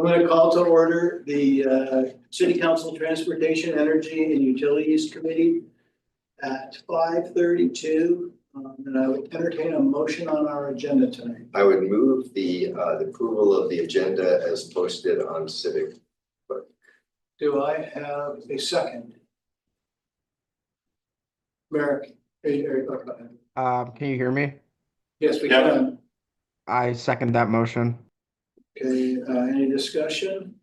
I'm going to call to order the City Council Transportation, Energy and Utilities Committee at 5:32. And I would entertain a motion on our agenda tonight. I would move the approval of the agenda as posted on Civic. Do I have a second? Merrick? Can you hear me? Yes, we can. I second that motion. Okay, any discussion?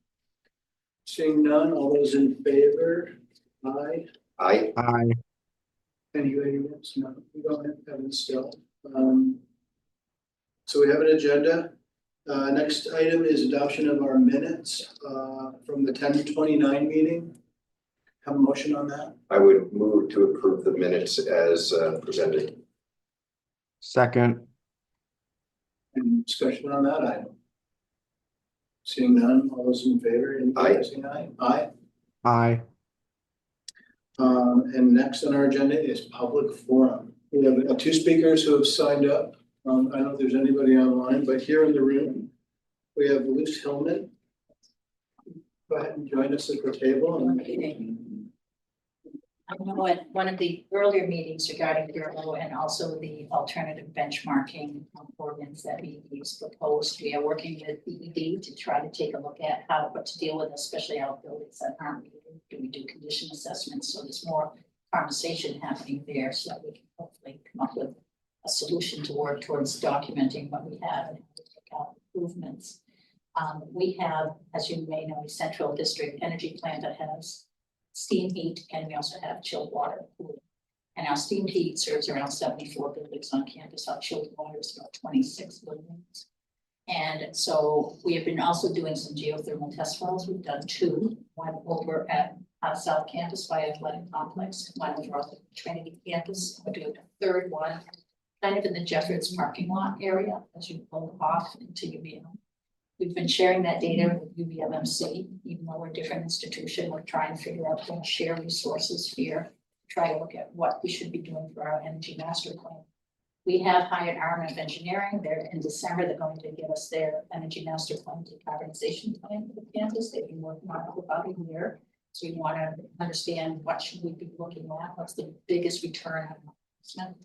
Seeing none, all those in favor? Aye. Aye. Aye. Anybody against? No, we don't have it still. So we have an agenda. Next item is adoption of our minutes from the 10/29 meeting. Have a motion on that? I would move to approve the minutes as presented. Second. Any discussion on that item? Seeing none, all those in favor? Aye. Saying aye. Aye. Aye. And next on our agenda is public forum. We have two speakers who have signed up. I don't know if there's anybody online, but here in the room, we have Luce Hillman. Go ahead and join us at the table. I know at one of the earlier meetings regarding Bureau and also the alternative benchmarking ordinance that BED's proposed, we are working with BED to try to take a look at what to deal with, especially our buildings that aren't meeting. Do we do condition assessments? So there's more conversation happening there so that we can hopefully come up with a solution to work towards documenting what we have and how to take out improvements. We have, as you may know, a central district energy plant that has steam heat, and we also have chilled water cooling. And our steam heat serves around 74 buildings on campus. Our chilled water is about 26 buildings. And so we have been also doing some geothermal test wells. We've done two, one over at South Campus by Athletic Complex, one over at the Trinity Campus. We're doing a third one kind of in the Jeffords parking lot area as you pull off into UVM. We've been sharing that data with UVMMC, even though we're a different institution. We're trying to figure out how to share resources here, try to look at what we should be doing for our energy master plan. We have hired Arm of Engineering. They're in December. They're going to give us their energy master plan, decarbonization plan for the campus. They've been working on it for about a year. So we want to understand what should we be looking at. What's the biggest return on investment?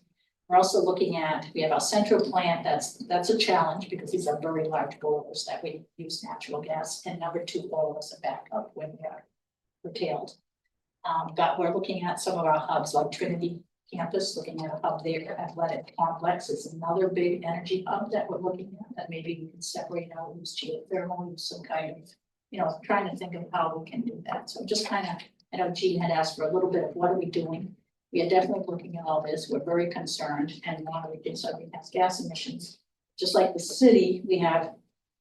We're also looking at, we have our central plant, that's a challenge because these are very large boilers that we use natural gas, and number two, boilers are back up when they are curtailed. But we're looking at some of our hubs like Trinity Campus, looking at a hub there. Athletic Complex is another big energy hub that we're looking at that maybe we can separate out, use geothermal, use some kind of, trying to think of how we can do that. So just kind of, I know Jean had asked for a little bit of what are we doing. We are definitely looking at all this. We're very concerned and want to reduce our greenhouse gas emissions. Just like the city, we have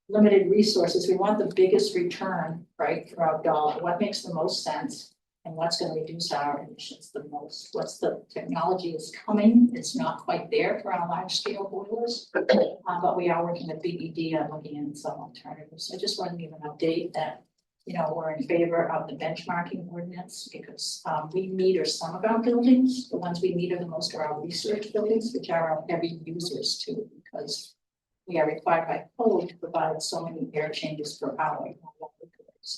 limited resources. We want the biggest return, right, for our dollar. What makes the most sense and what's going to reduce our emissions the most? What's the technology is coming? It's not quite there for our large scale boilers, but we are working with BED on looking at some alternatives. So I just want to give an update that we're in favor of the benchmarking ordinance because we meter some of our buildings. The ones we meter the most are our research buildings, which are our heavy users too, because we are required by code to provide so many air changes per hour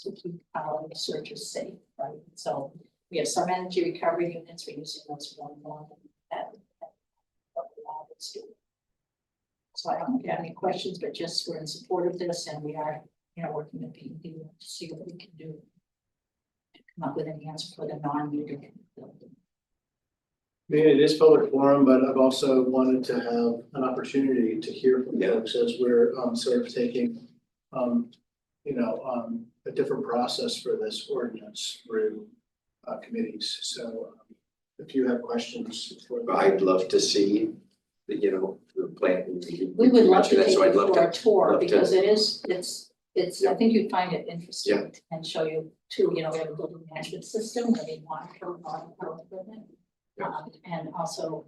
to keep our researchers safe, right? So we have some energy recovery units. We're using those for more than that. So I don't know if you have any questions, but just we're in support of this and we are working with BED to see what we can do to come up with an answer for the non-metered building. It is public forum, but I've also wanted to have an opportunity to hear from folks as we're sort of taking, a different process for this ordinance through committees. So if you have questions, I'd love to see the plant. We would love to take so I'd you love for a tour because to. it's I think you'd find it interesting and show you too, we have a building management system where we monitor our equipment. And also,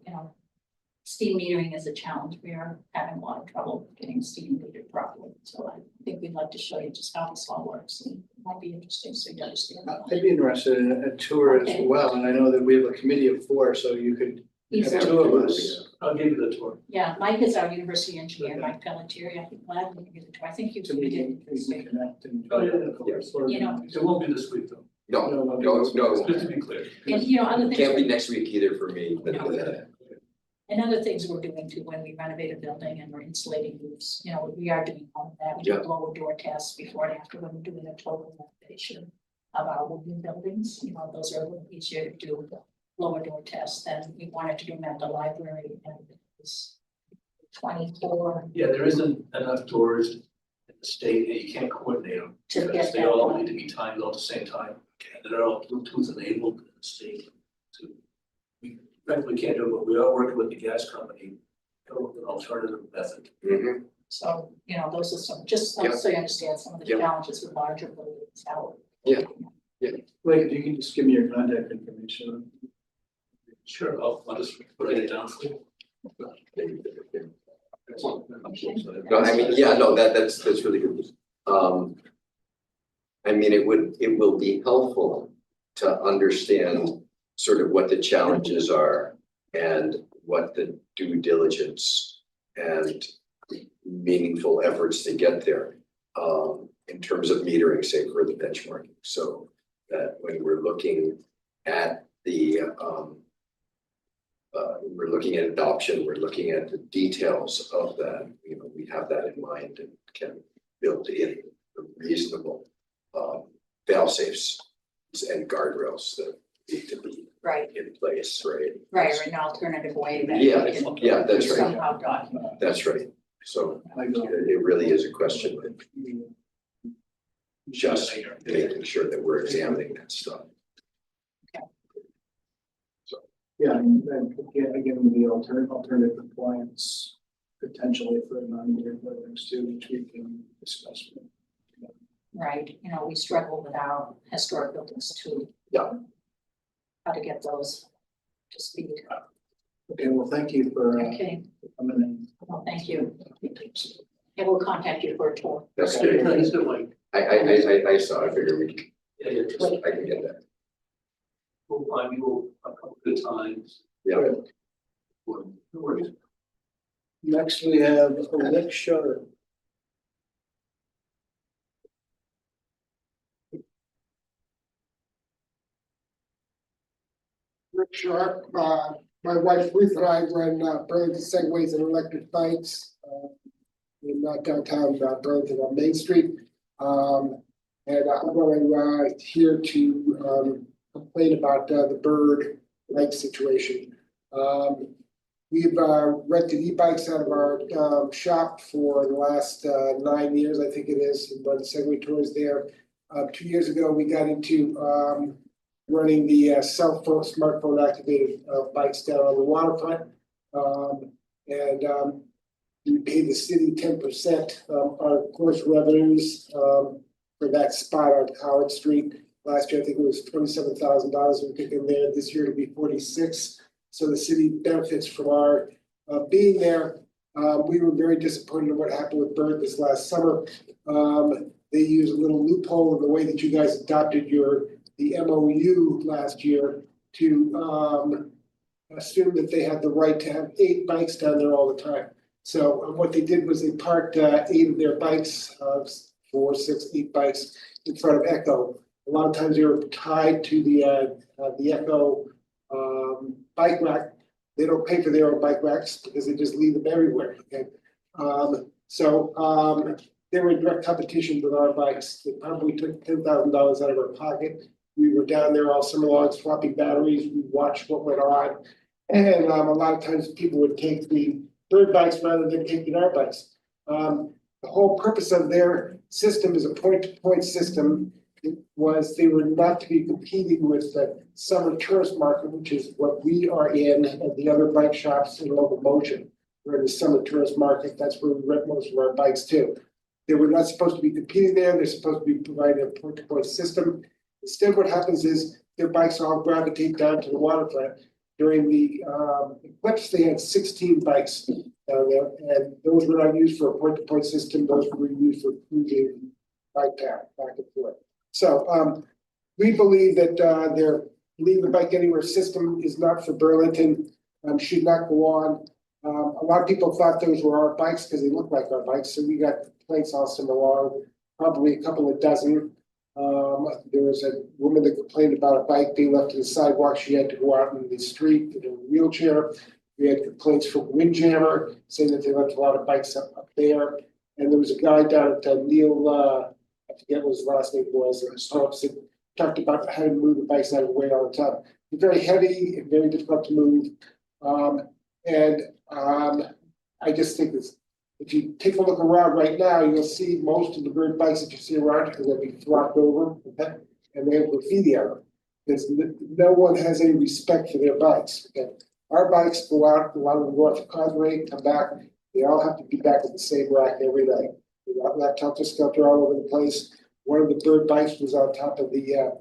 steam metering is a challenge. We are having a lot of trouble getting steam metered properly. So I think we'd like to show you just how this all works. And it might be interesting so you understand. I'd be interested in a tour as well. And I know that we have a committee of 4, so you could He's, The two of us. I'll give you the tour. yeah, Mike is our university engineer, Mike Pelletier, I'd be glad to give it to, I think you To me, did. we can connect and. Oh, yeah, You know. It won't be this week though, No, just no, to be clear. And you know, other things. can't be next week either for me, but And other things we're doing too, when we renovate a building and we're insulating roofs, you know, we are doing all of that. We do Yeah. blower door tests before and after when we're doing a total renovation of our wooden buildings, you know, those are a little easier to do blower door tests than we wanted to do them at the library and it's 24 Yeah, there isn't enough doors in the state, and you can't coordinate them. to Because get they that all done. need to be timed all at the same time, and they're all Bluetooth enabled in the state to. We frankly can't do it, but we are working with the gas company, come up with an alternative method. Mhm. So, you know, those are some, just Yeah. so you understand some of the Yeah. challenges with larger buildings, how. Yeah. Like, if you can just give me your contact information. Sure, I'll just write it down for you. No, I mean, yeah, no, that's really good. I mean, it will be helpful to understand sort of what the challenges are and what the due diligence and meaningful efforts to get there. In terms of metering, say for the benchmarking, so that when we're looking at the we're looking at adoption, we're looking at the details of that, you know, we have that in mind and can build in reasonable fail safes and guardrails that need to be Right, in place, right? right, or an alternative way that. Yeah, we can yeah, that's right, somehow document. that's right. So I go. it really is a question of just making sure that we're examining that stuff. Yeah, and then again, with the alternative compliance potentially for non-meter buildings too, which we can discuss. Right, you know, we struggle with our historic buildings too. Yeah. How to get those to speed. Okay, well, thank you for Okay, coming in. well, thank you. And we'll contact you for a tour. That's Okay, good. is it like, I saw, I figured we, yeah, just, I can get that. we'll find you a couple good times. Yeah. No worries. Next, we have Bikeshare. Rick Sharp, my wife Ruth and I run Burlington Segways and electric bikes in downtown Burlington on Main Street. And I'm going here to complain about the bird bike situation. We've rented e-bikes out of our shop for the last 9 years, I think it is, and run Segway tours there. 2 years ago, we got into running the cell phone, smartphone activated bikes down on the waterfront. We paid the city 10% on course revenues for that spot on Howard Street. Last year, I think it was $27,000 we took in there. This year it'll be 46. So the city benefits from our being there. We were very disappointed in what happened with Bird this last summer. They used a little loophole in the way that you guys adopted the MOU last year to assume that they had the right to have 8 bikes down there all the time. So what they did was they parked 8 of their bikes, 4, 6, 8 bikes in front of Echo. A lot of times they were tied to the Echo bike rack. They don't pay for their own bike racks because they just leave them everywhere. Okay, they were in direct competition with our bikes. They probably took $10,000 out of our pocket. We were down there all summer long swapping batteries. We watched what went on, and a lot of times people would take the Bird bikes rather than taking our bikes. The whole purpose of their system is a point-to-point system. It was they were not to be competing with the summer tourist market, which is what we are in, and the other bike shops in local motion. We're in the summer tourist market. That's where we rent most of our bikes too. They were not supposed to be competing there. They're supposed to be providing a point-to-point system. Instead, what happens is their bikes all gravitate down to the waterfront. During the eclipse, they had 16 bikes down there, and those were not used for a point-to-point system. Those were used for cruising bike path back and forth. So we believe that their leave the bike anywhere system is not for Burlington. should not go on. A lot of people thought those were our bikes because they look like our bikes, so we got complaints all summer long, probably a couple of dozen. There was a woman that complained about a bike being left to the sidewalk. She had to go out in the street in a wheelchair. We had complaints from Windjammer saying that they left a lot of bikes up there. And there was a guy down at Neil, I forget what his last name was, talked about how to move the bikes out of the way all the time. They're very heavy and very difficult to move. I just think this, if you take a look around right now, you'll see most of the bird bikes that you see around are going to be flopped over and they have graffiti on them. Because no one has any respect for their bikes. Okay? Our bikes go out, a lot of them go out to Causeway, come back. They all have to be back at the same rack every night. They're not left helter-skelter all over the place. One of the bird bikes was on top of the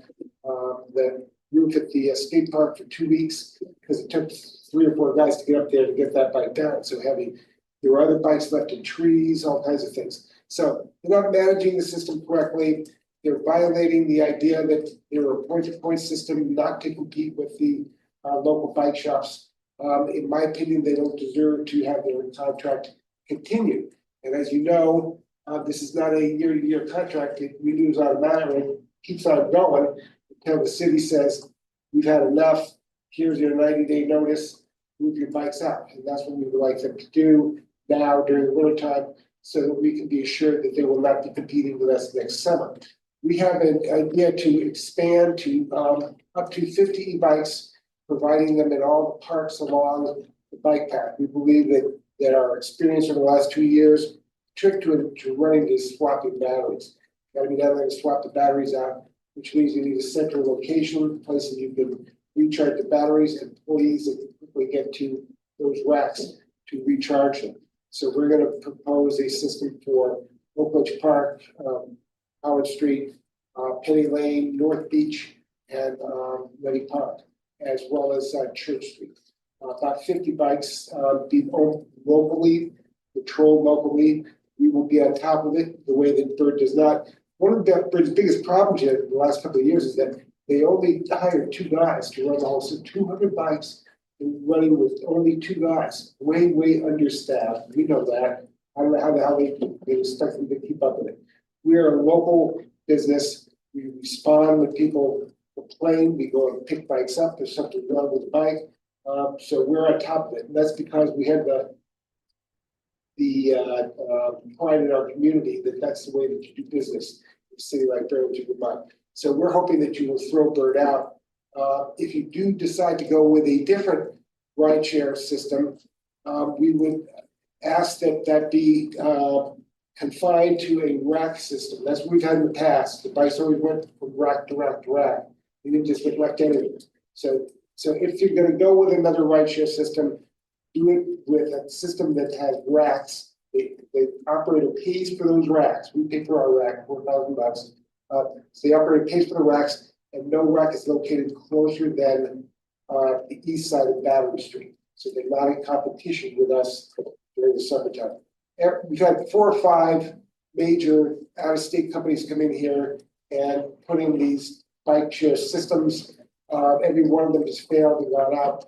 roof at the skate park for 2 weeks because it took 3 or 4 guys to get up there to get that bike down. So heavy. There were other bikes left in trees, all kinds of things. So they're not managing the system correctly. They're violating the idea that they're a point-to-point system, not to compete with the local bike shops. In my opinion, they don't deserve to have their contract continue. And as you know, this is not a year-to-year contract. It renews automatically, keeps on going until the city says, we've had enough. Here's your 90-day notice. Move your bikes out. And that's what we would like them to do now during the winter time so that we can be assured that they will not be competing with us next summer. We have an idea to expand to up to 50 e-bikes, providing them in all the parks along the bike path. We believe that our experience over the last 2 years, trick to running is swapping batteries. Got to be down there to swap the batteries out, which means you need a central location, a place that you can recharge the batteries, and employees that can quickly get to those racks to recharge them. So we're going to propose a system for Oak Ridge Park, Howard Street, Penny Lane, North Beach, and Letty Park, as well as Church Street. About 50 bikes be owned locally, patrolled locally. We will be on top of it the way that Bird does not. One of the Bird's biggest problems here in the last couple of years is that they only hired 2 guys to run the whole system. 200 bikes running with only 2 guys. Way understaffed. We know that. I don't know how the hell they expect them to keep up with it. We are a local business. We respond when people complain. We go and pick bikes up. There's something wrong with the bike. So we're on top of it. And that's because we have the pride in our community that that's the way that you do business in a city like Burlington, Vermont. So we're hoping that you will throw Bird out. If you do decide to go with a different rideshare system, we would ask that be confined to a rack system. That's what we've had in the past. The bikes always went from rack to rack to rack. We didn't just neglect anything. So if you're going to go with another rideshare system, do it with a system that has racks. The operator pays for those racks. We pay for our rack, $4,000. So the operator pays for the racks, and no rack is located closer than the east side of Battery Street. So they're not in competition with us during the summertime. We've had 4 or 5 major out-of-state companies come in here and put in these bike share systems. Every one of them has failed and gone out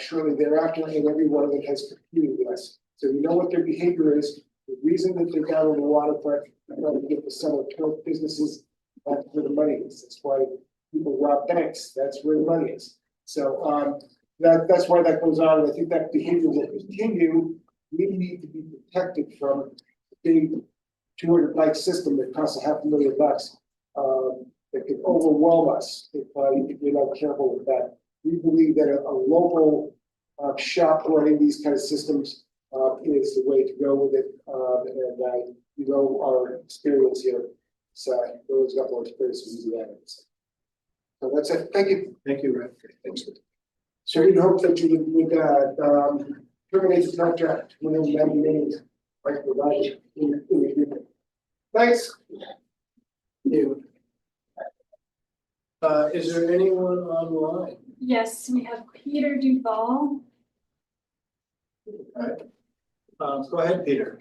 shortly thereafter, and every one of them has competed with us. So we know what their behavior is. The reason that they're down in the waterfront, they're trying to get the summer tourist businesses, that's where the money is. That's why people rob banks. That's where the money is. So that's why that goes on. And I think that behavior will continue. We need to be protected from a big 200 bike system that costs $500,000 that could overwhelm us if we're not careful with that. We believe that a local shop running these kind of systems is the way to go with it. And you know our experience here. So those got more experiences with that. So that's it. Thank you. Thank you, Ray. Thanks. So we hope that you would terminate the contract within 90 days, like provided in the agreement. Thanks. You. Is there anyone online? Yes, we have Peter Duval. Go ahead, Peter.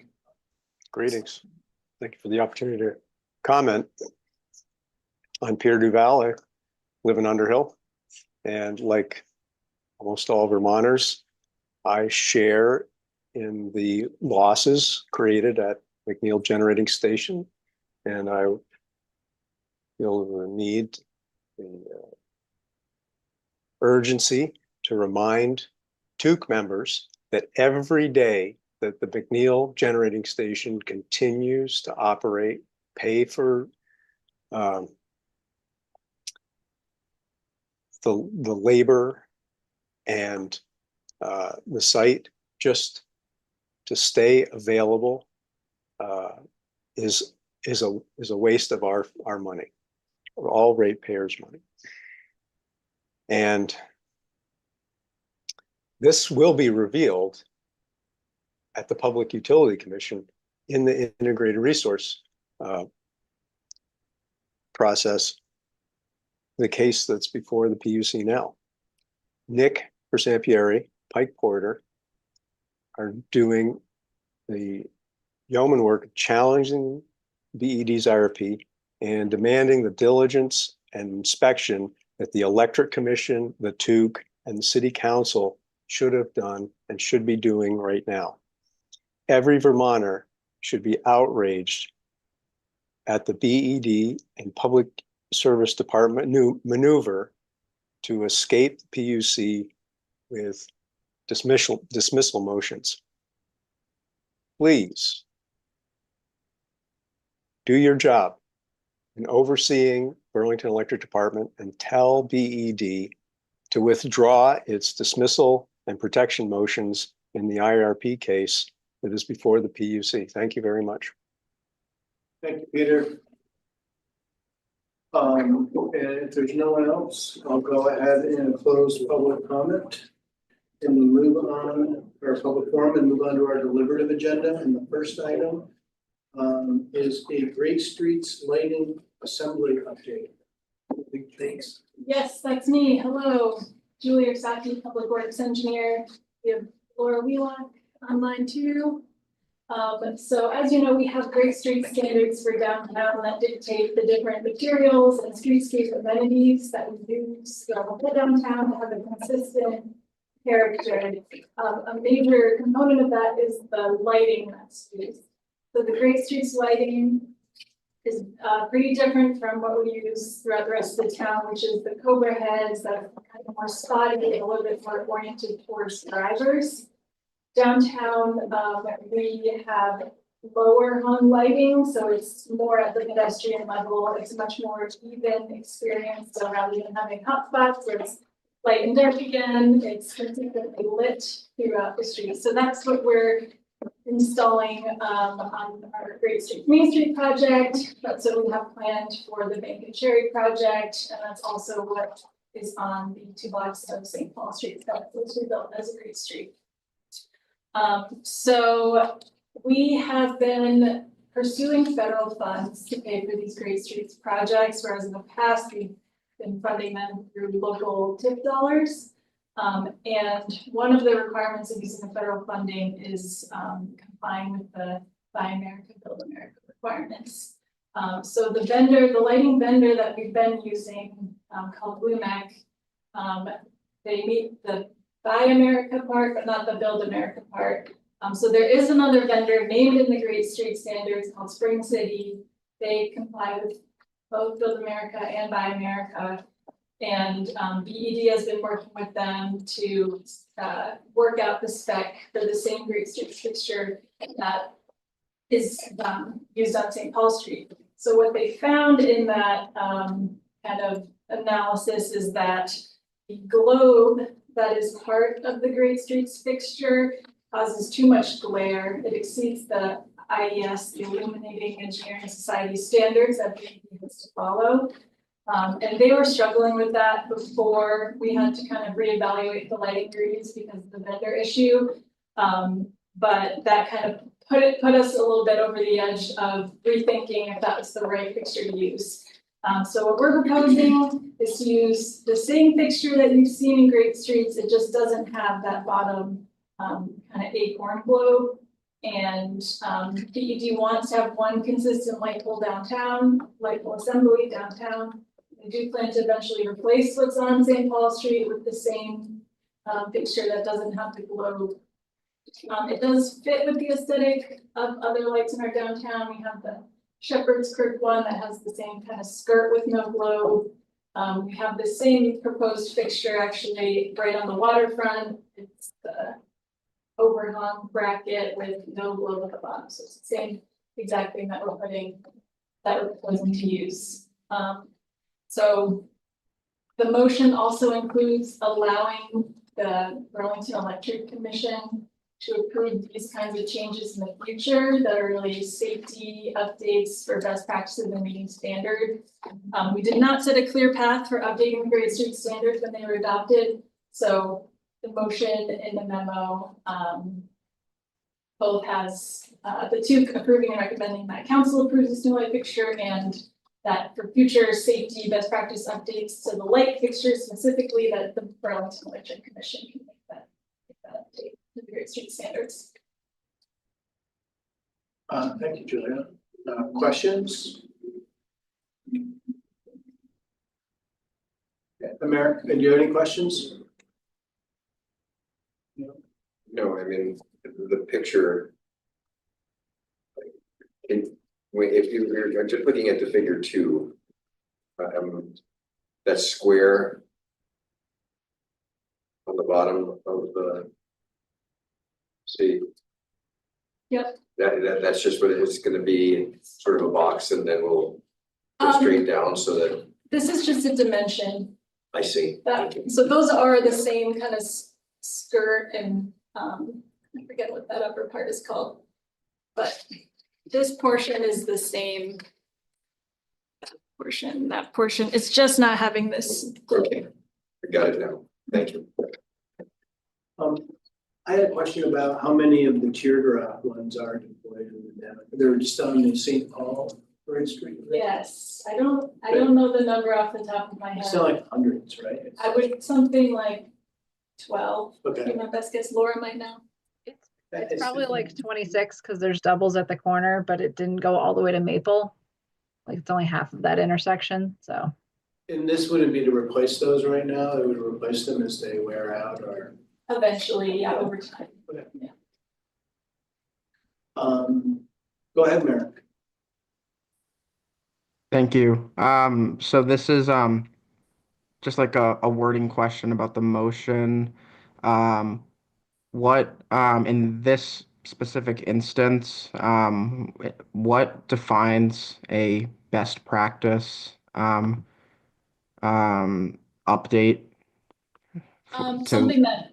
Greetings. Thank you for the opportunity to comment. I'm Peter Duval. I live in Underhill, and like almost all Vermonters, I share in the losses created at McNeil Generating Station, and I feel the need, the urgency to remind TUC members that every day that the McNeil Generating Station continues to operate, pay for the labor and the site just to stay available is a waste of our money, all ratepayers' money. And this will be revealed at the Public Utility Commission in the integrated resource process, the case that's before the PUC now. Nick Persampieri, Pike Porter are doing the yeoman work challenging BED's IRP and demanding the diligence and inspection that the Electric Commission, the TUC, and the City Council should have done and should be doing right now. Every Vermonter should be outraged at the BED and Public Service Department maneuver to escape the PUC with dismissal motions. Please do your job in overseeing Burlington Electric Department and tell BED to withdraw its dismissal and protection motions in the IRP case that is before the PUC. Thank you very much. Thank you, Peter. And if there's no one else, I'll go ahead and close public comment and move on our public forum and move on to our deliberative agenda. And the first item is a Great Streets Lighting Assembly update. Thanks. Yes, that's me. Hello, Julie Orsatti, Public Works Engineer. We have Laura Wheelock online too. So as you know, we have Great Street standards for downtown that dictate the different materials and streetscape amenities that we use throughout the downtown to have a consistent character. A major component of that is the lighting that's used. So the Great Streets lighting is pretty different from what we use throughout the rest of the town, which is the Cobra heads that are kind of more spotty and a little bit more oriented towards drivers. Downtown, we have lower hung lighting, so it's more at the pedestrian level. It's a much more even experience. So rather than having hot spots where it's light and dark again, it's consistently lit throughout the street. So that's what we're installing on our Great Street Main Street project. That's what we have planned for the Bikeshare project, and that's also what is on the 2 blocks of St. Paul Street that was rebuilt as a Great Street. So we have been pursuing federal funds to pay for these Great Streets projects, whereas in the past we've been funding them through local TIP dollars. And one of the requirements of using the federal funding is complying with the Buy America, Build America requirements. So the lighting vendor that we've been using called BlueMec, they meet the Buy America part, but not the Build America part. So there is another vendor named in the Great Street Standards called Spring City. They comply with both Build America and Buy America. And BED has been working with them to work out the spec for the same Great Street fixture that is used on St. Paul Street. So what they found in that kind of analysis is that the globe that is part of the Great Streets fixture causes too much glare. It exceeds the IES, the Illuminating Engineering Society standards that BED has to follow. And they were struggling with that before we had to kind of reevaluate the lighting grades because of the vendor issue. But that kind of put us a little bit over the edge of rethinking if that was the right fixture to use. So what we're proposing is to use the same fixture that you've seen in Great Streets. It just doesn't have that bottom kind of acorn globe. And BED wants to have one consistent light pole downtown, light pole assembly downtown. They do plan to eventually replace what's on St. Paul Street with the same fixture that doesn't have the globe. It does fit with the aesthetic of other lights in our downtown. We have the Shepherd's Crook one that has the same kind of skirt with no globe. We have the same proposed fixture actually right on the waterfront. It's the overhung bracket with no globe at the bottom. So it's the same exact thing that we're proposing to use. So the motion also includes allowing the Burlington Electric Commission to approve these kinds of changes in the future that are really safety updates for best practices and meeting standards. We did not set a clear path for updating the grade street standards when they were adopted. So the motion in the memo both has the two approving and recommending that council approves this new light fixture, and that for future safety best practice updates to the light fixtures specifically, that the Burlington Electric Commission can make that update to the grade street standards. Thank you, Julia. Questions? America, do you have any questions? No, I mean, the picture. If you're just looking at the figure 2, that square on the bottom of the, see? Yep. That's just what it's gonna be, sort of a box, and then we'll go straight down so that, This is just a dimension. I see. So those are the same kind of skirt and I forget what that upper part is called. But this portion is the same portion, that portion, it's just not having this. Okay, I got it now. Thank you. I had a question about how many of the teardrop ones are deployed in the demo. They're just on in St. Paul, Bird Street. Yes, I don't know the number off the top of my It's head. not like hundreds, right? I would, something like 12, Okay. be my best guess, Laura might know. It's probably like 26 because there's doubles at the corner, but it didn't go all the way to Maple. Like it's only half of that intersection, so. And this wouldn't be to replace those right now, it would replace them as they wear out or? Eventually, yeah, over time. Okay. Yeah. Go ahead, Merrick. Thank you. So this is just like a wording question about the motion. What in this specific instance, what defines a best practice update? to- Something that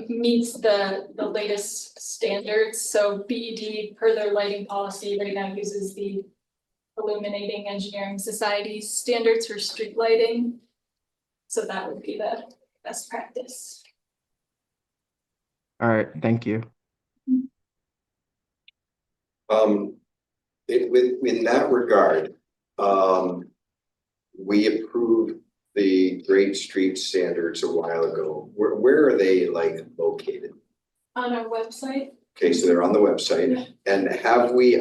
meets the latest standards. So BED per their lighting policy right now uses the Illuminating Engineering Society's standards for street lighting. So that would be the best practice. All right, thank you. In that regard, we approved the grade street standards a while ago. Where are they like located? On our website, Okay, so they're on the website. And have we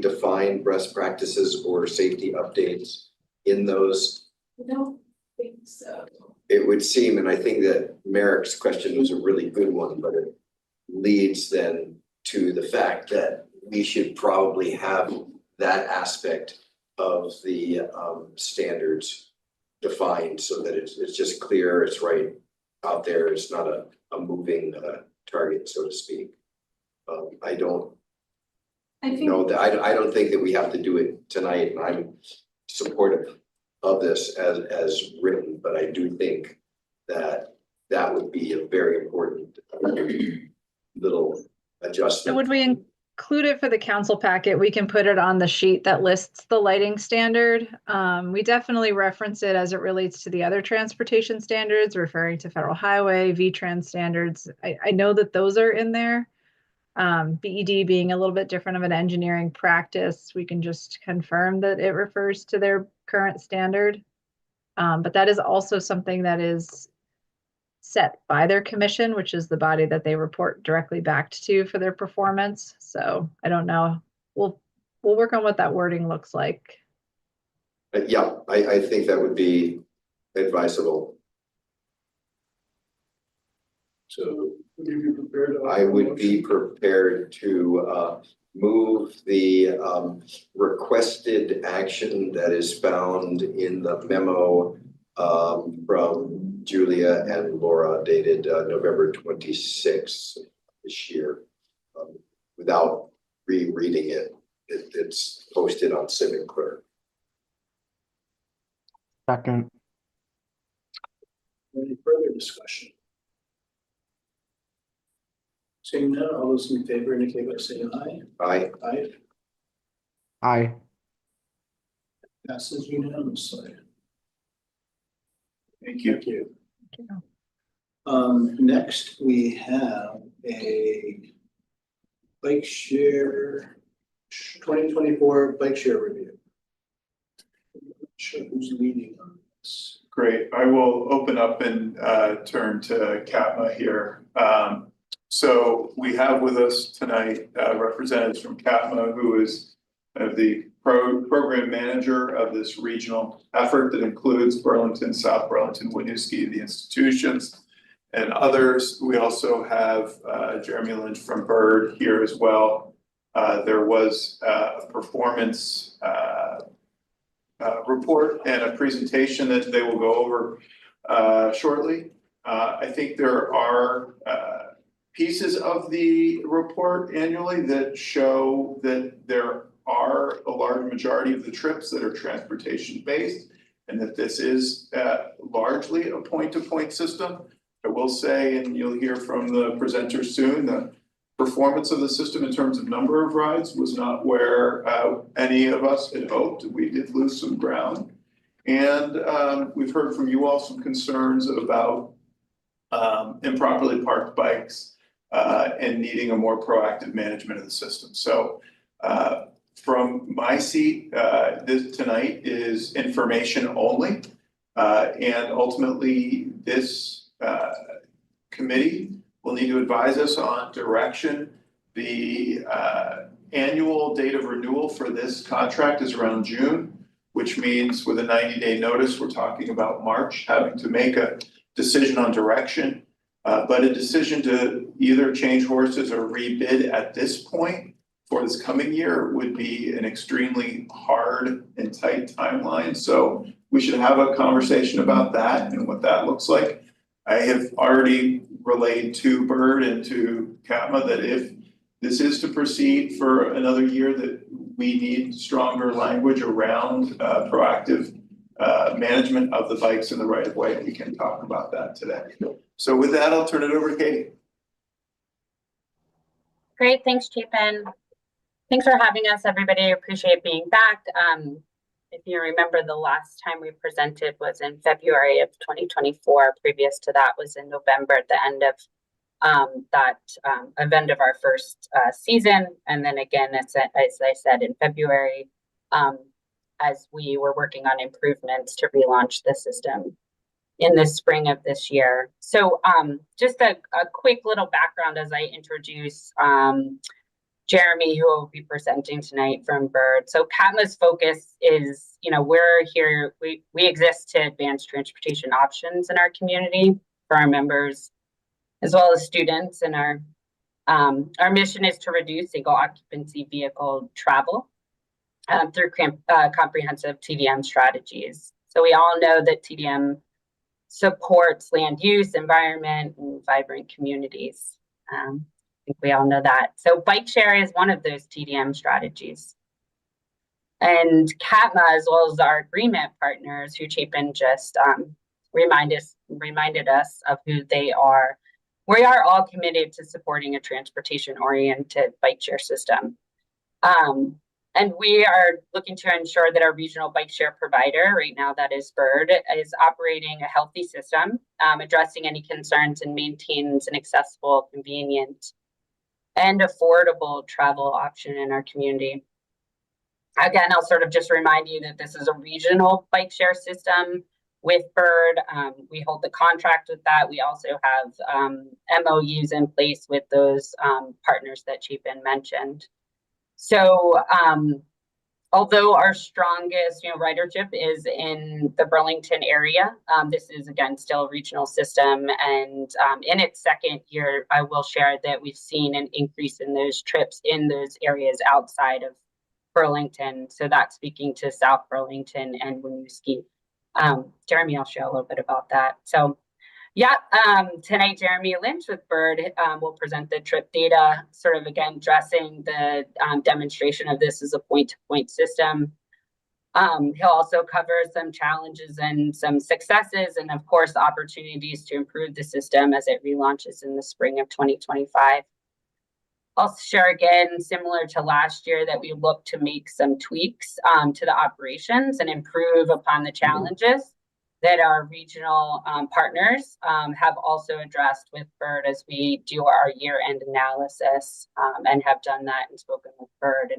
defined best practices or safety updates in those? I don't think so. It would seem, and I think that Merrick's question was a really good one, but it leads then to the fact that we should probably have that aspect of the standards defined so that it's just clear, it's right out there, it's not a moving target, so to speak. I don't know that, I don't think that we have to do it tonight, and I'm supportive of this as written, but I do think that that would be a very important little adjustment. So would we include it for the council packet? We can put it on the sheet that lists the lighting standard. We definitely reference it as it relates to the other transportation standards, referring to federal highway, V-Trans standards. I know that those are in there. BED being a little bit different of an engineering practice, we can just confirm that it refers to their current standard. But that is also something that is set by their commission, which is the body that they report directly back to for their performance. So I don't know. We'll work on what that wording looks like. Yeah, I think that would be advisable. prepared to offer I a would be motion? prepared to move the requested action that is found in the memo from Julia and Laura dated November 26th this year. Without rereading it, it's posted on Civic Clerk. Second. Any further discussion? Seeing none, all those in favor indicate by saying aye. Aye. Aye. Aye. Passes unanimously. Thank you. Thank you. Next, we have a Bikeshare 2024 Bikeshare review. Not sure who's leading on this. Great, I will open up and turn to CAPMA here. So we have with us tonight representatives from CAPMA, who is the program manager of this regional effort that includes Burlington, South Burlington, Winooski, the institutions, and others. We also have Jeremy Lynch from BIRD here as well. There was a performance report and a presentation that they will go over shortly. I think there are pieces of the report annually that show that there are a large majority of the trips that are transportation based, and that this is largely a point-to-point system. I will say, and you'll hear from the presenter soon, the performance of the system in terms of number of rides was not where any of us had hoped. We did lose some ground. And we've heard from you all some concerns about improperly parked bikes and needing a more proactive management of the system. So from my seat, this tonight is information only. And ultimately, this committee will need to advise us on direction. The annual date of renewal for this contract is around June, which means with a 90-day notice, we're talking about March, having to make a decision on direction. But a decision to either change horses or rebid at this point for this coming year would be an extremely hard and tight timeline. So we should have a conversation about that and what that looks like. I have already relayed to BIRD and to CAPMA that if this is to proceed for another year, that we need stronger language around proactive management of the bikes in the right of way, and we can talk about that today. So with that, I'll turn it over to Katie. Great, thanks, Chapin. Thanks for having us, everybody. Appreciate being back. If you remember, the last time we presented was in February of 2024. Previous to that was in November at the end of that event of our first season. And then again, as I said, in February, as we were working on improvements to relaunch the system in the spring of this year. So just a quick little background as I introduce Jeremy, who will be presenting tonight from BIRD. So CAPMA's focus is, we're here, we exist to advance transportation options in our community for our members, as well as students. And our mission is to reduce single occupancy vehicle travel through comprehensive TDM strategies. So we all know that TDM supports land use, environment, and vibrant communities. I think we all know that. So Bikeshare is one of those TDM strategies. And CAPMA, as well as our agreement partners, who Chapin just reminded us of who they are, we are all committed to supporting a transportation-oriented bikeshare system. And we are looking to ensure that our regional bikeshare provider, right now that is BIRD, is operating a healthy system, addressing any concerns, and maintains an accessible, convenient, and affordable travel option in our community. Again, I'll sort of just remind you that this is a regional bikeshare system with BIRD. We hold the contract with that. We also have MOUs in place with those partners that Chapin mentioned. So Although our strongest, ridership is in the Burlington area, this is again still a regional system, and in its second year, I will share that we've seen an increase in those trips in those areas outside of Burlington. So that's speaking to South Burlington and Winooski. Jeremy, I'll share a little bit about that. So yeah, tonight Jeremy Lynch with Bird will present the trip data, sort of again addressing the demonstration of this as a point-to-point system. He'll also cover some challenges and some successes, and of course opportunities to improve the system as it relaunches in the spring of 2025. I'll share again, similar to last year, that we look to make some tweaks to the operations and improve upon the challenges that our regional partners have also addressed with Bird as we do our year-end analysis, and have done that and spoken with Bird.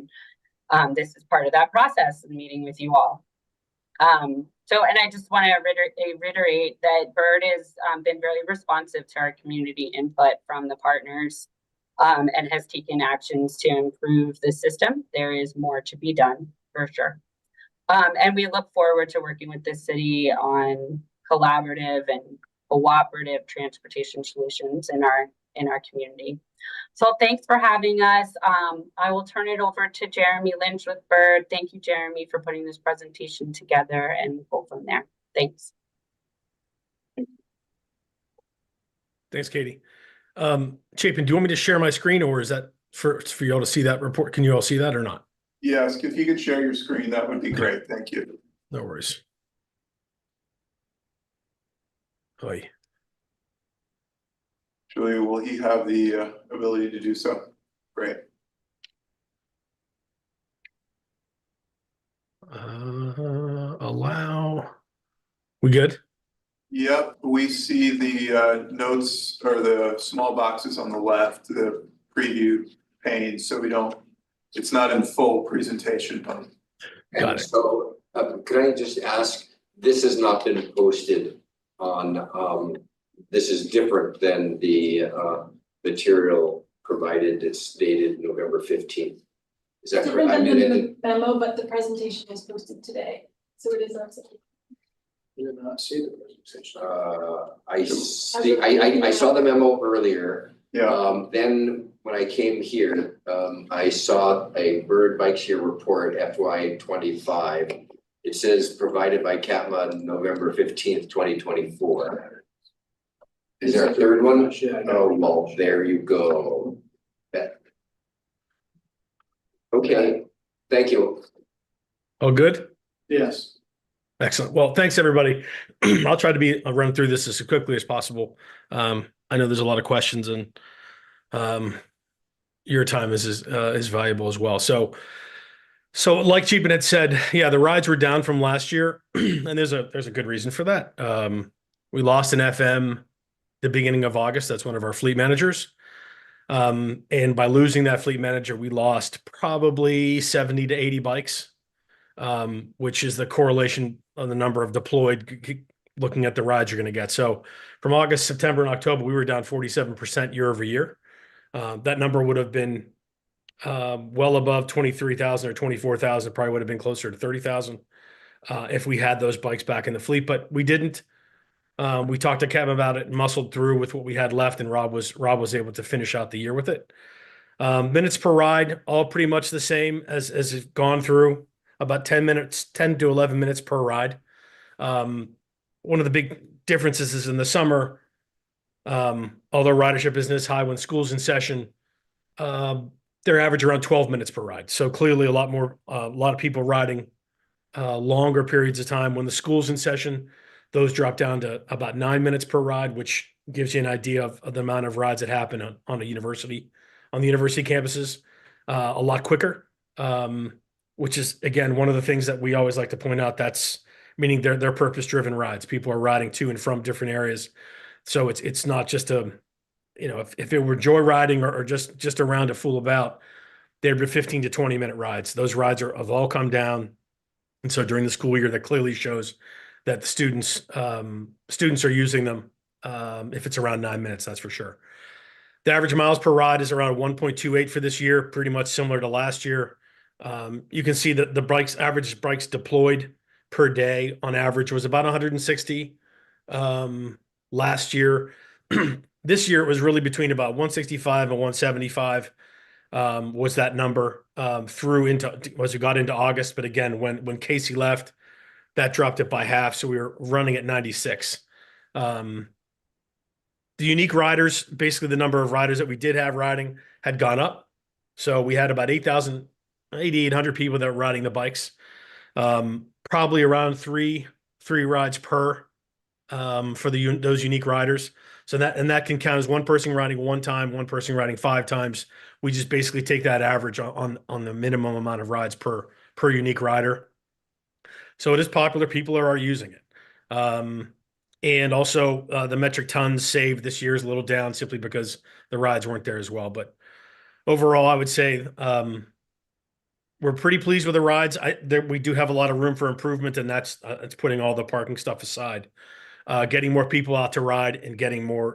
And this is part of that process, meeting with you all. And I just want to reiterate that Bird has been very responsive to our community input from the partners, and has taken actions to improve the system. There is more to be done, for sure. And we look forward to working with the city on collaborative and cooperative transportation solutions in our community. So thanks for having us. I will turn it over to Jeremy Lynch with Bird. Thank you, Jeremy, for putting this presentation together, and go from there. Thanks. Thanks, Katie. Chapin, do you want me to share my screen, or is that for you all to see that report? Can you all see that or not? Yes, if you could share your screen, that would be great. Thank you. No worries. Oy. Julia, will he have the ability to do so? Great. Allow. We good? Yep, we see the notes or the small boxes on the left, the preview pane, so we don't, it's not in full presentation. Got And it. so, could I just ask, this has not been posted on, this is different than the material provided. It's dated November 15th. Is that Different correct? than the memo, but the presentation is posted today, so it is on. You did not see the presentation. I saw the memo earlier. Yeah, Then when I came here, I saw a Bird Bikeshare report FY 25. It says provided by CATMA November 15th, 2024. Is there a third one? Yeah, I got Oh, it. well, there you go. Okay, thank you. Oh, good. Yes. Excellent. Well, thanks everybody. I'll try to run through this as quickly as possible. I know there's a lot of questions, and your time is valuable as well. So like Chapin had said, yeah, the rides were down from last year, and there's a good reason for that. We lost an FM the beginning of August. That's one of our fleet managers. And by losing that fleet manager, we lost probably 70 to 80 bikes, which is the correlation on the number of deployed, looking at the rides you're going to get. So from August, September, and October, we were down 47% year over year. That number would have been well above 23,000 or 24,000, probably would have been closer to 30,000 if we had those bikes back in the fleet, but we didn't. We talked to Kevin about it and muscled through with what we had left, and Rob was able to finish out the year with it. Minutes per ride, all pretty much the same as it's gone through, about 10 to 11 minutes per ride. One of the big differences is in the summer, although ridership isn't as high when school's in session, they're average around 12 minutes per ride. So clearly a lot of people riding longer periods of time. When the school's in session, those drop down to about 9 minutes per ride, which gives you an idea of the amount of rides that happen on the university campuses, a lot quicker, which is, again, one of the things that we always like to point out. That's meaning they're purpose-driven rides. People are riding to and from different areas. So it's not just if it were joyriding or just around to fool about, there'd be 15 to 20 minute rides. Those rides have all come down. And so during the school year, that clearly shows that the students are using them. If it's around 9 minutes, that's for sure. The average miles per ride is around 1.28 for this year, pretty much similar to last year. You can see that the average bikes deployed per day on average was about 160 last year. This year it was really between about 165 and 175 was that number through into as we got into August. But again, when Casey left, that dropped it by half. So we were running at 96. The unique riders, basically the number of riders that we did have riding had gone up. So we had about 8,800 people that were riding the bikes. Probably around three rides per for those unique riders. So that can count as one person riding one time, one person riding 5 times. We just basically take that average on the minimum amount of rides per unique rider. So it is popular. People are using it. And also the metric tons saved this year is a little down simply because the rides weren't there as well. But overall, I would say we're pretty pleased with the rides. We do have a lot of room for improvement, and that's it's putting all the parking stuff aside. Getting more people out to ride and getting more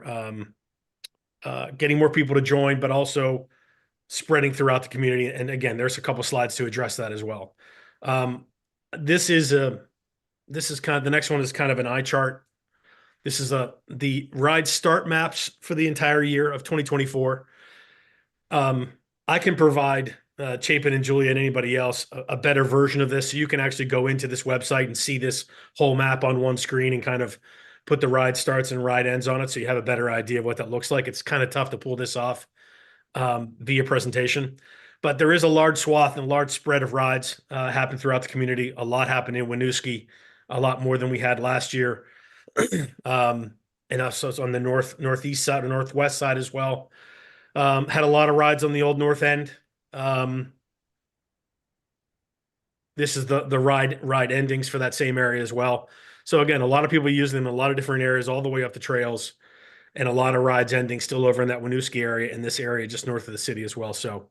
people to join, but also spreading throughout the community. And again, there's a couple slides to address that as well. This is kind of the next one is kind of an eye chart. This is the ride start maps for the entire year of 2024. I can provide Chapin and Julia and anybody else a better version of this. So you can actually go into this website and see this whole map on one screen and kind of put the ride starts and ride ends on it. So you have a better idea of what that looks like. It's kind of tough to pull this off via presentation, but there is a large swath and large spread of rides happen throughout the community. A lot happened in Winooski, a lot more than we had last year. And also it's on the northeast side or northwest side as well. Had a lot of rides on the old north end. This is the ride endings for that same area as well. So again, a lot of people using them in a lot of different areas all the way up the trails, and a lot of rides ending still over in that Winooski area and this area just north of the city as well. So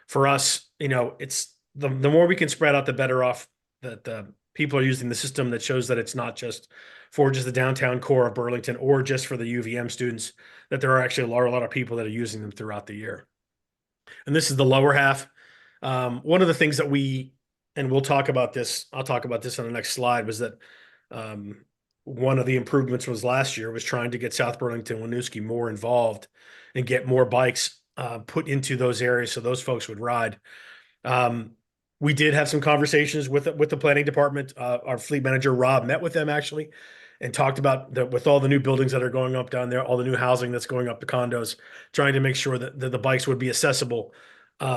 for us, it's the more we can spread out, the better off that people are using the system that shows that it's not just for just the downtown core of Burlington or just for the UVM students, that there are actually a lot of people that are using them throughout the year. And this is the lower half. One of the things that and we'll talk about this, I'll talk about this on the next slide, was that one of the improvements was last year was trying to get South Burlington, Winooski more involved and get more bikes put into those areas so those folks would ride. We did have some conversations with the planning department. Our fleet manager, Rob, met with them actually and talked about with all the new buildings that are going up down there, all the new housing that's going up, the condos, trying to make sure that the bikes would be accessible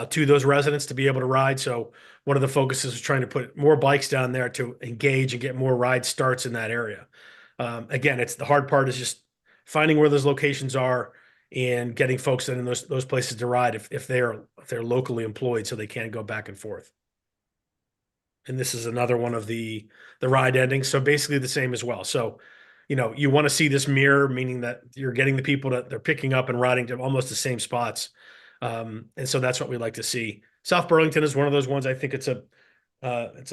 to those residents to be able to ride. So one of the focuses is trying to put more bikes down there to engage and get more ride starts in that area. Again, it's the hard part is just finding where those locations are and getting folks in those places to ride if they're locally employed so they can go back and forth. And this is another one of the ride endings. So basically the same as well. So, you want to see this mirror, meaning that you're getting the people that they're picking up and riding to almost the same spots. And so that's what we like to see. South Burlington is one of those ones. I think it's a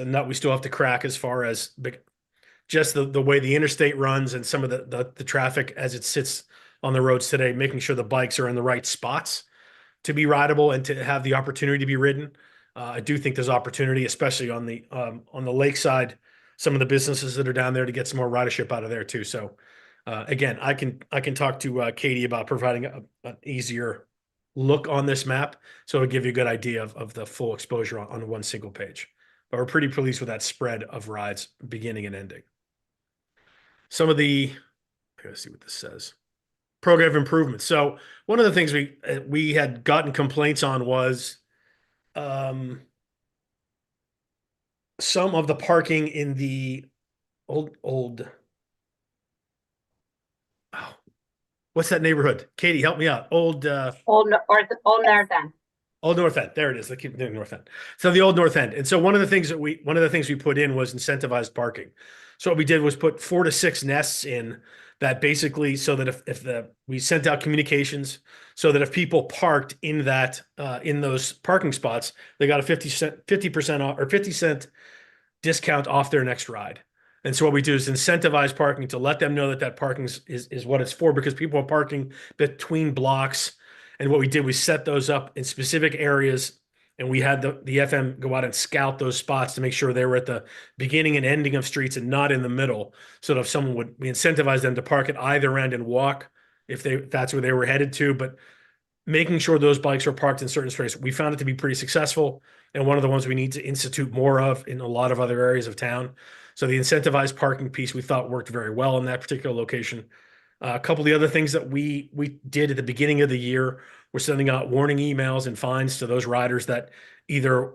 nut we still have to crack as far as just the way the interstate runs and some of the traffic as it sits on the roads today, making sure the bikes are in the right spots to be rideable and to have the opportunity to be ridden. I do think there's opportunity, especially on the lakeside, some of the businesses that are down there to get some more ridership out of there too. So again, I can talk to Katie about providing an easier look on this map, so it'll give you a good idea of the full exposure on one single page. But we're pretty pleased with that spread of rides beginning and ending. Some of I gotta see what this says. Program improvements. So one of the things we had gotten complaints on was some of the parking in the old what's that neighborhood? Katie, help me out. Old North End. Old North End. There it is. I keep doing North End. So the old North End. And so one of the things we put in was incentivized parking. So what we did was put 4 to 6 nests in that, basically so that we sent out communications so that if people parked in those parking spots, they got a 50% off or 50 cent discount off their next ride. And so what we do is incentivize parking to let them know that parking is what it's for, because people are parking between blocks. And what we did, we set those up in specific areas And we had the FM go out and scout those spots to make sure they were at the beginning and ending of streets and not in the middle. So that if someone we incentivize them to park at either end and walk if that's where they were headed to, but making sure those bikes are parked in certain spaces. We found it to be pretty successful, and one of the ones we need to institute more of in a lot of other areas of town. So the incentivized parking piece we thought worked very well in that particular location. A couple of the other things that we did at the beginning of the year were sending out warning emails and fines to those riders that either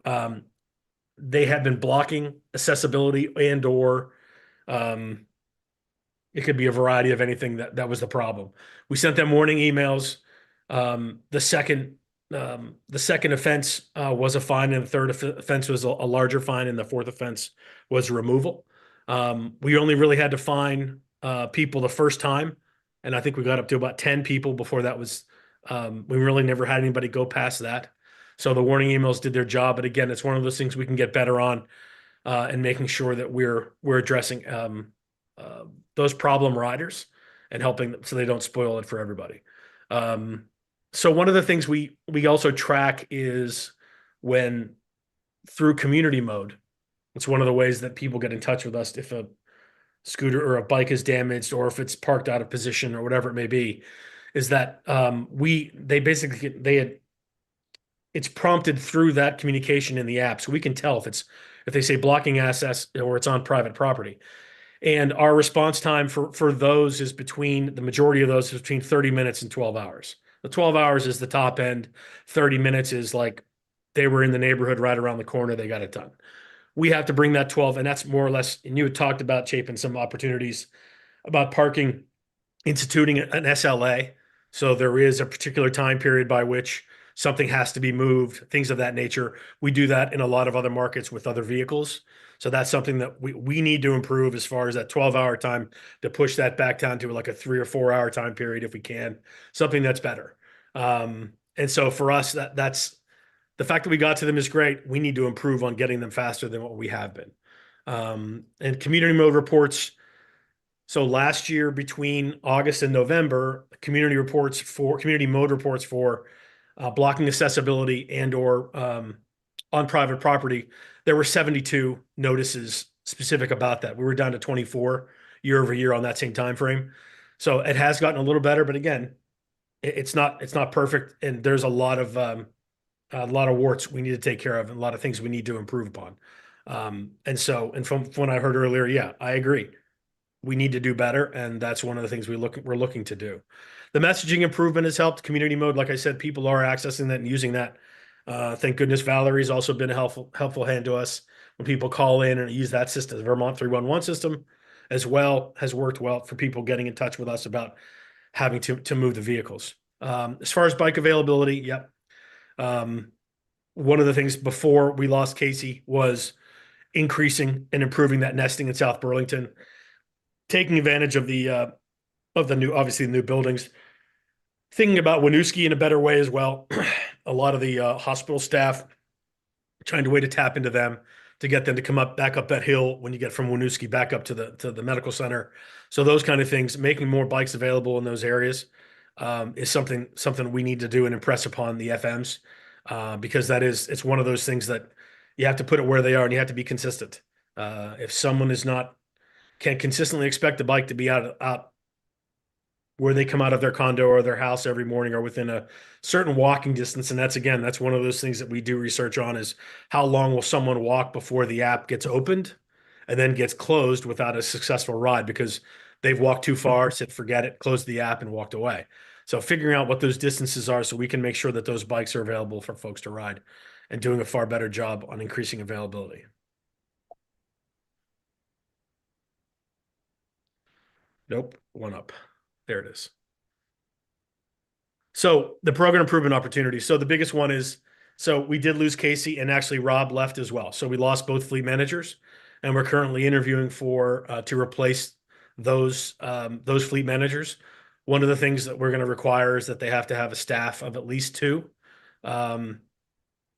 they had been blocking accessibility and or it could be a variety of anything that was the problem. We sent them warning emails. The second offense was a fine, and the third offense was a larger fine, and the fourth offense was removal. We only really had to fine people the first time, and I think we got up to about 10 people before that was. We really never had anybody go past that. So the warning emails did their job, but again, it's one of those things we can get better on, and making sure that we're addressing those problem riders and helping them so they don't spoil it for everybody. So one of the things we also track is when through community mode, it's one of the ways that people get in touch with us if a scooter or a bike is damaged or if it's parked out of position or whatever it may be, is that it's prompted through that communication in the app. So we can tell if they say blocking access or it's on private property. And our response time for those is the majority of those is between 30 minutes and 12 hours. The 12 hours is the top end. 30 minutes is like they were in the neighborhood right around the corner. They got it done. We have to bring that 12, and that's more or less, and you had talked about, Chapin, some opportunities about parking, instituting an SLA. So there is a particular time period by which something has to be moved, things of that nature. We do that in a lot of other markets with other vehicles. So that's something that we need to improve as far as that 12-hour time, to push that back down to like a 3 or 4 hour time period if we can, something that's better. And so for us, that's the fact that we got to them is great. We need to improve on getting them faster than what we have been. And community mode reports. So last year between August and November, community mode reports for blocking accessibility and or on private property, there were 72 notices specific about that. We were down to 24 year over year on that same time frame. So it has gotten a little better, but again, it's not perfect, and there's a lot of warts we need to take care of and a lot of things we need to improve upon. And from what I heard earlier, yeah, I agree. We need to do better, and that's one of the things we're looking to do. The messaging improvement has helped. Community mode, like I said, people are accessing that and using that. Thank goodness Valerie's also been a helpful hand to us when people call in and use that system. The Vermont 311 system as well has worked well for people getting in touch with us about having to move the vehicles. As far as bike availability, yep. One of the things before we lost Casey was increasing and improving that nesting in South Burlington, taking advantage of the new buildings, thinking about Winooski in a better way as well. A lot of the hospital staff trying to tap into them to get them to come back up that hill when you get from Winooski back up to the medical center. So those kind of things, making more bikes available in those areas is something we need to do and impress upon the FMs, because it's one of those things that you have to put it where they are and you have to be consistent. If someone can't consistently expect the bike to be out where they come out of their condo or their house every morning or within a certain walking distance. And that's one of those things that we do research on, is how long will someone walk before the app gets opened and then gets closed without a successful ride because they've walked too far, said forget it, closed the app and walked away. So figuring out what those distances are so we can make sure that those bikes are available for folks to ride, and doing a far better job on increasing availability. Nope, one up. There it is. So the program improvement opportunities. So the biggest one is, so we did lose Casey, and actually Rob left as well. So we lost both fleet managers, and we're currently interviewing to replace those fleet managers. One of the things that we're going to require is that they have to have a staff of at least 2 on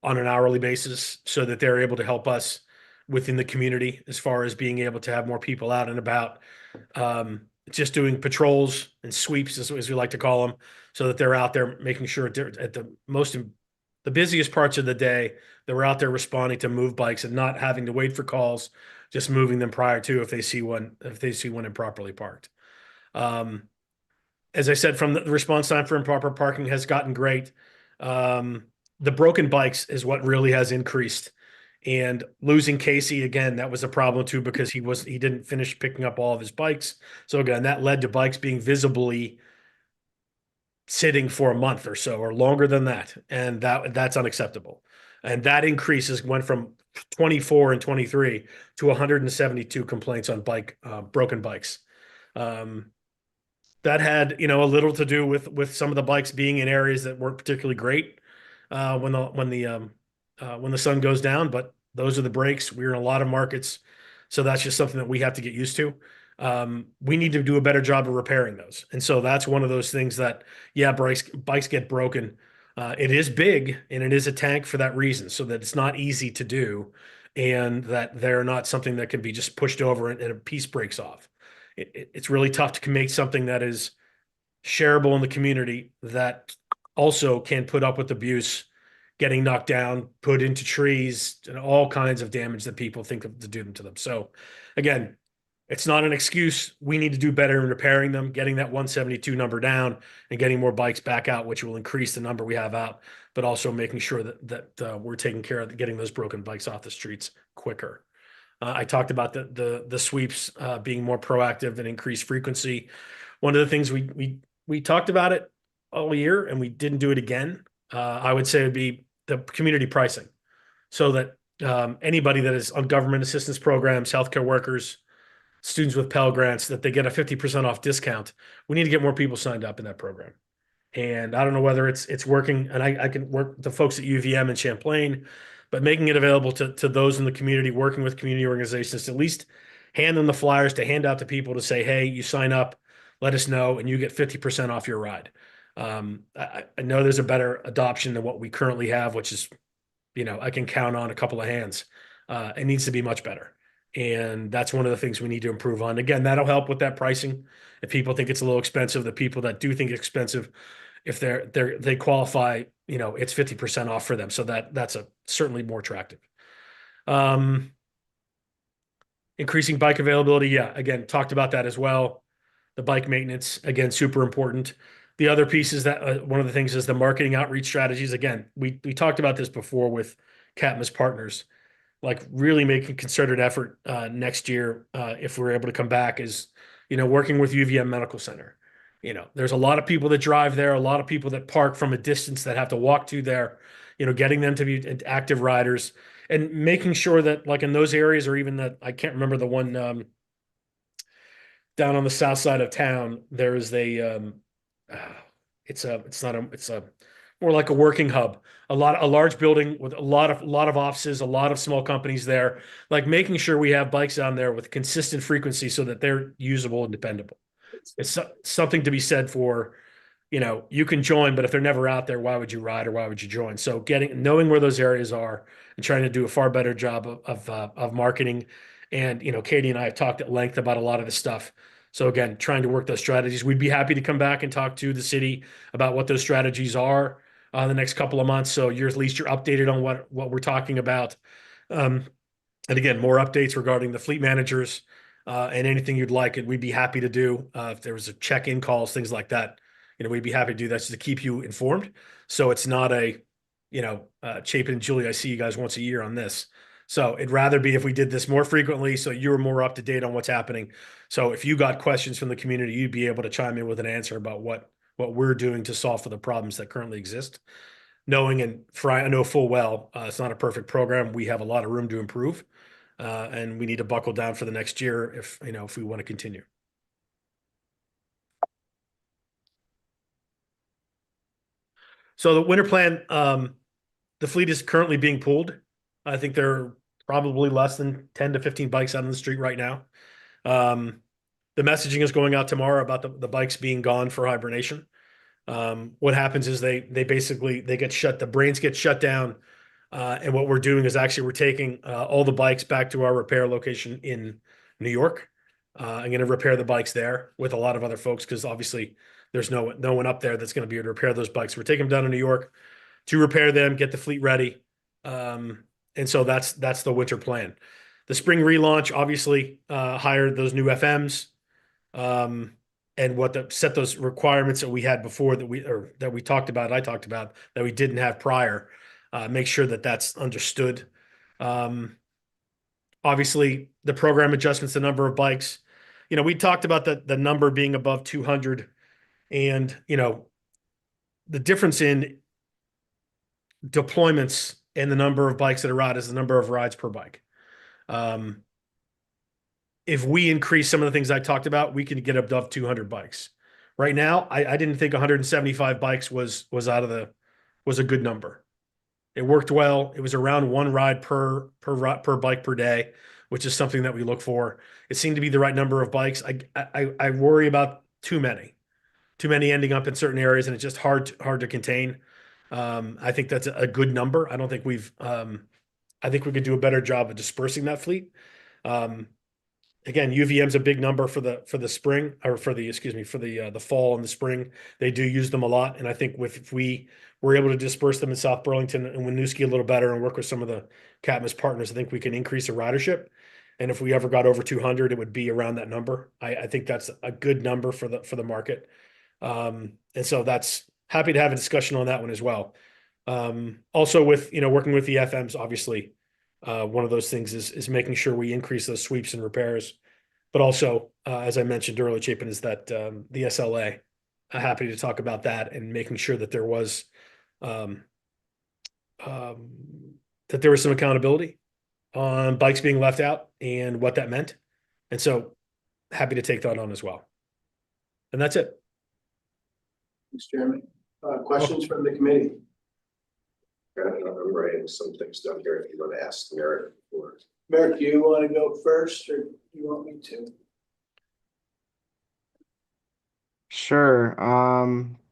an hourly basis, so that they're able to help us within the community as far as being able to have more people out and about. Just doing patrols and sweeps, as we like to call them, so that they're out there making sure at the the busiest parts of the day that we're out there responding to move bikes and not having to wait for calls, just moving them prior to if they see one improperly parked. As I said, from the response time for improper parking has gotten great. The broken bikes is what really has increased. And losing Casey again, that was a problem too, because he didn't finish picking up all of his bikes. So again, that led to bikes being visibly sitting for a month or so, or longer than that. And that's unacceptable. And that increases went from 24 and 23 to 172 complaints on broken bikes. That had, a little to do with some of the bikes being in areas that weren't particularly great when the sun goes down. But those are the breaks. We're in a lot of markets, so that's just something that we have to get used to. We need to do a better job of repairing those, and so that's one of those things that, yeah, bikes get broken. It is big and it is a tank for that reason, so that it's not easy to do, and that they're not something that can be just pushed over and a piece breaks off. It's really tough to make something that is shareable in the community that also can put up with abuse, getting knocked down, put into trees, and all kinds of damage that people think of to do them to them. So again, it's not an excuse. We need to do better in repairing them, getting that 172 number down and getting more bikes back out, which will increase the number we have out, but also making sure that we're taking care of getting those broken bikes off the streets quicker. I talked about the sweeps being more proactive and increased frequency. One of the things we talked about it all year and we didn't do it again. I would say would be the community pricing, so that anybody that is on government assistance programs, healthcare workers, students with Pell Grants, that they get a 50% off discount. We need to get more people signed up in that program. And I don't know whether it's working, and I can work with the folks at UVM and Champlain, but making it available to those in the community, working with community organizations, to at least hand them the flyers to hand out to people to say, hey, you sign up, let us know, and you get 50% off your ride. I know there's a better adoption than what we currently have, which is, I can count on a couple of hands. It needs to be much better. And that's one of the things we need to improve on. Again, that'll help with that pricing. If people think it's a little expensive, the people that do think it's expensive, if they qualify, it's 50% off for them. So that's certainly more attractive. Increasing bike availability. Yeah, again, talked about that as well. The bike maintenance, again, super important. The other piece is that one of the things is the marketing outreach strategies. Again, we talked about this before with Catmus Partners, like really making concerted effort next year if we're able to come back is, working with UVM Medical Center. There's a lot of people that drive there, a lot of people that park from a distance that have to walk to there, getting them to be active riders and making sure that like in those areas, or even that, I can't remember the one down on the south side of town, there is it's more like a working hub, a large building with a lot of offices, a lot of small companies there, like making sure we have bikes down there with consistent frequency so that they're usable and dependable. It's something to be said for, you can join, but if they're never out there, why would you ride or why would you join? So knowing where those areas are and trying to do a far better job of marketing. And, Katie and I have talked at length about a lot of this stuff. So again, trying to work those strategies. We'd be happy to come back and talk to the city about what those strategies are the next couple of months. So at least you're updated on what we're talking about. And again, more updates regarding the fleet managers and anything you'd like, and we'd be happy to do. If there was a check-in calls, things like that, we'd be happy to do that just to keep you informed. So it's not Chapin and Julie, I see you guys once a year on this. So it'd rather be if we did this more frequently, so you were more up to date on what's happening. So if you got questions from the community, you'd be able to chime in with an answer about what we're doing to solve for the problems that currently exist. I know full well, it's not a perfect program. We have a lot of room to improve, and we need to buckle down for the next year if we want to continue. So the winter plan, the fleet is currently being pulled. I think there are probably less than 10 to 15 bikes out on the street right now. The messaging is going out tomorrow about the bikes being gone for hibernation. What happens is they get shut, the brains get shut down. And what we're doing is actually we're taking all the bikes back to our repair location in New York. I'm going to repair the bikes there with a lot of other folks because obviously there's no one up there that's going to be able to repair those bikes. We're taking them down to New York to repair them, get the fleet ready. And so that's the winter plan. The spring relaunch, obviously, hired those new FMs. And set those requirements that we had before that we talked about, I talked about, that we didn't have prior. Make sure that that's understood. Obviously, the program adjustments, the number of bikes. We talked about the number being above 200, and the difference in deployments and the number of bikes that are out is the number of rides per bike. If we increase some of the things I talked about, we can get above 200 bikes. Right now, I didn't think 175 bikes was a good number. It worked well. It was around one ride per bike per day, which is something that we look for. It seemed to be the right number of bikes. I worry about too many ending up in certain areas, and it's just hard to contain. I think that's a good number. I don't think I think we could do a better job of dispersing that fleet. Again, UVM's a big number for the spring, or for the fall and the spring. They do use them a lot, and I think if we were able to disperse them in South Burlington and Winooski a little better and work with some of the Catmus partners, I think we can increase the ridership. And if we ever got over 200, it would be around that number. I think that's a good number for the market. And so that's happy to have a discussion on that one as well. Also with, working with the FMs, obviously, one of those things is making sure we increase those sweeps and repairs. But also, as I mentioned earlier, Chapin, is that the SLA, happy to talk about that and making sure that there was some accountability on bikes being left out and what that meant. And so happy to take that on as well. And that's it. Thanks, Jeremy. Questions from the committee? I'm writing some things down here if you want to ask Merrick before. Merrick, do you want to go first, or do you want me to? Sure.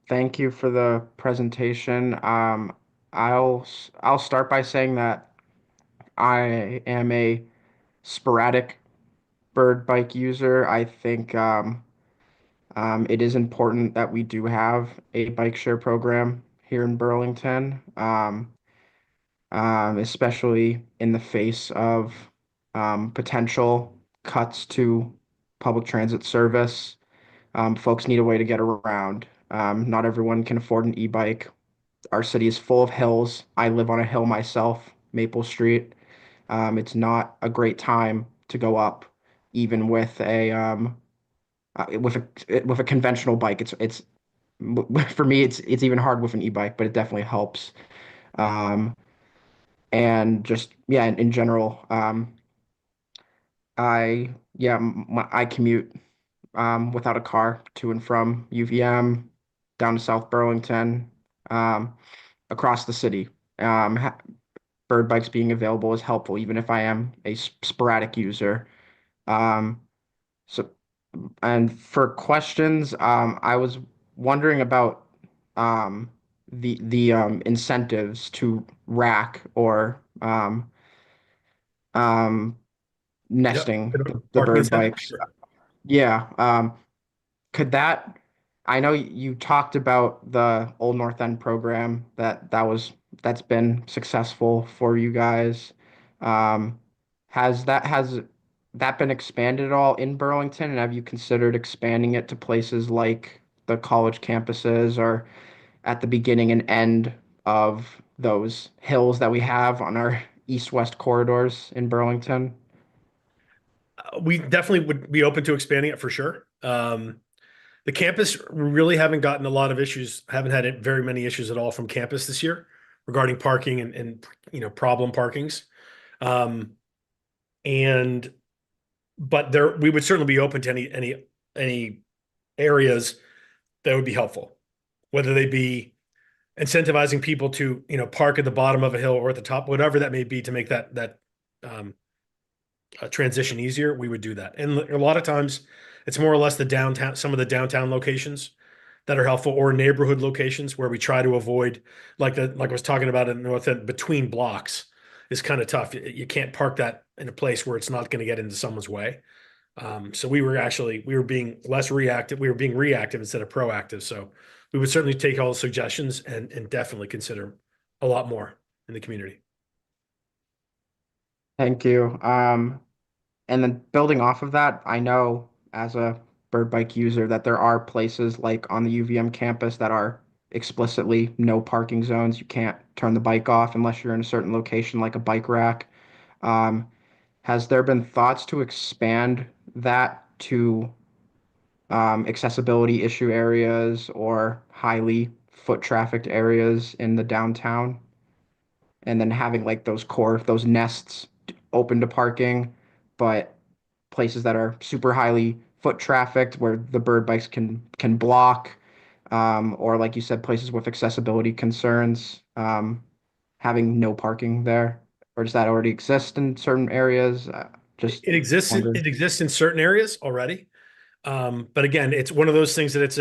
Thank you for the presentation. I'll start by saying that I am a sporadic bird bike user. I think it is important that we do have a bike share program here in Burlington, especially in the face of potential cuts to public transit service. Folks need a way to get around. Not everyone can afford an e-bike. Our city is full of hills. I live on a hill myself, Maple Street. It's not a great time to go up, even with a conventional bike. It's for me, it's even hard with an e-bike, but it definitely helps. And just, yeah, in general, I commute without a car to and from UVM, down to South Burlington, across the city. Bird bikes being available is helpful, even if I am a sporadic user. And for questions, I was wondering about the incentives to rack or nesting the Parking bird incentive, bikes. sure. Yeah. Could that, I know you talked about the Old North End program that's been successful for you guys. Has that been expanded at all in Burlington? And have you considered expanding it to places like the college campuses or at the beginning and end of those hills that we have on our east-west corridors in Burlington? We definitely would be open to expanding it for sure. The campus really haven't gotten a lot of issues, haven't had very many issues at all from campus this year regarding parking and problem parkings. But we would certainly be open to any areas that would be helpful, whether they be incentivizing people to park at the bottom of a hill or at the top, whatever that may be, to make that transition easier. We would do that, and a lot of times it's more or less some of the downtown locations that are helpful, or neighborhood locations where we try to avoid, like I was talking about in North End, between blocks is kind of tough. You can't park that in a place where it's not going to get into someone's way. So we were being less reactive. We were being reactive instead of proactive. So we would certainly take all the suggestions and definitely consider a lot more in the community. Thank you. And then building off of that, I know as a bird bike user that there are places like on the UVM campus that are explicitly no parking zones. You can't turn the bike off unless you're in a certain location, like a bike rack. Has there been thoughts to expand that to accessibility issue areas or highly foot trafficked areas in the downtown? And then having like those nests open to parking, but places that are super highly foot trafficked where the bird bikes can block, or like you said, places with accessibility concerns, having no parking there, or does that already exist in certain areas? Just It exists. wondering. It exists in certain areas already. But again, it's one of those things that it's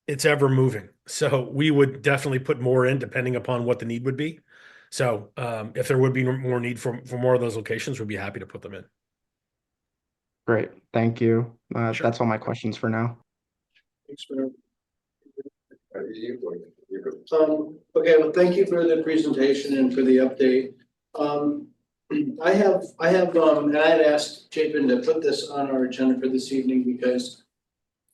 it's ever moving. So we would definitely put more in depending upon what the need would be. So if there would be more need for more of those locations, we'd be happy to put them in. Great, thank you. Sure. That's all my questions for now. Thanks, Mayor. Okay, well, thank you for the presentation and for the update. I have, and I had asked Chapin to put this on our agenda for this evening because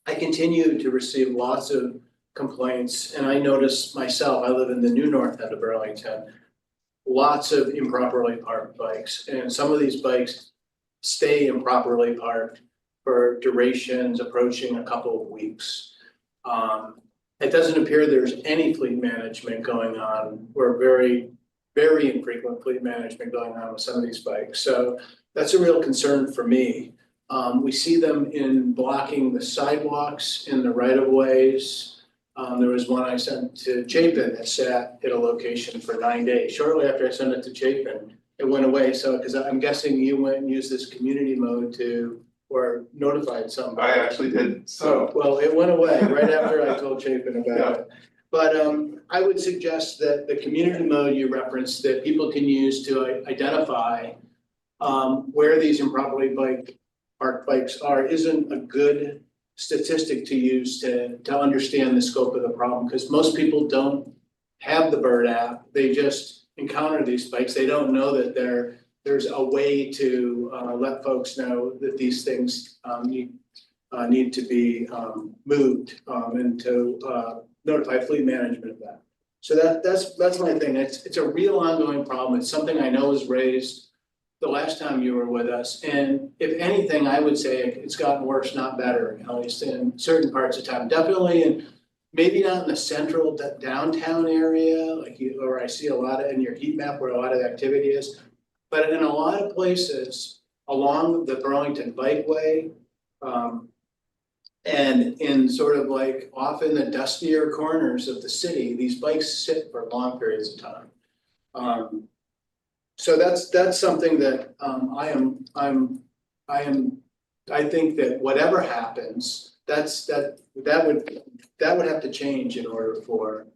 I continue to receive lots of complaints, and I notice myself, I live in the new north end of Burlington, lots of improperly parked bikes, and some of these bikes stay improperly parked for durations approaching a couple of weeks. It doesn't appear there's any fleet management going on, or very infrequent fleet management going on with some of these bikes. So that's a real concern for me. We see them in blocking the sidewalks in the right of ways. There was one I sent to Chapin that sat at a location for 9 days. Shortly after I sent it to Chapin, it went away. So, because I'm guessing you went and used this community mode or notified somebody. I actually did, Oh, so. well, it went away right after I told Chapin about it. But I would suggest that the community mode you referenced that people can use to identify where these improperly parked bikes are isn't a good statistic to use to understand the scope of the problem, because most people don't have the Bird app. They just encounter these bikes. They don't know that there's a way to let folks know that these things need to be moved and to notify fleet management of that. So that's my thing. It's a real ongoing problem. It's something I know was raised the last time you were with us. And if anything, I would say it's gotten worse, not better, at least in certain parts of town. Definitely, and maybe not in the central downtown area, or I see a lot of in your heat map where a lot of the activity is. But in a lot of places along the Burlington Bikeway, and in sort of like off in the dustier corners of the city, these bikes sit for long periods of time. So that's something that I think that whatever happens, that would have to change in order for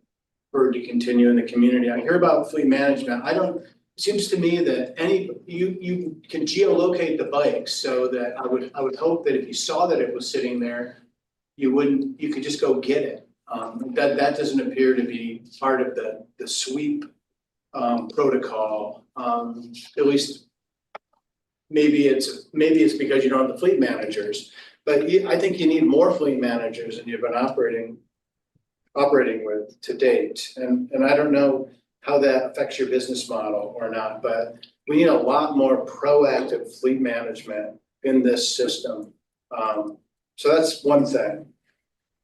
it to continue in the community. I hear about fleet management. It seems to me that you can geolocate the bikes, so that I would hope that if you saw that it was sitting there, you could just go get it. That doesn't appear to be part of the sweep protocol. At least maybe it's because you don't have the fleet managers, but I think you need more fleet managers than you've been operating with to date. And I don't know how that affects your business model or not, but we need a lot more proactive fleet management in this system. So that's one thing.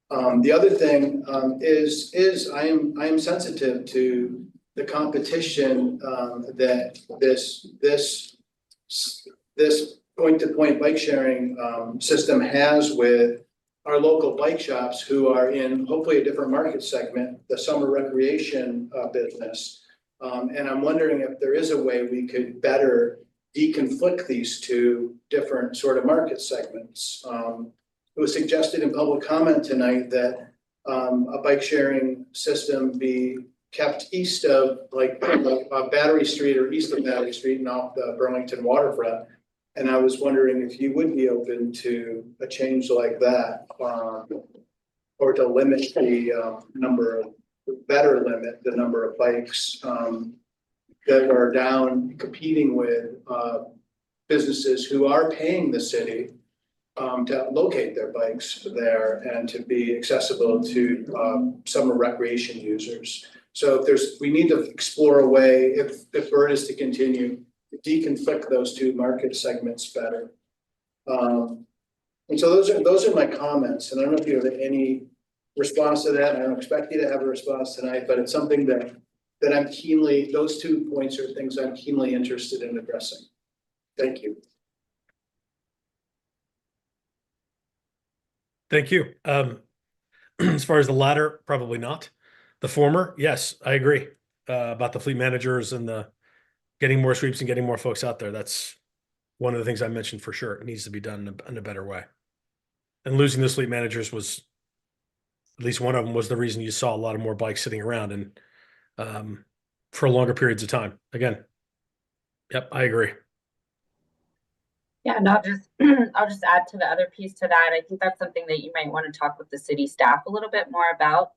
The other thing is I am sensitive to the competition that this point-to-point bike sharing system has with our local bike shops, who are in hopefully a different market segment, the summer recreation business. And I'm wondering if there is a way we could better deconflict these two different sort of market segments. It was suggested in public comment tonight that a bike sharing system be kept east of Battery Street or east of Battery Street and off the Burlington waterfront. And I was wondering if you would be open to a change like that, or or to limit the better limit the number of bikes that are down competing with businesses who are paying the city to locate their bikes there and to be accessible to summer recreation users. So we need to explore a way, if Bird is to continue, to deconflict those two market segments better. And so those are my comments, and I don't know if you have any response to that. I don't expect you to have a response tonight, but it's something that I'm keenly, those 2 points are things I'm keenly interested in addressing. Thank you. Thank you. As far as the latter, probably not. The former, yes, I agree about the fleet managers and the getting more sweeps and getting more folks out there. That's one of the things I mentioned for sure. It needs to be done in a better way. And losing the fleet managers was, at least one of them was the reason you saw a lot of more bikes sitting around and for longer periods of time. Again, yep, I agree. Yeah, and I'll just add to the other piece to that. I think that's something that you might want to talk with the city staff a little bit more about.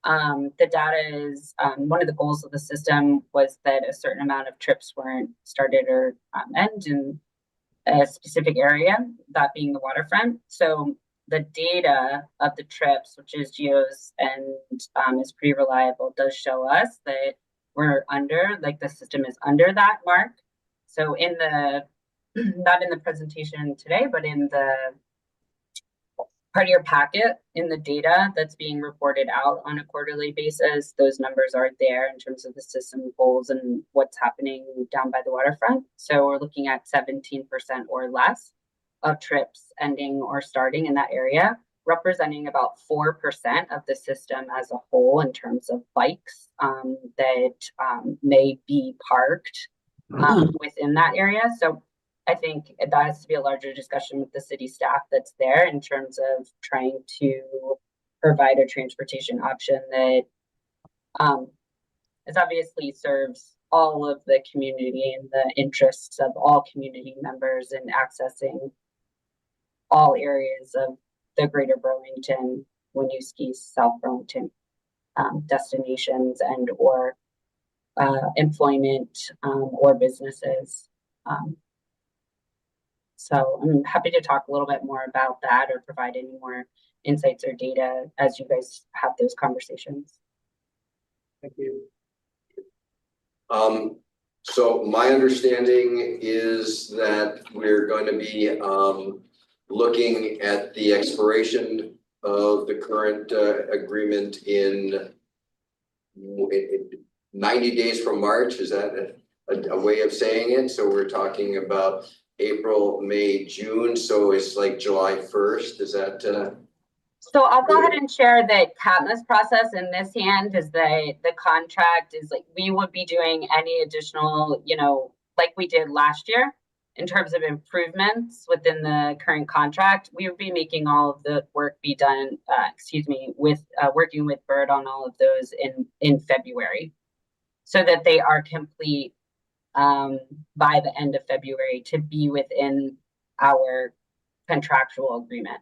The data is one of the goals of the system was that a certain amount of trips weren't started or end in a specific area, that being the waterfront. So the data of the trips, which is geos and is pretty reliable, does show us that we're under, like the system is under that mark. So in the not in the presentation today, but in the part of your packet, in the data that's being reported out on a quarterly basis, those numbers are there in terms of the system goals and what's happening down by the waterfront. So we're looking at 17% or less of trips ending or starting in that area, representing about 4% of the system as a whole in terms of bikes that may be parked within that area. So I think that has to be a larger discussion with the city staff that's there in terms of trying to provide a transportation option that is obviously serves all of the community and the interests of all community members in accessing all areas of the greater Burlington, Winooski, South Burlington destinations and or employment or businesses. So I'm happy to talk a little bit more about that or provide any more insights or data as you guys have those conversations. Thank you. So my understanding is that we're going to be looking at the expiration of the current agreement in 90 days from March. Is that a way of saying it? So we're talking about April, May, June. So it's like July 1st. Is that? So I'll go ahead and share that CAPMA's process in this hand is the contract is like we would be doing any additional, like we did last year in terms of improvements within the current contract. We would be making all of the work be done, with working with Bird on all of those in February so that they are complete by the end of February to be within our contractual agreement.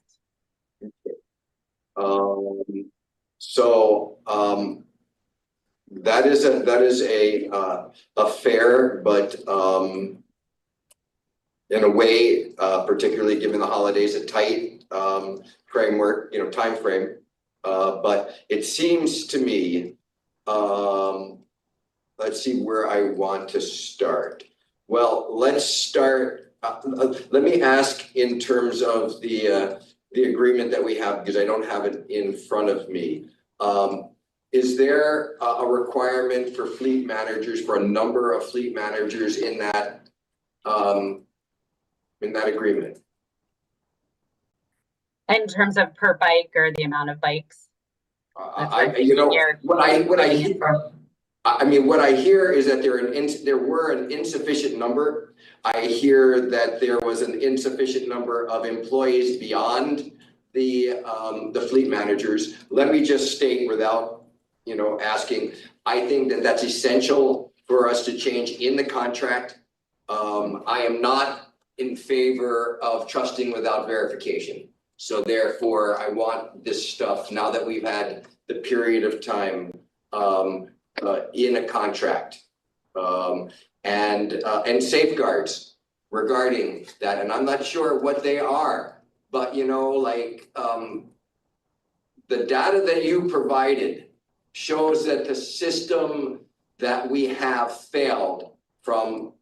That is a fair, but in a way, particularly given the holidays, a tight framework, time frame. But it seems to me, let's see where I want to start. Well, let's start. Let me ask in terms of the agreement that we have, because I don't have it in front of me. Is there a requirement for fleet managers, for a number of fleet managers in that agreement? In terms of per bike or the amount of bikes? What I hear is that there were an insufficient number. I hear that there was an insufficient number of employees beyond the fleet managers. Let me just state without, asking, I think that that's essential for us to change in the contract. I am not in favor of trusting without verification. So therefore, I want this stuff, now that we've had the period of time in a contract. And safeguards regarding that, and I'm not sure what they are, but you know, like the data that you provided shows that the system that we have failed from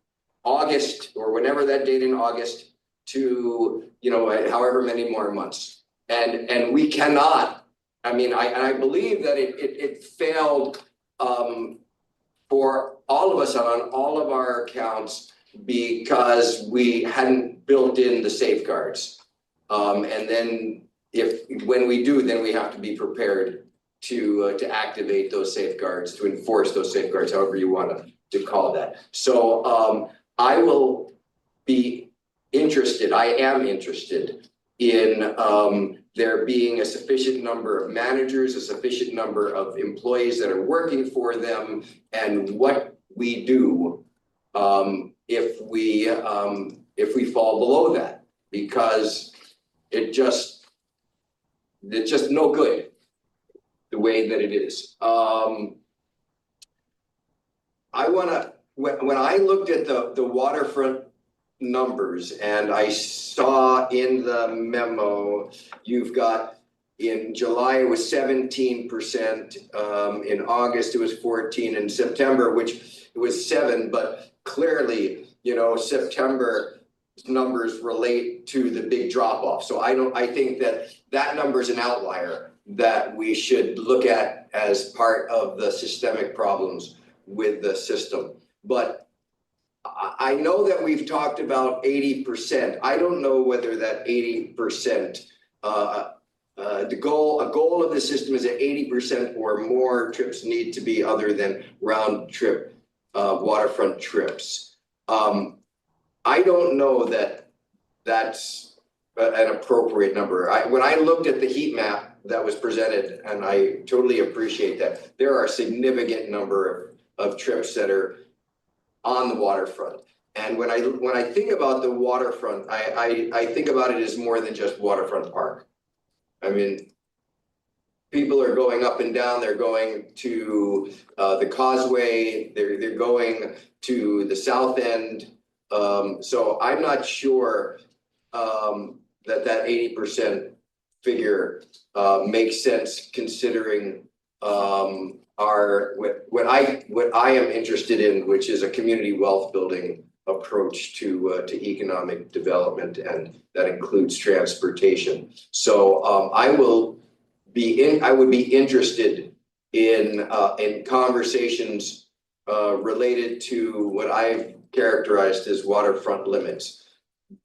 August or whenever that date in August to, you know, however many more months. And we cannot, I mean, I believe that it failed for all of us on all of our accounts because we hadn't built in the safeguards. And then when we do, then we have to be prepared to activate those safeguards, to enforce those safeguards, however you want to call that. So I will be interested, I am interested in there being a sufficient number of managers, a sufficient number of employees that are working for them, and what we do if we fall below that, because it's just no good the way that it is. When I looked at the waterfront numbers, and I saw in the memo, you've got in July it was 17%, in August it was 14%, in September, which it was 7%, but clearly, you know, September numbers relate to the big drop off. So I think that number is an outlier that we should look at as part of the systemic problems with the system. But I know that we've talked about 80%. I don't know whether that 80%, a goal of the system is that 80% or more trips need to be other than round trip waterfront trips. I don't know that that's an appropriate number. When I looked at the heat map that was presented, and I totally appreciate that, there are a significant number of trips that are on the waterfront. And when I think about the waterfront, I think about it as more than just waterfront park. I mean, people are going up and down, they're going to the causeway, they're going to the south end. So I'm not sure that 80% figure makes sense, considering what I am interested in, which is a community wealth building approach to economic development, and that includes transportation. So I would be interested in conversations related to what I've characterized as waterfront limits.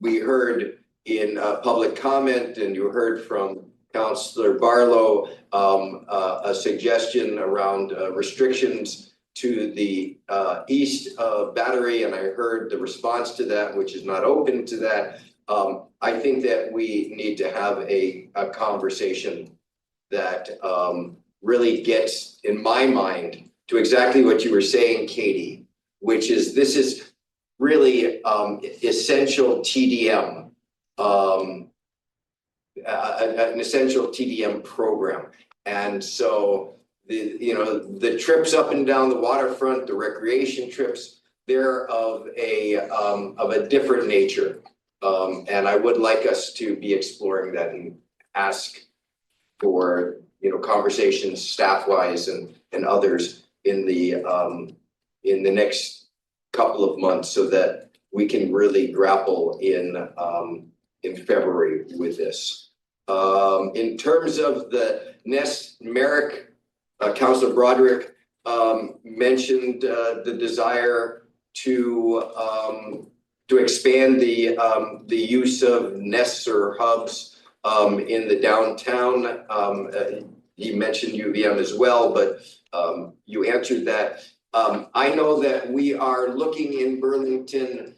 We heard in public comment, and you heard from Councilor Barlow, a suggestion around restrictions to the east of Battery, and I heard the response to that, which is not open to that. I think that we need to have a conversation that really gets, in my mind, to exactly what you were saying, Katie, which is this is really essential TDM, an essential TDM program. And so the trips up and down the waterfront, the recreation trips, they're of a different nature. And I would like us to be exploring that and ask for, conversations staff-wise and others in the next couple of months, so that we can really grapple in February with this. In terms of the Nest, Merrick, Councilor Broderick mentioned the desire to expand the use of nests or hubs in the downtown. He mentioned UVM as well, but you answered that. I know that we are looking in Burlington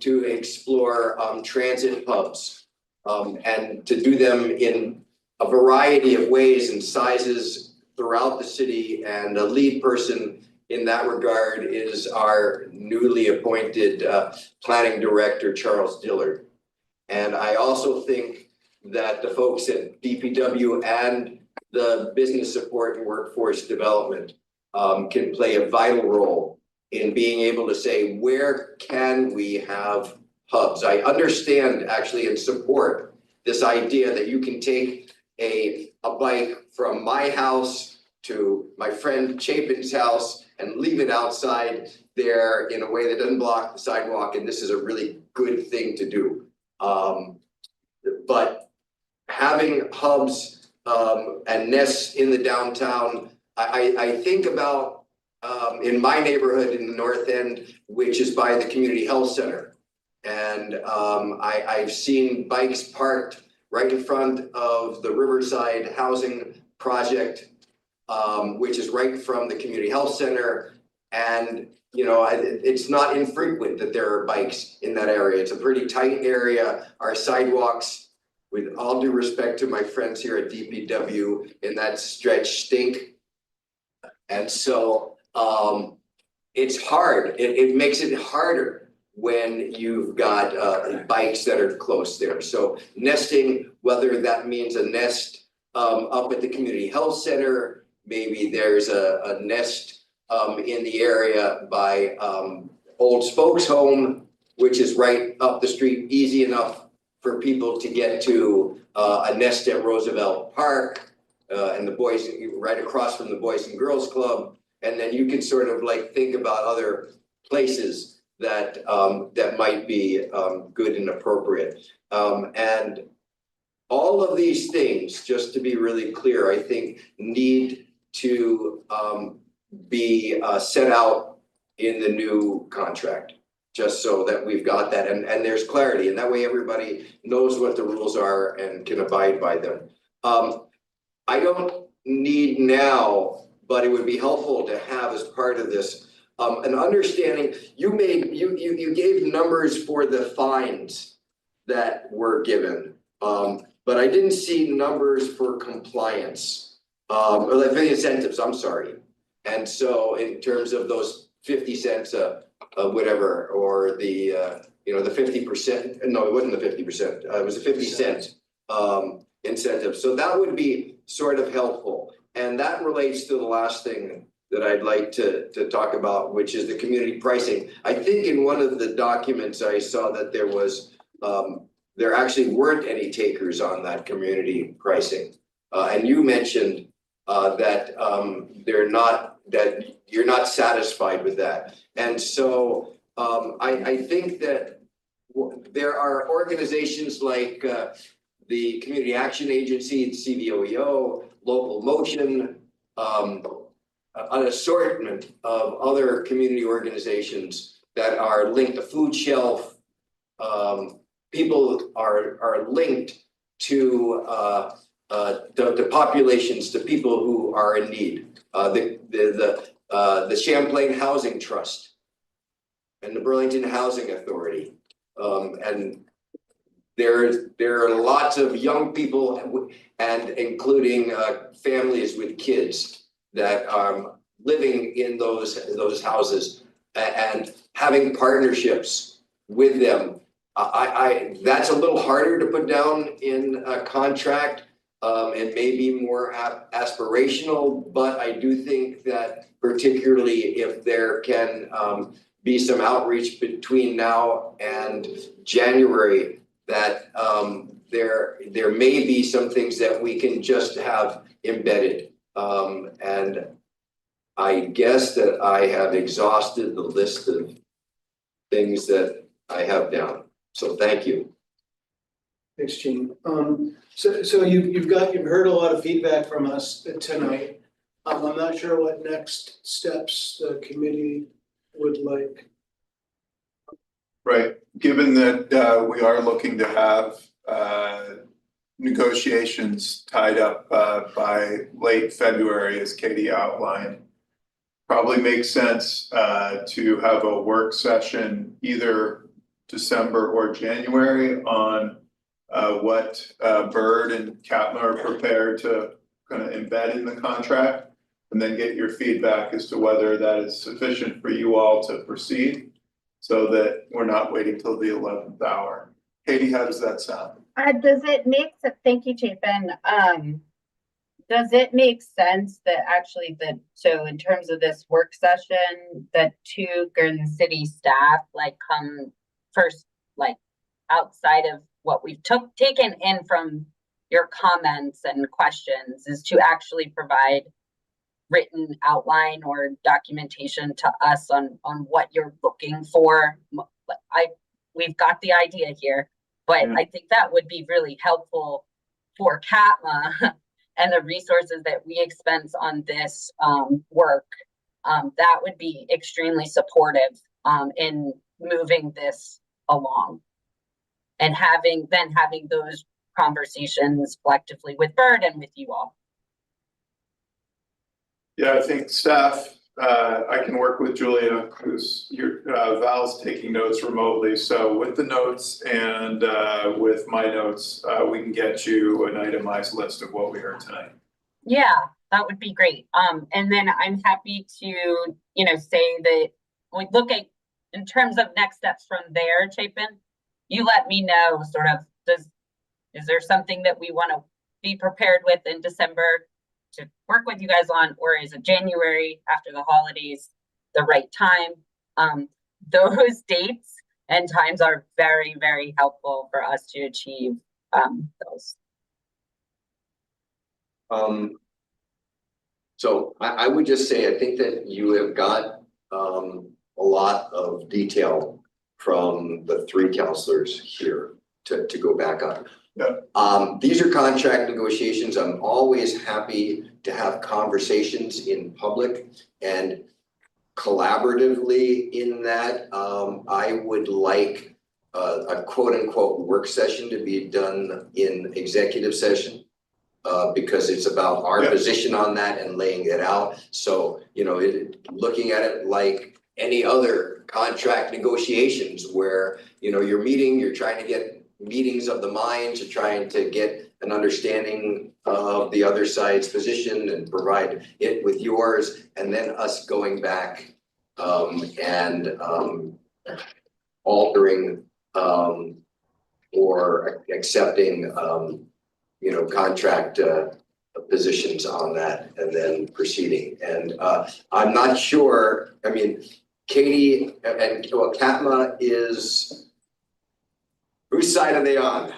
to explore transit hubs and to do them in a variety of ways and sizes throughout the city. And a lead person in that regard is our newly appointed planning director, Charles Dillard. And I also think that the folks at DPW and the business support and workforce development can play a vital role in being able to say, where can we have hubs? I understand actually and support this idea that you can take a bike from my house to my friend Chapin's house and leave it outside there in a way that doesn't block the sidewalk, and this is a really good thing to do. But having hubs and nests in the downtown, I think about in my neighborhood in the North End, which is by the community health center. And I've seen bikes parked right in front of the Riverside Housing Project, which is right from the community health center. And you know, it's not infrequent that there are bikes in that area. It's a pretty tight area. Our sidewalks, with all due respect to my friends here at DPW, in that stretch stink. And so it's hard. It makes it harder when you've got bikes that are close there. So nesting, whether that means a nest up at the community health center, maybe there's a nest in the area by Old Spokes Home, which is right up the street, easy enough for people to get to, a nest at Roosevelt Park, and the boys, right across from the Boys and Girls Club. And then you can sort of like think about other places that that might be good and appropriate. And all of these things, just to be really clear, I think need to be set out in the new contract, just so that we've got that and there's clarity, and that way everybody knows what the rules are and can abide by them. I don't need now, but it would be helpful to have as part of this an understanding. You gave numbers for the fines that were given, but I didn't see numbers for compliance, or like the incentives, I'm sorry. And so in terms of those 50 cents, whatever, or the, you know, the 50%, no, it wasn't the 50%, it was a 50 cent incentive. So that would be sort of helpful. And that relates to the last thing that I'd like to talk about, which is the community pricing. I think in one of the documents I saw that there was, there actually weren't any takers on that community pricing. And you mentioned that that you're not satisfied with that. And so I think that there are organizations like the Community Action Agency, the CVOEO, Local Motion, an assortment of other community organizations that are linked to Food Shelf. People are linked to the populations, to people who are in need. The Champlain Housing Trust and the Burlington Housing Authority, and there are lots of young people and including families with kids that are living in those houses and having partnerships with them. That's a little harder to put down in a contract. It may be more aspirational, but I do think that particularly if there can be some outreach between now and January, that there may be some things that we can just have embedded. And I guess that I have exhausted the list of things that I have down. So thank you. Thanks, Gene. So you've heard a lot of feedback from us tonight. I'm not sure what next steps the committee would like. Right, given that we are looking to have negotiations tied up by late February, as Katie outlined, probably makes sense to have a work session either December or January on what Bird and Kaplan are prepared to kind of embed in the contract, and then get your feedback as to whether that is sufficient for you all to proceed, so that we're not waiting till the 11th hour. Katie, how does that sound? Does it make, thank you, Chapin. Does it make sense that actually so in terms of this work session, that two Garden City staff like come first, like outside of what we've taken in from your comments and questions, is to actually provide written outline or documentation to us on what you're looking for? We've got the idea here, but I think that would be really helpful for CATMA and the resources that we expense on this work. That would be extremely supportive in moving this along and having those conversations collectively with Bird and with you all. Yeah, I think staff, I can work with Julia, who's Val's taking notes remotely. So with the notes and with my notes, we can get you an itemized list of what we heard tonight. Yeah, that would be great. And then I'm happy to, say that we look at, in terms of next steps from there, Chapin, you let me know sort of, is there something that we want to be prepared with in December to work with you guys on, or is it January after the holidays the right time? Those dates and times are very, very helpful for us to achieve those. So I would just say, I think that you have got a lot of detail from the three counselors here to go back on. Yeah. These are contract negotiations. I'm always happy to have conversations in public and collaboratively in that. I would like a quote unquote work session to be done in executive session. Because it's about our position on that and laying it out. So, looking at it like any other contract negotiations where, you're trying to get meetings of the minds, you're trying to get an understanding of the other side's position and provide it with yours, and then us going back and altering or accepting contract positions on that and then proceeding. And I'm not sure, Katie and CATMA is, whose side are they on?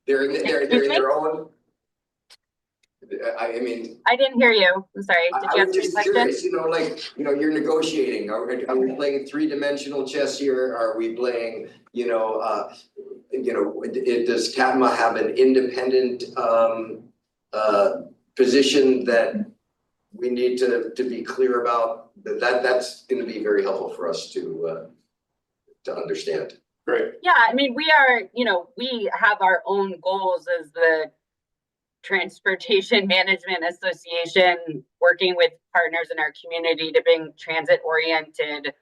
They're in their own. I didn't hear you. I'm sorry. Did you ask me a question? Curious, you're negotiating. Are we playing three-dimensional chess here? Are we playing, does CATMA have an independent position that we need to be clear about? That's going to be very helpful for us to understand. Great. Yeah, we are, we have our own goals as the Transportation Management Association, working with partners in our community to bring transit-oriented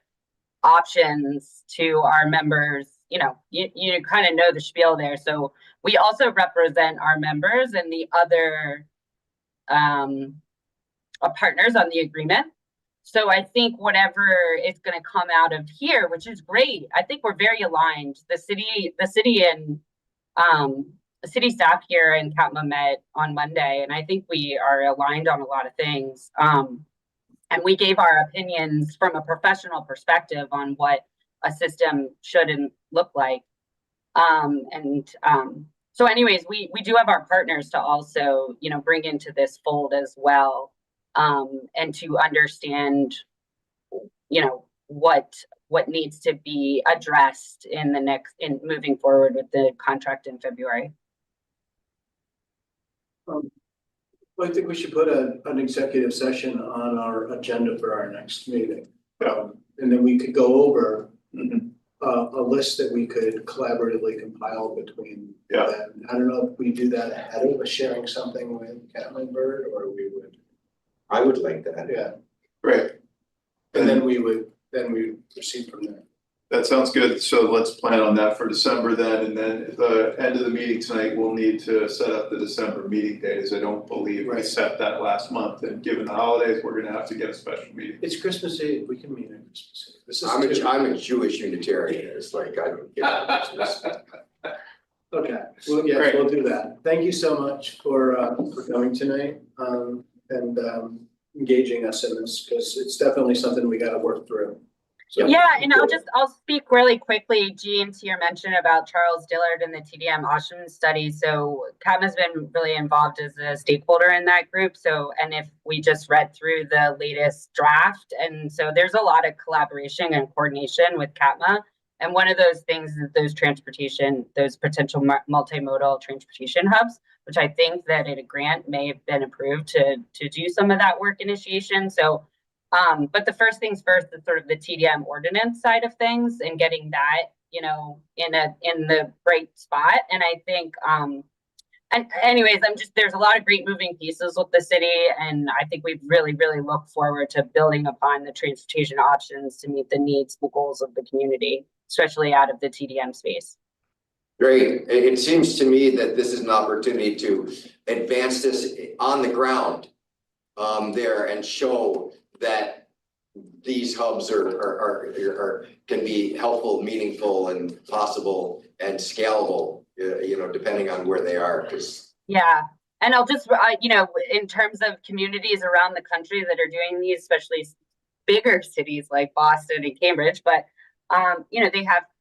options to our members. You kind of know the spiel there. So we also represent our members and the other partners on the agreement. So I think whatever is going to come out of here, which is great, I think we're very aligned. The city and the city staff here in CATMA met on Monday, and I think we are aligned on a lot of things. And we gave our opinions from a professional perspective on what a system shouldn't look like. So anyways, we do have our partners to also, bring into this fold as well. And to understand, what needs to be addressed in moving forward with the contract in February. I think we should put an executive session on our agenda for our next meeting. And then we could go over a list that we could collaboratively compile between them. I don't know if we do that ahead of us sharing something with CATMA and Bird, or we would. I would like that. Yeah. Great. And then we proceed from there. That sounds good. So let's plan on that for December then. And then at the end of the meeting tonight, we'll need to set up the December meeting date, as I don't believe we set that last month. And given the holidays, we're gonna have to get a special meeting. It's Christmas Eve. We can meet on Christmas Eve. I'm a Jewish Unitarian. It's like I don't get Christmas. Okay, well, yes, Great. we'll do that. Thank you so much for coming tonight, and engaging us in this, because it's definitely something we gotta work through. So- Yeah, and I'll speak really quickly, Jean, to your mention about Charles Dillard and the TDM Auction study. So CAPMA's been really involved as a stakeholder in that group. So, and if we just read through the latest draft, and so there's a lot of collaboration and coordination with CAPMA. And one of those things is those potential multimodal transportation hubs, which I think that a grant may have been approved to do some of that work initiation. So but the first things first is sort of the TDM ordinance side of things and getting that, in the right spot. And I think, and anyways, there's a lot of great moving pieces with the city. And I think we really, really look forward to building upon the transportation options to meet the needs and goals of the community, especially out of the TDM space. Great. It seems to me that this is an opportunity to advance this on the ground there and show that these hubs can be helpful, meaningful, and possible and scalable, depending on where they are. Yeah. And I'll just, in terms of communities around the country that are doing these, especially bigger cities like Boston and Cambridge, but,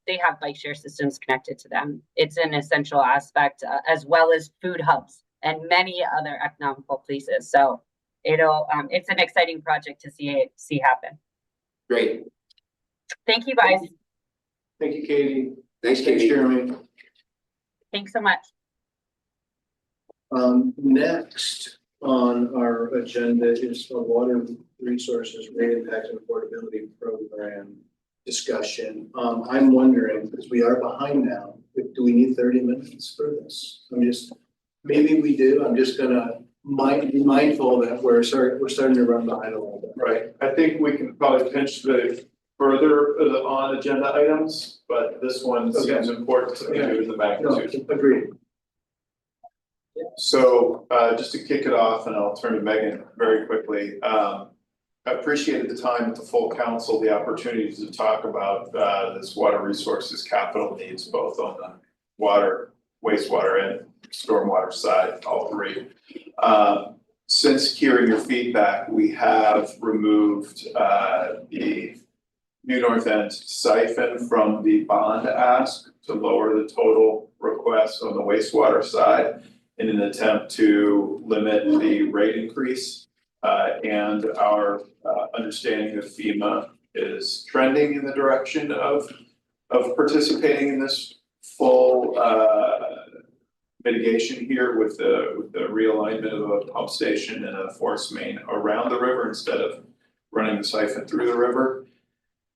they have bike share systems connected to them. It's an essential aspect, as well as food hubs and many other economical places. So it's an exciting project to see happen. Great. Thank you, guys. Thank you, Katie. Thanks, Katie. Jeremy. Thanks so much. Next on our agenda is a water resources rate impact and affordability program discussion. I'm wondering, because we are behind now, do we need 30 minutes for this? Maybe we do. I'm just gonna be mindful that we're starting to run behind a little bit. Right, I think we can probably pinch the further on agenda items, but this one seems important to me due to the magnitude. No, agreed. So just to kick it off, and I'll turn to Megan very quickly. I appreciated the time with the full council, the opportunity to talk about this water resources capital needs, both on the water, wastewater, and stormwater side, all three. Since hearing your feedback, we have removed the New North End siphon from the bond ask to lower the total request on the wastewater side in an attempt to limit the rate increase. And our understanding of FEMA is trending in the direction of participating in this full mitigation here with the realignment of a pump station and a force main around the river instead of running the siphon through the river.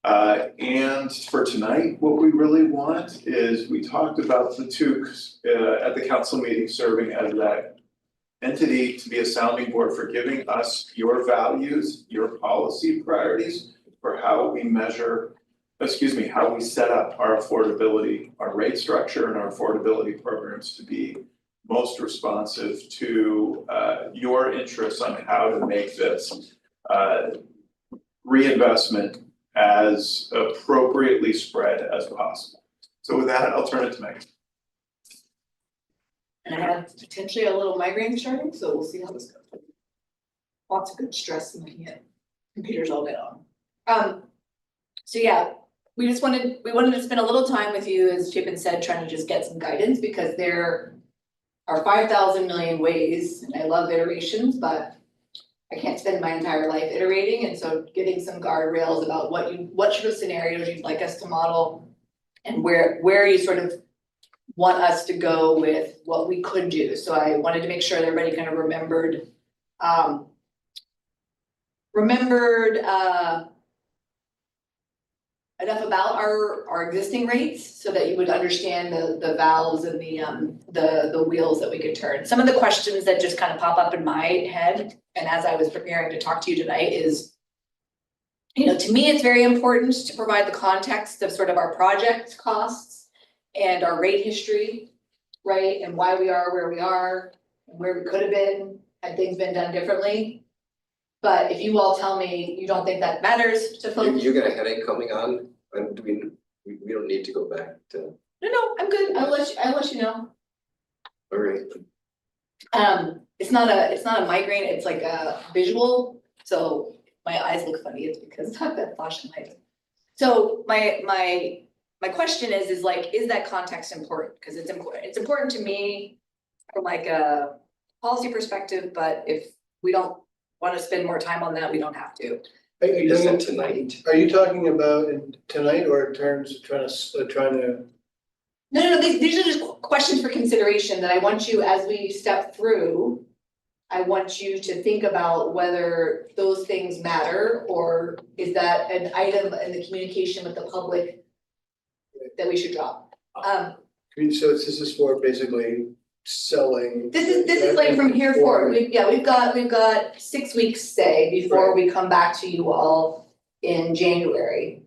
And for tonight, what we really want is, we talked about the TUCs at the council meeting serving as that entity to be a sounding board for giving us your values, your policy priorities for how we how we set up our affordability, our rate structure and our affordability programs to be most responsive to your interests on how to make this reinvestment as appropriately spread as possible. So with that, I'll turn it to Megan. And I have potentially a little migraine starting, so we'll see how this goes. Lots of good stress and looking at computers all day long. So yeah, we wanted to spend a little time with you, as Chapin said, trying to just get some guidance, because there are 5,000 million ways, and I love iterations, but I can't spend my entire life iterating, and so getting some guardrails about what sort of scenarios you'd like us to model, and where you sort of want us to go with what we could do. So I wanted to make sure that everybody kind of remembered enough about our existing rates so that you would understand the valves and the wheels that we could turn. Some of the questions that just kind of pop up in my head, and as I was preparing to talk to you tonight, is, to me, it's very important to provide the context of sort of our project costs and our rate history, right? And why we are where we are, and where we could have been had things been done differently. But if you all tell me you don't think that matters to folks. You got a headache coming on, and we don't need to go back to. No, I'm good. I'll let you know. All right, It's not a migraine, it's like a visual, so my eyes look funny, it's because I've got flashing lights. So my question is like, is that context important? Because it's important to me from like a policy perspective, but if we don't want to spend more time on that, we don't have to. is that tonight? Are you talking about tonight or in terms of trying to? No, these are just questions for consideration that I want you, as we step through, I want you to think about whether those things matter, or is that an item in the communication with the public that we should drop? So this is for basically selling. This is like from here forward, we've got 6 weeks, say, before we come back to you all in January.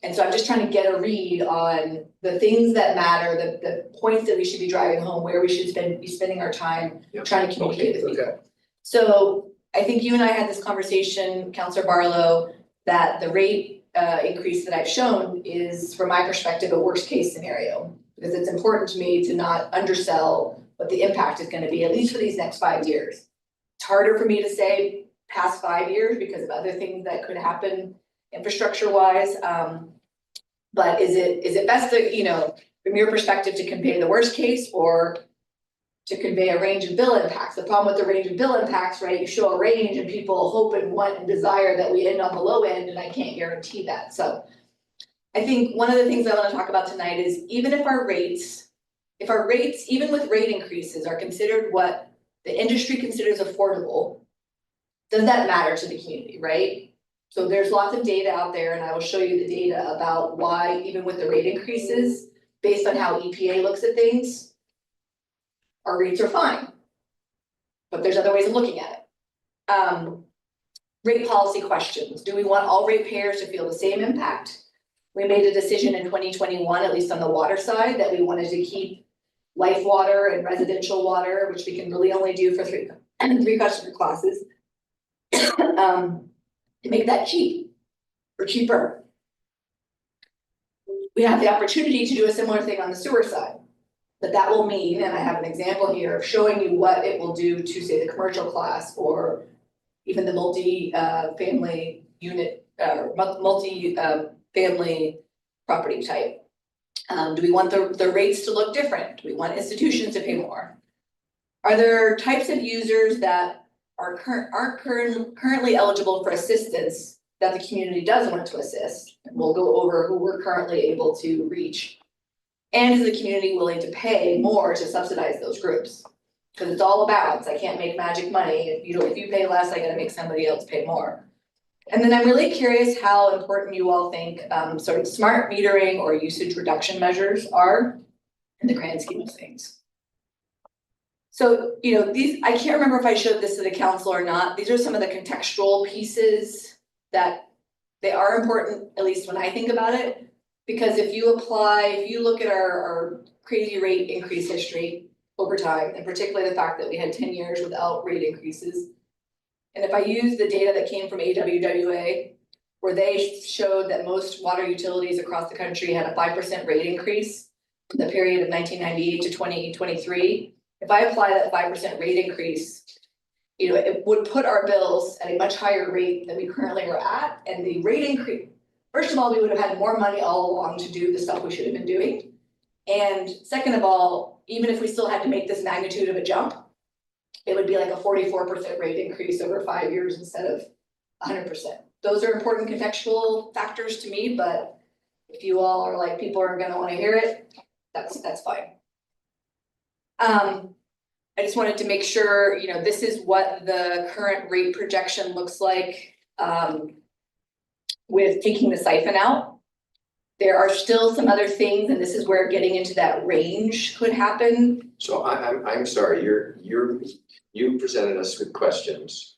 And so I'm just trying to get a read on the things that matter, the points that we should be driving home, where we should be spending our time trying to communicate with people. So I think you and I had this conversation, Councilor Barlow, that the rate increase that I've shown is, from my perspective, a worst case scenario. Because it's important to me to not undersell what the impact is gonna be, at least for these next 5 years. It's harder for me to say past 5 years because of other things that could happen infrastructure wise. But is it best to, you know, from your perspective, to convey the worst case or to convey a range of bill impacts? The problem with the range of bill impacts, right, you show a range and people hope and want and desire that we end on the low end, and I can't guarantee that. So I think one of the things I want to talk about tonight is, even if our rates, even with rate increases, are considered what the industry considers affordable, does that matter to the community, right? So there's lots of data out there, and I will show you the data about why, even with the rate increases, based on how EPA looks at things, our rates are fine. But there's other ways of looking at it. Rate policy questions. Do we want all ratepayers to feel the same impact? We made a decision in 2021, at least on the water side, that we wanted to keep life water and residential water, which we can really only do for three customer classes. To make that cheap or cheaper. We have the opportunity to do a similar thing on the sewer side. But that will mean, and I have an example here of showing you what it will do to, say, the commercial class, or even the multi-family unit, multi-family property type. Do we want the rates to look different? Do we want institutions to pay more? Are there types of users that aren't currently eligible for assistance that the community does want to assist? And we'll go over who we're currently able to reach. And is the community willing to pay more to subsidize those groups? Because it's all a balance. I can't make magic money. If you pay less, I gotta make somebody else pay more. And then I'm really curious how important you all think sort of smart metering or usage reduction measures are in the grand scheme of things. So, you know, I can't remember if I showed this to the council or not. These are some of the contextual pieces that they are important, at least when I think about it. Because if you look at our crazy rate increase history over time, and particularly the fact that we had 10 years without rate increases. And if I use the data that came from AWWA, where they showed that most water utilities across the country had a 5% rate increase in the period of 1998 to 2023. If I apply that 5% rate increase, you know, it would put our bills at a much higher rate than we currently were at. And the rate increase, first of all, we would have had more money all along to do the stuff we should have been doing. And second of all, even if we still had to make this magnitude of a jump, it would be like a 44% rate increase over 5 years instead of 100%. Those are important contextual factors to me, but if you all are like, people are gonna wanna hear it, that's fine. I just wanted to make sure, you know, this is what the current rate projection looks like with taking the siphon out. There are still some other things, and this is where getting into that range could happen. So I'm sorry, you presented us with questions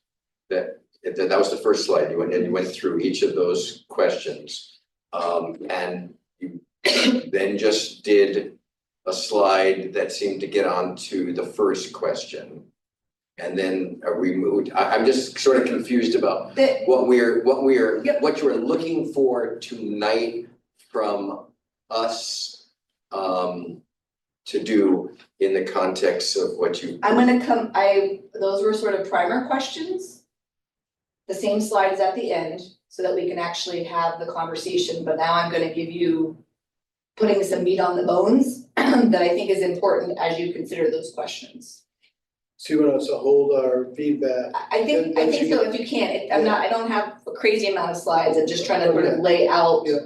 that was the first slide. You went through each of those questions. And you then just did a slide that seemed to get on to the first question. And then we moved. I'm just sort of confused about what you're looking for tonight from us to do in the context of what you? I'm gonna those were sort of primer questions. The same slides at the end, so that we can actually have the conversation, but now I'm gonna give you, putting some meat on the bones that I think is important as you consider those questions. So you want us to hold our feedback? I think so, if you can, I don't have a crazy amount of slides, I'm just trying to sort of lay out Yeah.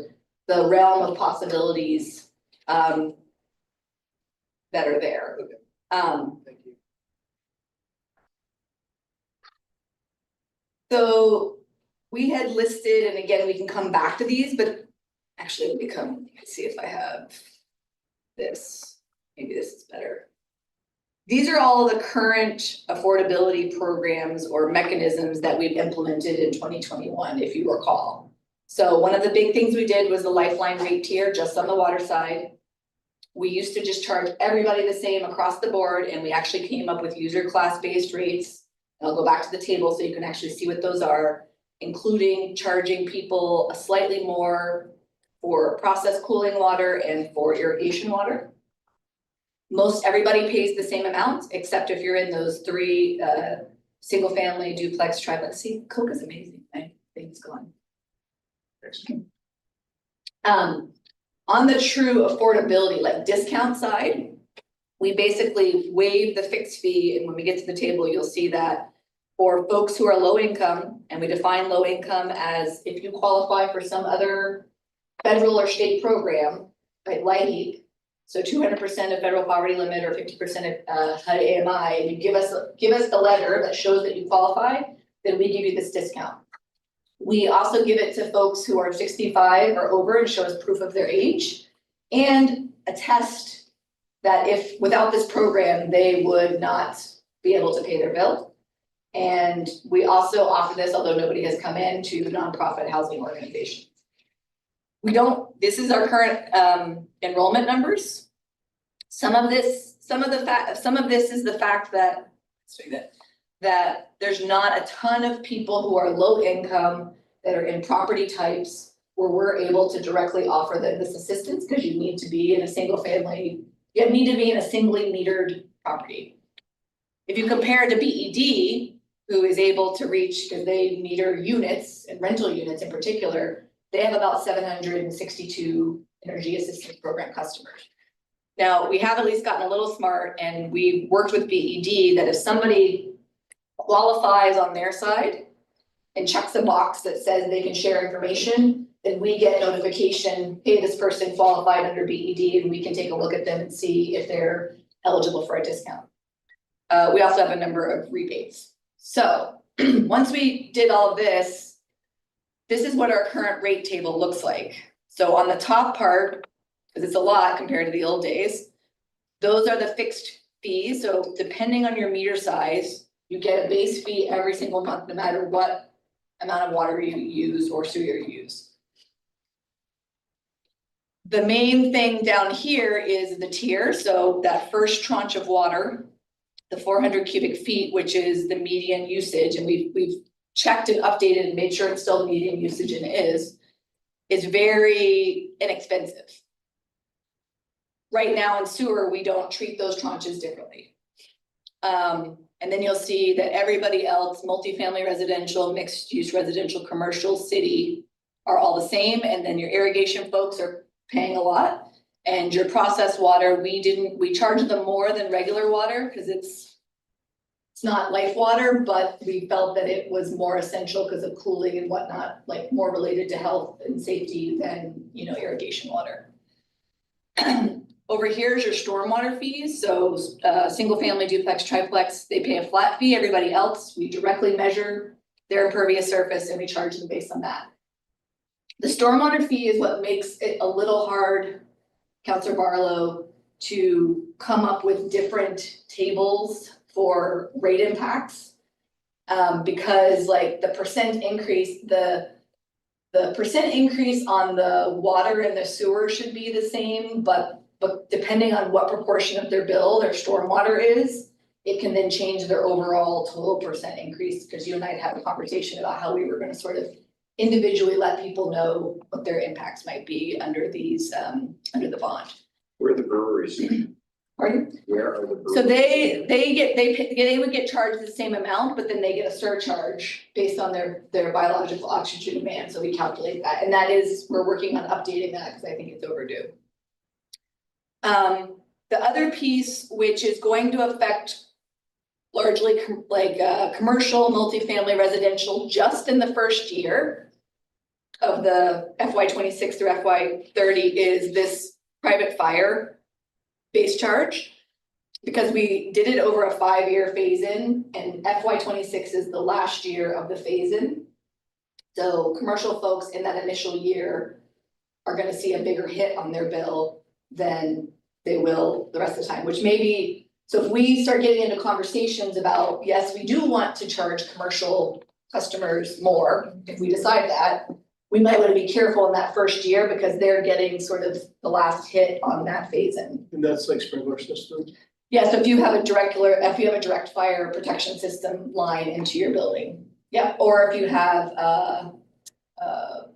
the realm of possibilities that are there. Okay. Thank you. So we had listed, and again, we can come back to these, but actually let's see if I have this, maybe this is better. These are all the current affordability programs or mechanisms that we've implemented in 2021, if you recall. So one of the big things we did was the lifeline rate tier just on the water side. We used to just charge everybody the same across the board, and we actually came up with user class-based rates. And I'll go back to the table so you can actually see what those are, including charging people a slightly more for processed cooling water and for irrigation water. Most everybody pays the same amount, except if you're in those three single family, duplex, triplex. See, Coke is amazing. My thing's gone. On the true affordability, like discount side, we basically waive the fixed fee, and when we get to the table, you'll see that for folks who are low income, and we define low income as if you qualify for some other federal or state program, like LIHEAP, so 200% of federal poverty limit or 50% of HUD AMI, and you give us the letter that shows that you qualify, then we give you this discount. We also give it to folks who are 65 or over and show us proof of their age, and attest that if without this program, they would not be able to pay their bill. And we also offer this, although nobody has come in, to nonprofit housing organizations. This is our current enrollment numbers. Some of this is the fact that there's not a ton of people who are low income that are in property types where we're able to directly offer them this assistance, because you need to be in a single family, you need to be in a singly metered property. If you compare it to BED, who is able to reach, because they meter units and rental units in particular, they have about 762 energy assistance program customers. Now, we have at least gotten a little smart, and we've worked with BED that if somebody qualifies on their side and checks a box that says they can share information, then we get notification, hey, this person qualified under BED, and we can take a look at them and see if they're eligible for a discount. We also have a number of rebates. So once we did all of this is what our current rate table looks like. So on the top part, because it's a lot compared to the old days, those are the fixed fees. So depending on your meter size, you get a base fee every single month, no matter what amount of water you use or sewer you use. The main thing down here is the tier. So that first tranche of water, the 400 cubic feet, which is the median usage, and we've checked and updated and made sure it's still the median usage, and is very inexpensive. Right now in sewer, we don't treat those tranches differently. And then you'll see that everybody else, multifamily residential, mixed use residential, commercial, city, are all the same. And then your irrigation folks are paying a lot. And your processed water, we charge them more than regular water because it's not life water, but we felt that it was more essential because of cooling and whatnot, like more related to health and safety than, irrigation water. Over here is your stormwater fees. So single family, duplex, triplex, they pay a flat fee. Everybody else, we directly measure their impervious surface and we charge them based on that. The stormwater fee is what makes it a little hard, Councilor Barlow, to come up with different tables for rate impacts. Because like the percent increase, the percent increase on the water and the sewer should be the same, but depending on what proportion of their bill their stormwater is, it can then change their overall total percent increase, because you and I had had a conversation about how we were going to sort of individually let people know what their impacts might be under these, under the bond. Where are the breweries? Pardon? Where are the breweries? So they would get charged the same amount, but then they get a surcharge based on their biological oxygen demand, so we calculate that, and that is, we're working on updating that, because I think it's overdue. The other piece, which is going to affect largely commercial, multifamily, residential, just in the first year of the FY 26 through FY 30, is this private fire base charge. Because we did it over a 5-year phase-in, and FY 26 is the last year of the phase-in. So commercial folks in that initial year are gonna see a bigger hit on their bill than they will the rest of the time, which may be, so if we start getting into conversations about, yes, we do want to charge commercial customers more, if we decide that, we might want to be careful in that first year, because they're getting sort of the last hit on that phase-in. And that's like sprinkler systems. Yeah, so if you have a direct fire protection system line into your building, yeah, or if you have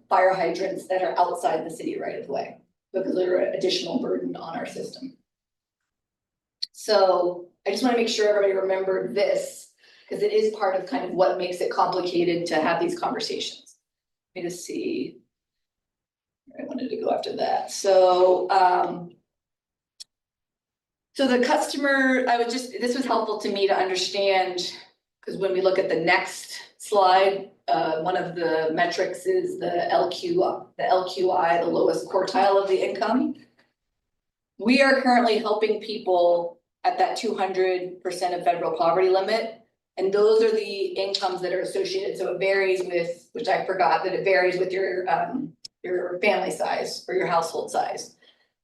fire hydrants that are outside the city right of way, because they're an additional burden on our system. So I just want to make sure everybody remembered this, because it is part of kind of what makes it complicated to have these conversations. Let me just see. I wanted to go after that. So so the customer, this was helpful to me to understand, because when we look at the next slide, one of the metrics is the LQI, the lowest quartile of the income. We are currently helping people at that 200% of federal poverty limit. And those are the incomes that are associated. So it varies with, which I forgot, that it varies with your family size or your household size.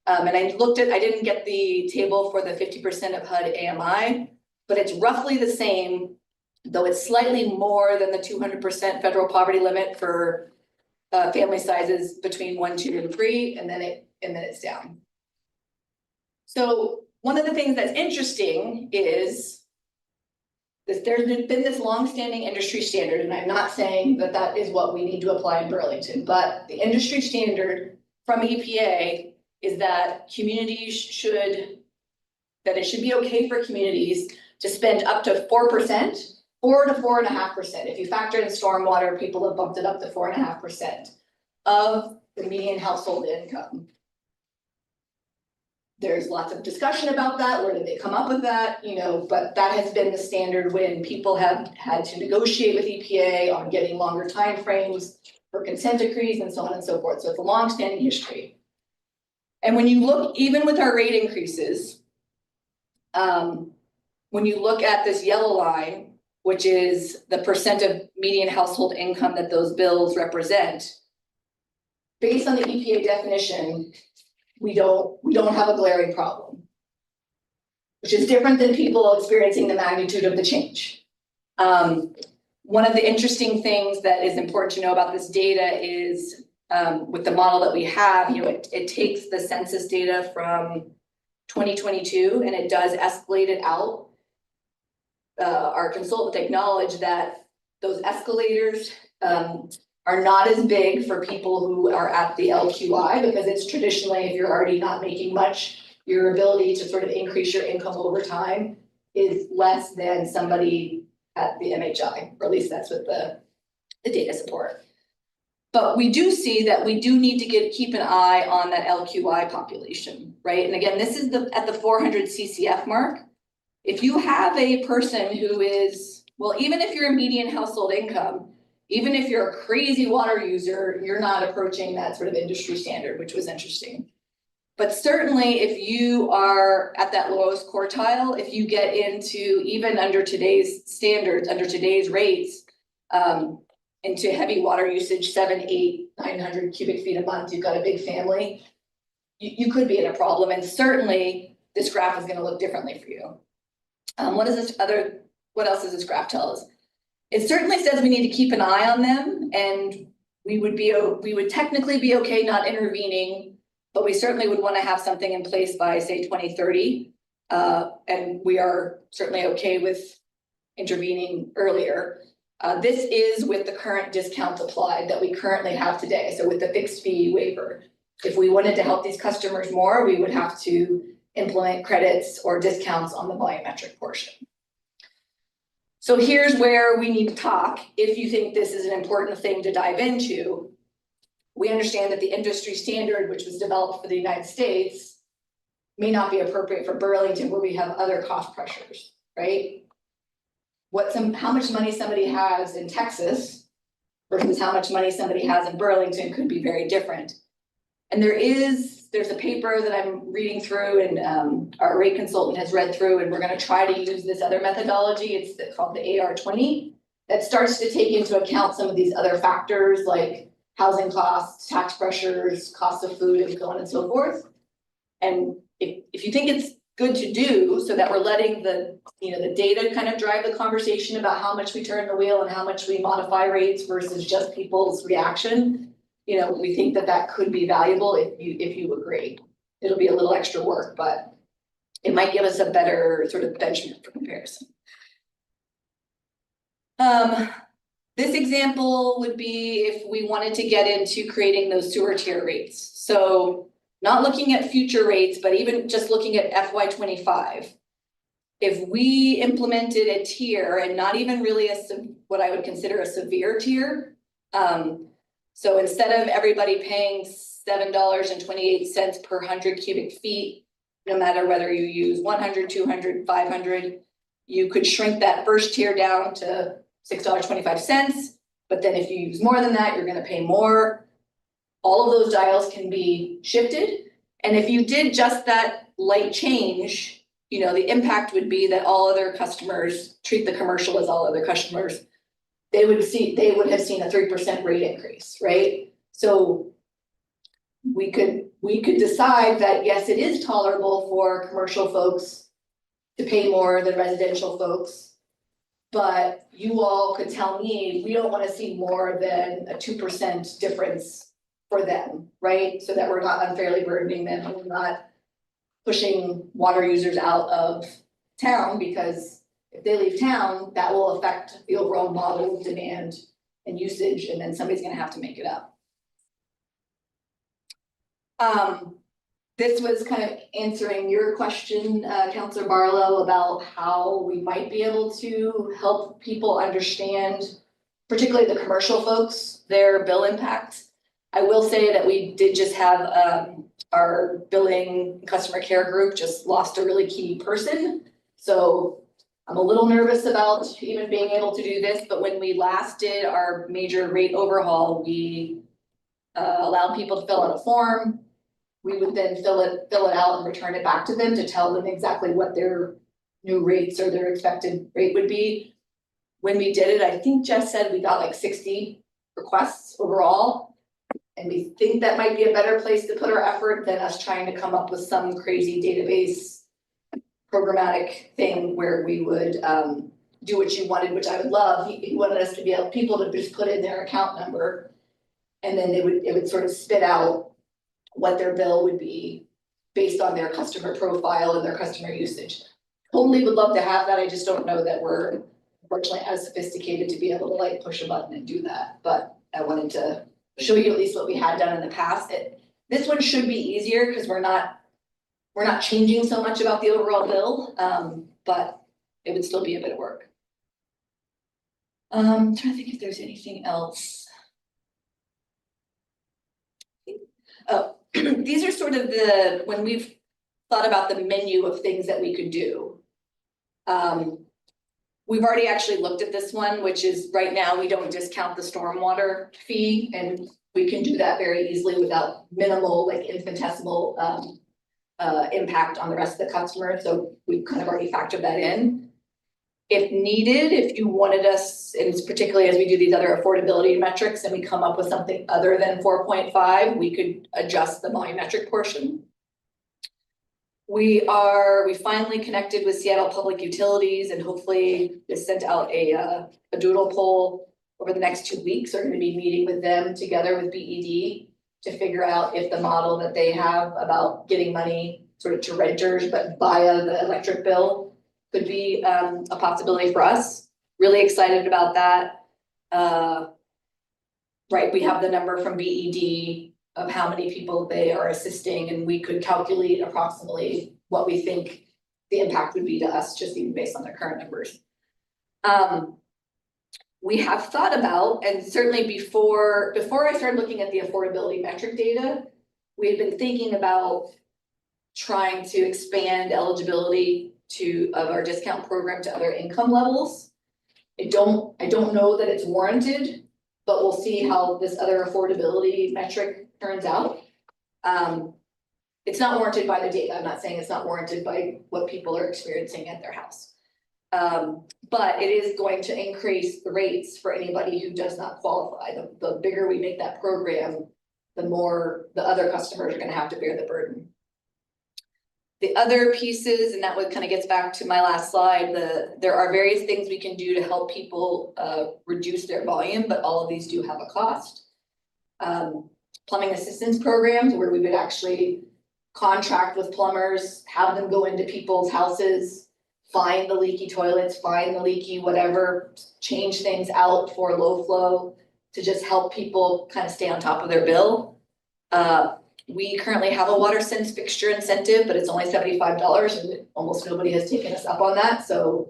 And I didn't get the table for the 50% of HUD AMI, but it's roughly the same, though it's slightly more than the 200% federal poverty limit for family sizes between 1, 2, and 3, and then it's down. So one of the things that's interesting is that there's been this longstanding industry standard, and I'm not saying that that is what we need to apply in Burlington, but the industry standard from EPA is that it should be okay for communities to spend up to 4%, 4 to 4.5%. If you factor in stormwater, people have bumped it up to 4.5% of the median household income. There's lots of discussion about that. Where did they come up with that? But that has been the standard when people have had to negotiate with EPA on getting longer timeframes for consent decrees and so on and so forth. So it's a longstanding history. And when you look, even with our rate increases, when you look at this yellow line, which is the percent of median household income that those bills represent, based on the EPA definition, we don't have a glaring problem, which is different than people experiencing the magnitude of the change. One of the interesting things that is important to know about this data is with the model that we have, it takes the census data from 2022 and it does escalate it out. Our consultant acknowledged that those escalators are not as big for people who are at the LQI, because it's traditionally, if you're already not making much, your ability to sort of increase your income over time is less than somebody at the MHI, or at least that's what the data support. But we do see that we do need to keep an eye on that LQI population, right? And again, this is at the 400 CCF mark. If you have a person who is, well, even if you're a median household income, even if you're a crazy water user, you're not approaching that sort of industry standard, which was interesting. But certainly if you are at that lowest quartile, if you get into, even under today's standards, under today's rates, into heavy water usage, 700, 800, 900 cubic feet a month, you've got a big family, you could be in a problem. And certainly this graph is going to look differently for you. What else does this graph tell us? It certainly says we need to keep an eye on them, and we would technically be okay not intervening, but we certainly would want to have something in place by, say, 2030. And we are certainly okay with intervening earlier. This is with the current discounts applied that we currently have today. So with the fixed fee waiver. If we wanted to help these customers more, we would have to implement credits or discounts on the volumetric portion. So here's where we need to talk, if you think this is an important thing to dive into. We understand that the industry standard, which was developed for the United States, may not be appropriate for Burlington, where we have other cost pressures, right? How much money somebody has in Texas versus how much money somebody has in Burlington could be very different. And there's a paper that I'm reading through, and our rate consultant has read through, and we're gonna try to use this other methodology. It's called the AR20, that starts to take into account some of these other factors like housing costs, tax pressures, cost of food, and so on and so forth. And if you think it's good to do, so that we're letting the data kind of drive the conversation about how much we turn the wheel and how much we modify rates versus just people's reaction, we think that could be valuable if you agree. It'll be a little extra work, but it might give us a better sort of benchmark for comparison. This example would be if we wanted to get into creating those sewer tier rates. So not looking at future rates, but even just looking at FY25. If we implemented a tier, and not even really what I would consider a severe tier, so instead of everybody paying $7.28 per 100 cubic feet, no matter whether you use 100, 200, 500, you could shrink that first tier down to $6.25. But then if you use more than that, you're going to pay more. All of those dials can be shifted. And if you did just that light change, the impact would be that all other customers treat the commercial as all other customers. They would have seen a 3% rate increase, right? So we could decide that, yes, it is tolerable for commercial folks to pay more than residential folks. But you all could tell me, we don't want to see more than a 2% difference for them, right? So that we're not unfairly burdening them, and we're not pushing water users out of town, because if they leave town, that will affect the overall model of demand and usage, and then somebody's gonna have to make it up. This was kind of answering your question, Councilor Barlow, about how we might be able to help people understand, particularly the commercial folks, their bill impacts. I will say that we did just have our billing customer care group just lost a really key person. So I'm a little nervous about even being able to do this, but when we last did our major rate overhaul, we allowed people to fill out a form. We would then fill it out and return it back to them to tell them exactly what their new rates or their expected rate would be. When we did it, I think Jeff said we got like 60 requests overall. And we think that might be a better place to put our effort than us trying to come up with some crazy database programmatic thing where we would do what you wanted, which I would love. He wanted us to be able, people to just put in their account number, and then it would sort of spit out what their bill would be based on their customer profile and their customer usage. Totally would love to have that. I just don't know that we're unfortunately as sophisticated to be able to like push a button and do that. But I wanted to show you at least what we had done in the past. This one should be easier because we're not changing so much about the overall bill, but it would still be a bit of work. I'm trying to think if there's anything else. Oh, these are sort of when we've thought about the menu of things that we could do. We've already actually looked at this one, which is right now we don't discount the stormwater fee, and we can do that very easily without minimal, like infinitesimal impact on the rest of the customer. So we've kind of already factored that in. If needed, if you wanted us, and particularly as we do these other affordability metrics and we come up with something other than 4.5, we could adjust the volumetric portion. We finally connected with Seattle Public Utilities, and hopefully just sent out a doodle poll over the next 2 weeks. We're going to be meeting with them together with BED to figure out if the model that they have about getting money sort of to renters, but via the electric bill, could be a possibility for us. Really excited about that. Right, we have the number from BED. of how many people they are assisting, and we could calculate approximately what we think the impact would be to us, just even based on their current numbers. We have thought about, and certainly before I started looking at the affordability metric data, we had been thinking about trying to expand eligibility of our discount program to other income levels. I don't know that it's warranted, but we'll see how this other affordability metric turns out. It's not warranted by the data. I'm not saying it's not warranted by what people are experiencing at their house. But it is going to increase the rates for anybody who does not qualify. The bigger we make that program, the more the other customers are gonna have to bear the burden. The other pieces, and that kind of gets back to my last slide, there are various things we can do to help people reduce their volume, but all of these do have a cost. Plumbing assistance programs where we would actually contract with plumbers, have them go into people's houses, find the leaky toilets, find the leaky whatever, change things out for low flow to just help people kind of stay on top of their bill. We currently have a water sense fixture incentive, but it's only $75 and almost nobody has taken us up on that. So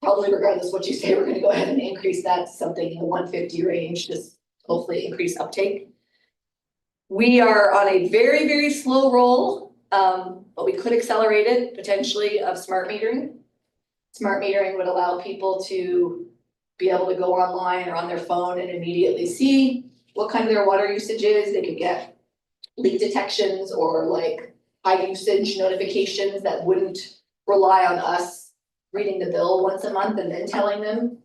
probably regardless of what you say, we're gonna go ahead and increase that to something in the 150 range, just hopefully increase uptake. We are on a very, very slow roll, but we could accelerate it potentially of smart metering. Smart metering would allow people to be able to go online or on their phone and immediately see what kind of their water usage is. They could get leak detections or like high usage notifications that wouldn't rely on us reading the bill once a month and then telling them.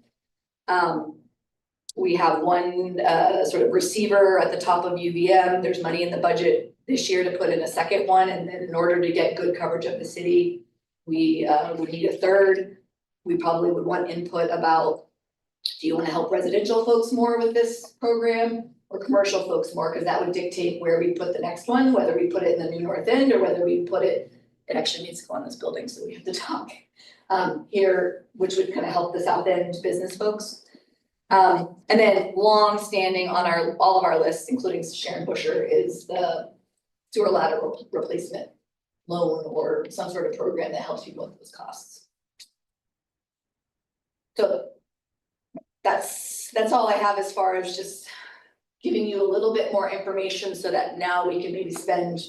We have one sort of receiver at the top of UVM. There's money in the budget this year to put in a second one, and then in order to get good coverage of the city, we would need a third. We probably would want input about, do you want to help residential folks more with this program or commercial folks more? Because that would dictate where we put the next one, whether we put it in the new North End or whether we put it actually needs to go on this building, so we have to talk here, which would kind of help the South End business folks. And then long-standing on all of our lists, including Sharon Busher, is the sewer lateral replacement loan or some sort of program that helps people with those costs. So that's all I have as far as just giving you a little bit more information so that now we can maybe spend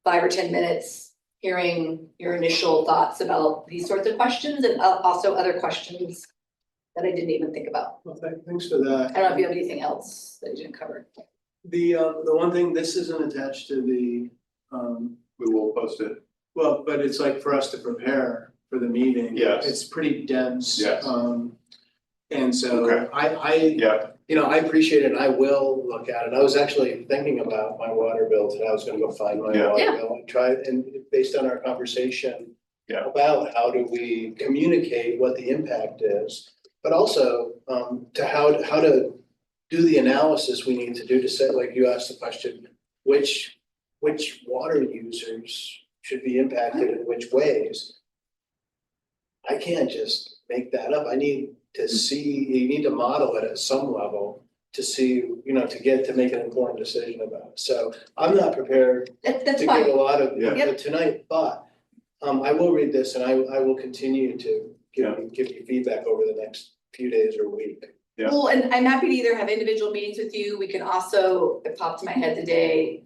5 or 10 minutes hearing your initial thoughts about these sorts of questions and also other questions that I didn't even think about. Well, thanks for that. I don't know if you have anything else that you didn't cover. The one thing, this isn't attached to the, We will post it. well, but it's like for us to prepare for the meeting. Yes. It's pretty dense. Yes. And so Okay. I you know, I appreciate it. I will look at it. I was actually thinking about my water bill today. I was gonna go find my Yeah. water Yeah. bill and try, and based on our conversation Yeah. about how do we communicate what the impact is, but also to how to do the analysis we need to do to say, like you asked the question, which water users should be impacted in which ways? I can't just make that up. I need to see, you need to model it at some level to see, you know, to make an informed decision about it. So I'm not prepared That's to give fine. a lot of Yeah. input tonight, but I will read this and I will continue to Yeah. give you feedback over the next few days or week. Yeah. Well, and I'm happy to either have individual meetings with you. We can also, it popped to my head today.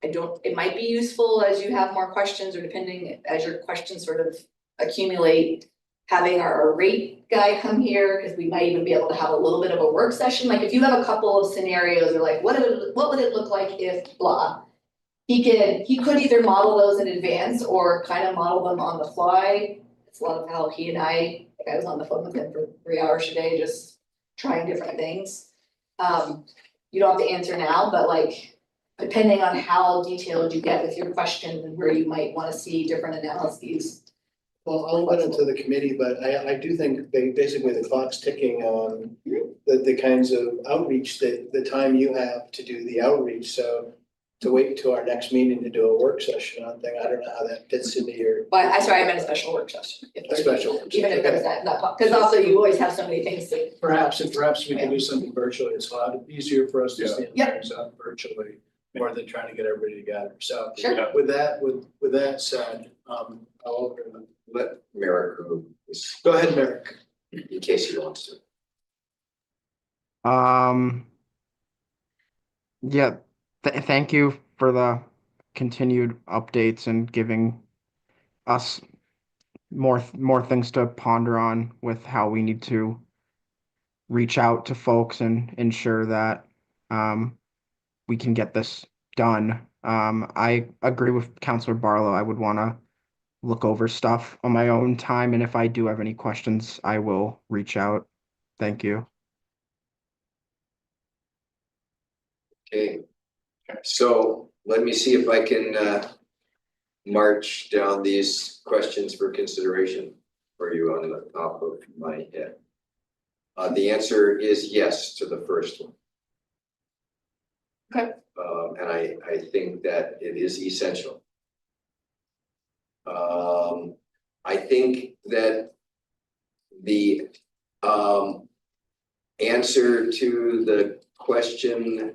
It might be useful as you have more questions or depending as your questions sort of accumulate, having our rate guy come here, because we might even be able to have a little bit of a work session. Like if you have a couple of scenarios or like, what would it look like if blah? He could either model those in advance or kind of model them on the fly. It's a lot of how he and I was on the phone with him for 3 hours today, just trying different things. You don't have to answer now, but like, depending on how detailed you get with your question and where you might want to see different analyses. Well, I'll let it to the committee, but I do think basically the clock's ticking on the kinds of outreach that the time you have to do the outreach. So to wait until our next meeting to do a work session on thing. I don't know how that fits into your But I meant a special work session. A special work Even if session. there's that, because also you always have so many things to. perhaps we can do something virtually. It's a lot easier for us to Yeah. stand Yep. things up virtually more than trying to get everybody together. So Sure. with that said, I'll open it. Let Merrick Go ahead, Merrick. in case he wants to. Yeah, thank you for the continued updates and giving us more things to ponder on with how we need to reach out to folks and ensure that we can get this done. I agree with Councilor Barlow. I would want to look over stuff on my own time, and if I do have any questions, I will reach out. Thank you. Okay, so let me see if I can march down these questions for consideration for you on the top of my head. The answer is yes to the first one. Okay. And I think that it is essential. I think that the answer to the question,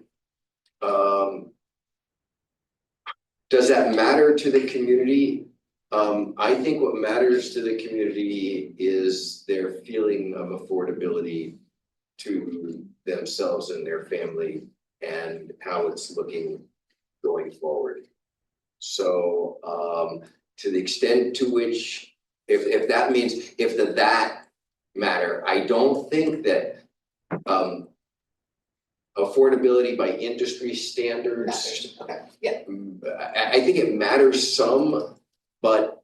does that matter to the community? I think what matters to the community is their feeling of affordability to themselves and their family and how it's looking going forward. So to the extent to which, if that means, if that matter, I don't think that affordability by industry standards. Okay, yeah. I think it matters some, but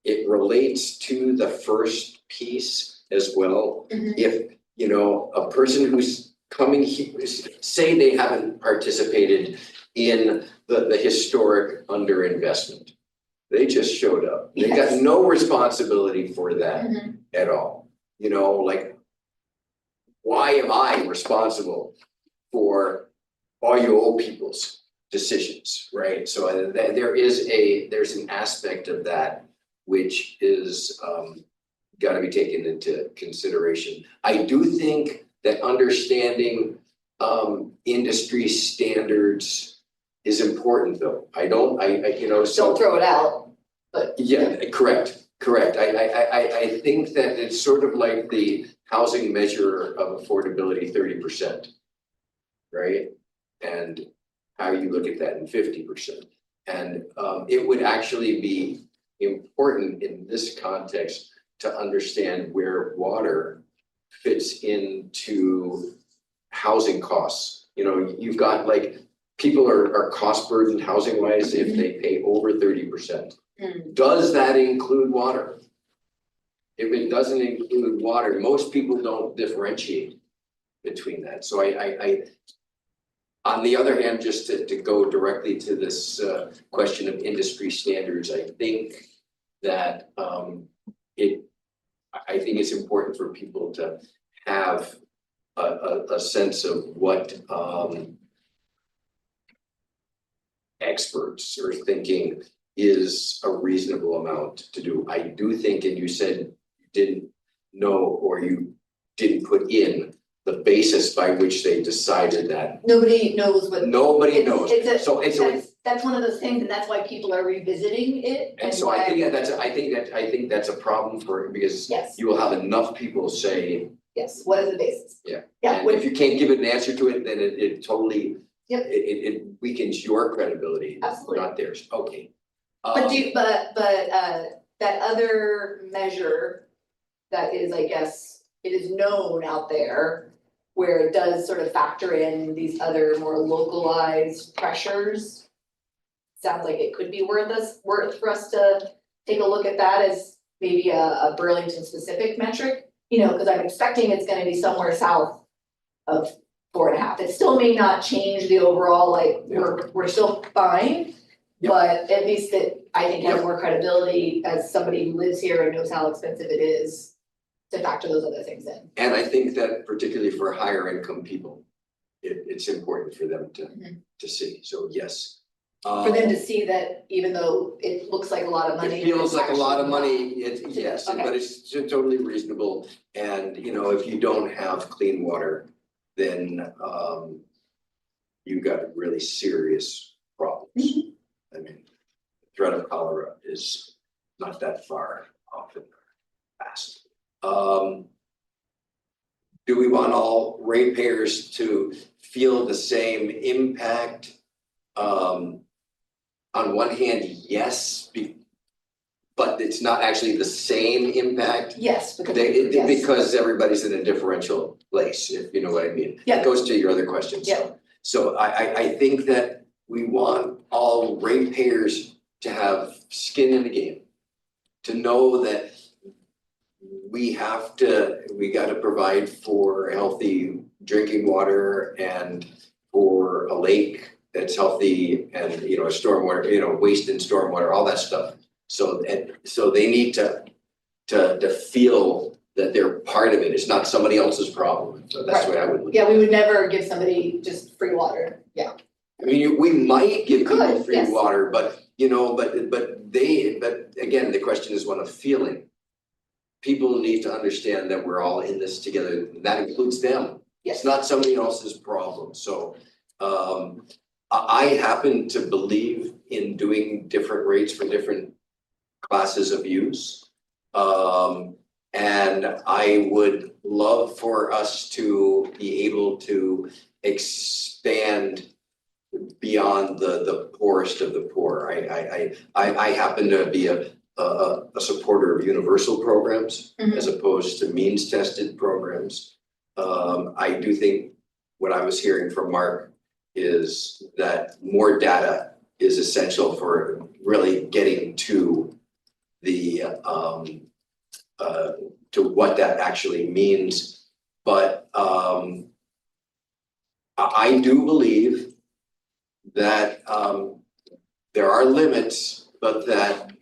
it relates to the first piece as well. Mhm. If, you know, a person who's coming here, say they haven't participated in the historic underinvestment. They just showed up. They got Yes. no responsibility for that Mhm. at all. You know, like, why am I responsible for all you old people's decisions, right? So there's an aspect of that which is got to be taken into consideration. I do think that understanding industry standards is important, though. I you know, so Don't throw it out, but. yeah, correct. I think that it's sort of like the housing measure of affordability, 30%, right? And how you look at that in 50%. And it would actually be important in this context to understand where water fits into housing costs. You know, you've got like, people are cost burdened housing wise if they pay over 30%. Does that include water? If it doesn't include water, most people don't differentiate between that. So I on the other hand, just to go directly to this question of industry standards, I think that I think it's important for people to have a sense of what experts are thinking is a reasonable amount to do. I do think, and you said you didn't know or you didn't put in the basis by which they decided that. Nobody knows what. Nobody knows. So that's one of those things, and that's why people are revisiting it. And so I think that's a problem for, because Yes. you will have enough people say, Yes, what is the basis? yeah. Yeah, And if you can't give it an answer to it, then it totally, Yep. it weakens your credibility, Absolutely. not theirs. Okay. But that other measure that is, I guess, it is known out there where it does sort of factor in these other more localized pressures. Sounds like it could be worth for us to take a look at that as maybe a Burlington specific metric, you know, because I'm expecting it's gonna be somewhere south of 4.5. It still may not change the overall, like, we're still fine. Yep. But at least it, I think, has more credibility as somebody who lives here and knows how expensive it is to factor those other things in. And I think that particularly for higher income people, it's important for them to see. So yes, For them to see that even though it looks like a lot of money. It feels it's like a lot of actually money, not. yes, Okay. but it's totally reasonable. And, you know, if you don't have clean water, then you got really serious problems. I mean, the threat of cholera is not that far off in the past. Do we want all ratepayers to feel the same impact? On one hand, yes, but it's not actually the same impact. Yes, because. They, because everybody's in a differential place, if you know what I mean. Yeah. It goes to your other question, Yeah. so I think that we want all ratepayers to have skin in the game. To know that we gotta provide for healthy drinking water and for a lake that's healthy and, you know, stormwater, you know, waste and stormwater, all that stuff. So they need to feel that they're part of it. It's not somebody else's problem. So that's the way I would look at it. Yeah, we would never give somebody just free water, yeah. I mean, we might give people Could, free yes. water, but, you know, but again, the question is one of feeling. People need to understand that we're all in this together. That includes them. Yes. It's not somebody else's problem. So, I happen to believe in doing different rates for different classes of use. And I would love for us to be able to expand beyond the poorest of the poor. I happen to be a supporter of universal programs as opposed to means tested programs. I do think what I was hearing from Mark is that more data is essential for really getting to the to what that actually means. But I do believe that there are limits, but that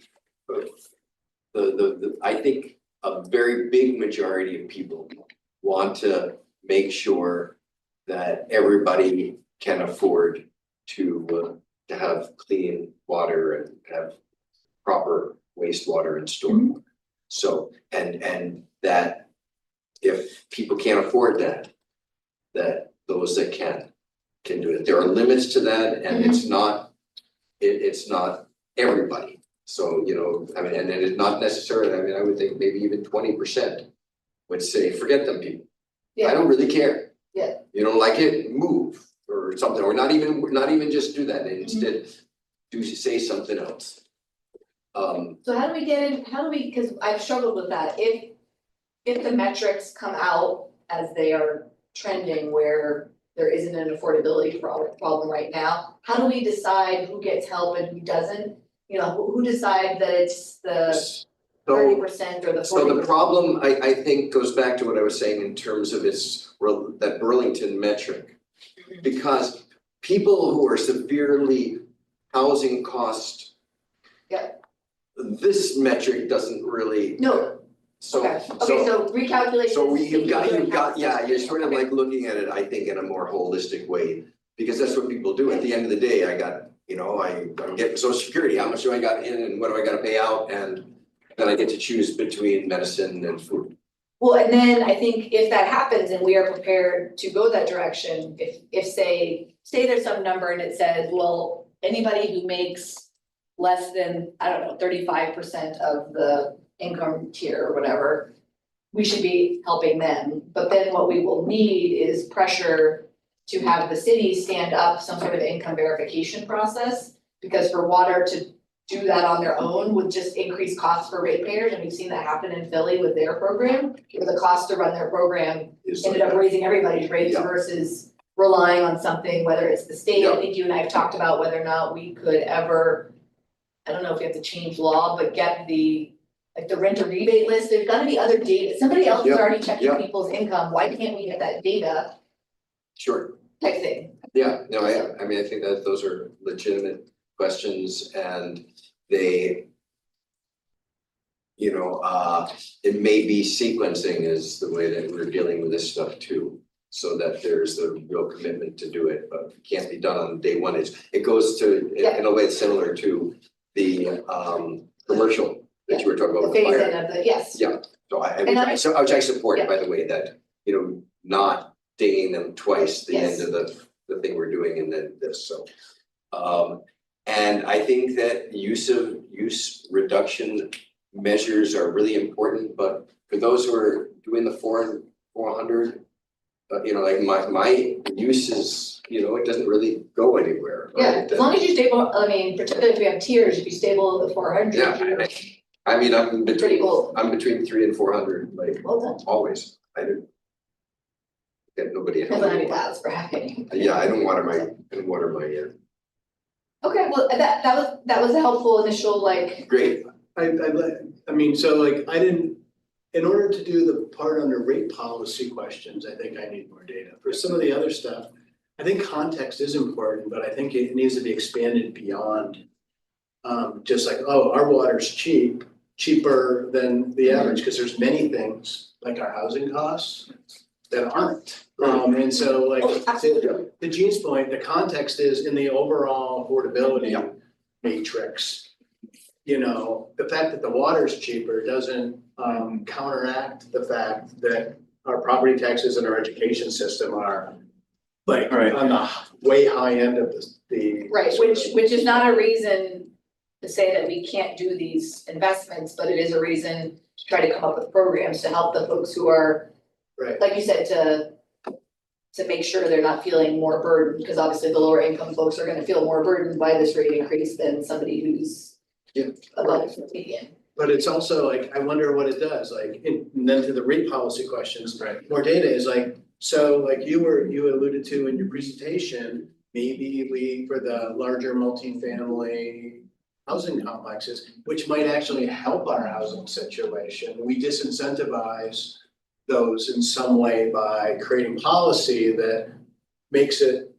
I think a very big majority of people want to make sure that everybody can afford to have clean water and have proper wastewater and stormwater. So, and that if people can't afford that, that those that can do it. There are limits to that, and it's not everybody. So, you know, I mean, and it's not necessarily, I mean, I would think maybe even 20% would say, forget them people. I don't really care. Yeah. You don't like it, move or something, or not even just do that, and instead do say something else. So how do we, because I've struggled with that, if the metrics come out as they are trending where there isn't an affordability problem right now, how do we decide who gets help and who doesn't? You know, who decides that it's the 30% or the 40%? So the problem, I think, goes back to what I was saying in terms of that Burlington metric. Because people who are severely housing cost. Yeah. This metric doesn't really. No. So recalculation. So you've got, yeah, you're sort of like looking at it, I think, in a more holistic way. Because that's what people do. At the end of the day, I got, you know, I'm getting Social Security, how much do I got in and what do I gotta pay out? And then I get to choose between medicine and food. Well, and then I think if that happens and we are prepared to go that direction, if say there's some number and it says, well, anybody who makes less than, I don't know, 35% of the income tier or whatever, we should be helping them. But then what we will need is pressure to have the city stand up some sort of income verification process. Because for water to do that on their own would just increase costs for ratepayers, and we've seen that happen in Philly with their program, where the cost to run their program ended up raising everybody's rates versus relying on something, whether it's the state. I think you and I have talked about whether or not we could ever, I don't know if we have to change law, but get the renter rebate list. There's gotta be other data. Somebody else is already checking people's income. Why can't we get that data? Sure. Type thing. Yeah, no, I mean, I think that those are legitimate questions, and they, you know, it may be sequencing is the way that we're dealing with this stuff too. so that there's the real commitment to do it, but it can't be done on day one. It goes to, in a way similar to the commercial that you were talking about The with phase fire. in of the, yes. Yeah, so And which I support, yeah. by the way, that, you know, not dinging them twice, the Yes. end of the thing we're doing and then this, so. And I think that use reduction measures are really important, but for those who are doing the 400, you know, like my use is, you know, it doesn't really go anywhere. Yeah, right? as long as you're stable, I mean, particularly if we have tiers, if you stable at the 400. Yeah, I mean, I'm Pretty between, cool. I'm between 300 and 400, like Well done. always. I don't get nobody. Depends on how many paths we're having. Yeah, I don't water my. Okay, well, that was a helpful initial, like, Great. I mean, so like, in order to do the part under rate policy questions, I think I need more data. For some of the other stuff, I think context is important, but I think it needs to be expanded beyond just like, oh, our water's cheaper than the average, because there's many things like our housing costs that aren't. And so like, to Gene's point, the context is in the overall affordability matrix. You know, the fact that the water's cheaper doesn't counteract the fact that our property taxes and our education system are like on the way high end of the. right, which is not a reason to say that we can't do these investments, but it is a reason to try to come up with programs to help the folks who are, Right. like you said, to make sure they're not feeling more burdened, because obviously the lower income folks are gonna feel more burdened by this rate increase than somebody who's above the median. But it's also like, I wonder what it does, like, and then to the rate policy questions, more data is like, so like you alluded to in your presentation, maybe we, for the larger multifamily housing complexes, which might actually help our housing situation, we disincentivize those in some way by creating policy that makes it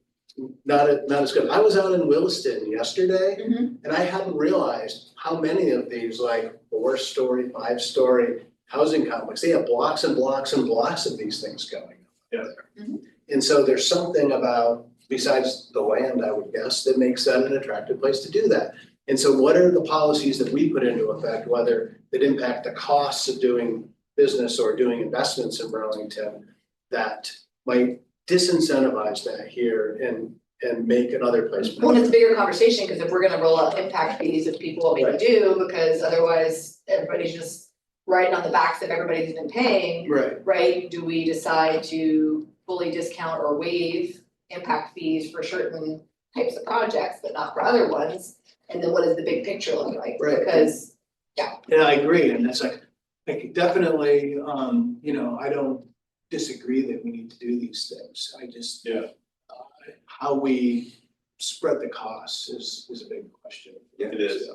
not as good. I was out in Williston yesterday and I hadn't realized how many of these like 4-story, 5-story housing complex, they have blocks and blocks and blocks of these things going on there. And so there's something about, besides the land, I would guess, that makes that an attractive place to do that. And so what are the policies that we put into effect, whether that impact the costs of doing business or doing investments in Burlington, that might disincentivize that here and make another place better? Well, it's a bigger conversation, because if we're gonna roll out impact fees, if people want me to do, because otherwise everybody's just riding on the backs of everybody who's been paying. Right, do we decide to fully discount or waive impact fees for certain types of projects, but not for other ones? And then what does the big picture look like? Because, yeah, I agree, and that's like definitely, you know, I don't disagree that we need to do these things. I just, how we spread the costs is a big question. Yeah, it is.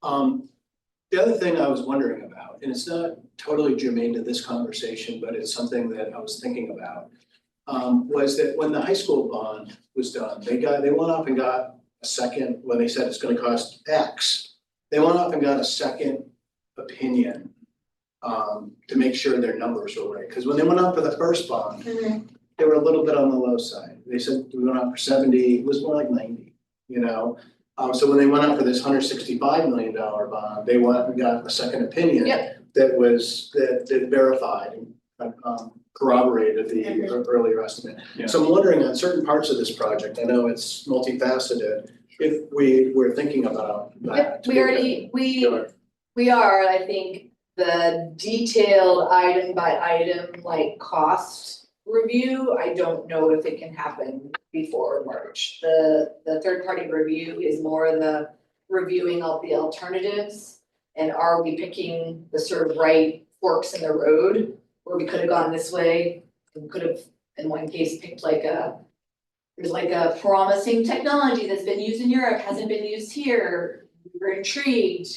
The other thing I was wondering about, and it's not totally germane to this conversation, but it's something that I was thinking about, was that when the high school bond was done, they went off and got a second, when they said it's gonna cost X, they went off and got a second opinion to make sure their numbers were right. Because when they went out for the first bond, they were a little bit on the low side. They said we went out for 70, it was more like 90, you know? So when they went out for this $165 million bond, they went and got a second opinion that verified and corroborated the earlier estimate. So I'm wondering on certain parts of this project, I know it's multifaceted, if we were thinking about that. we are, I think, the detailed item by item, like cost review, I don't know if it can happen before March. The third party review is more the reviewing of the alternatives. And are we picking the sort of right forks in the road where we could have gone this way? We could have, in one case, picked there's like a promising technology that's been used in Europe, hasn't been used here. We were intrigued,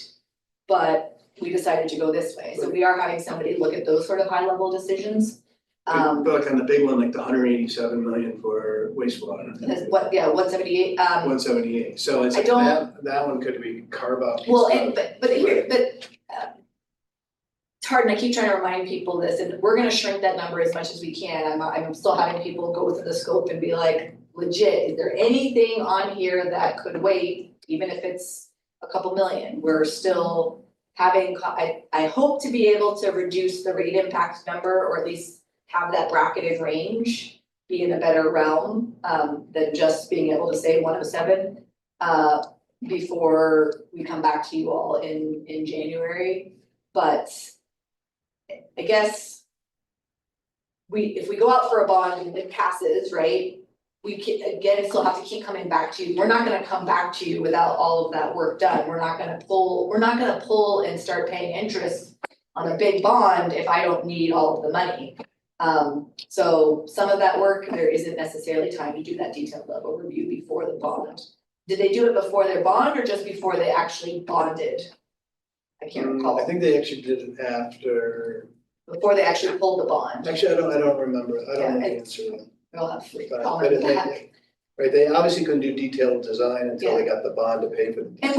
but we decided to go this way. So we are having somebody look at those sort of high level decisions. But like on the big one, like the 187 million for wastewater. Because 178, 178, so it's I like don't- that one, could we carve out? well, and but it's hard, and I keep trying to remind people this, and we're gonna shrink that number as much as we can. I'm still having people go through the scope and be like, legit, is there anything on here that could wait, even if it's a couple million? We're still having, I hope to be able to reduce the rate impact number, or at least have that bracketed range be in a better realm, than just being able to say 107, before we come back to you all in January. But I guess if we go out for a bond and it passes, right? We can, again, still have to keep coming back to you. We're not gonna come back to you without all of that work done. We're not gonna pull and start paying interest on a big bond if I don't need all of the money. So some of that work, there isn't necessarily time to do that detailed level review before the bond. Did they do it before their bond or just before they actually bonded? I can't recall. I think they actually did it after. Before they actually pulled the bond. Actually, I don't remember. I don't know the answer to that. We'll have to But comment it- that. Right, they obviously couldn't do detailed design until they got the bond to pay for the. And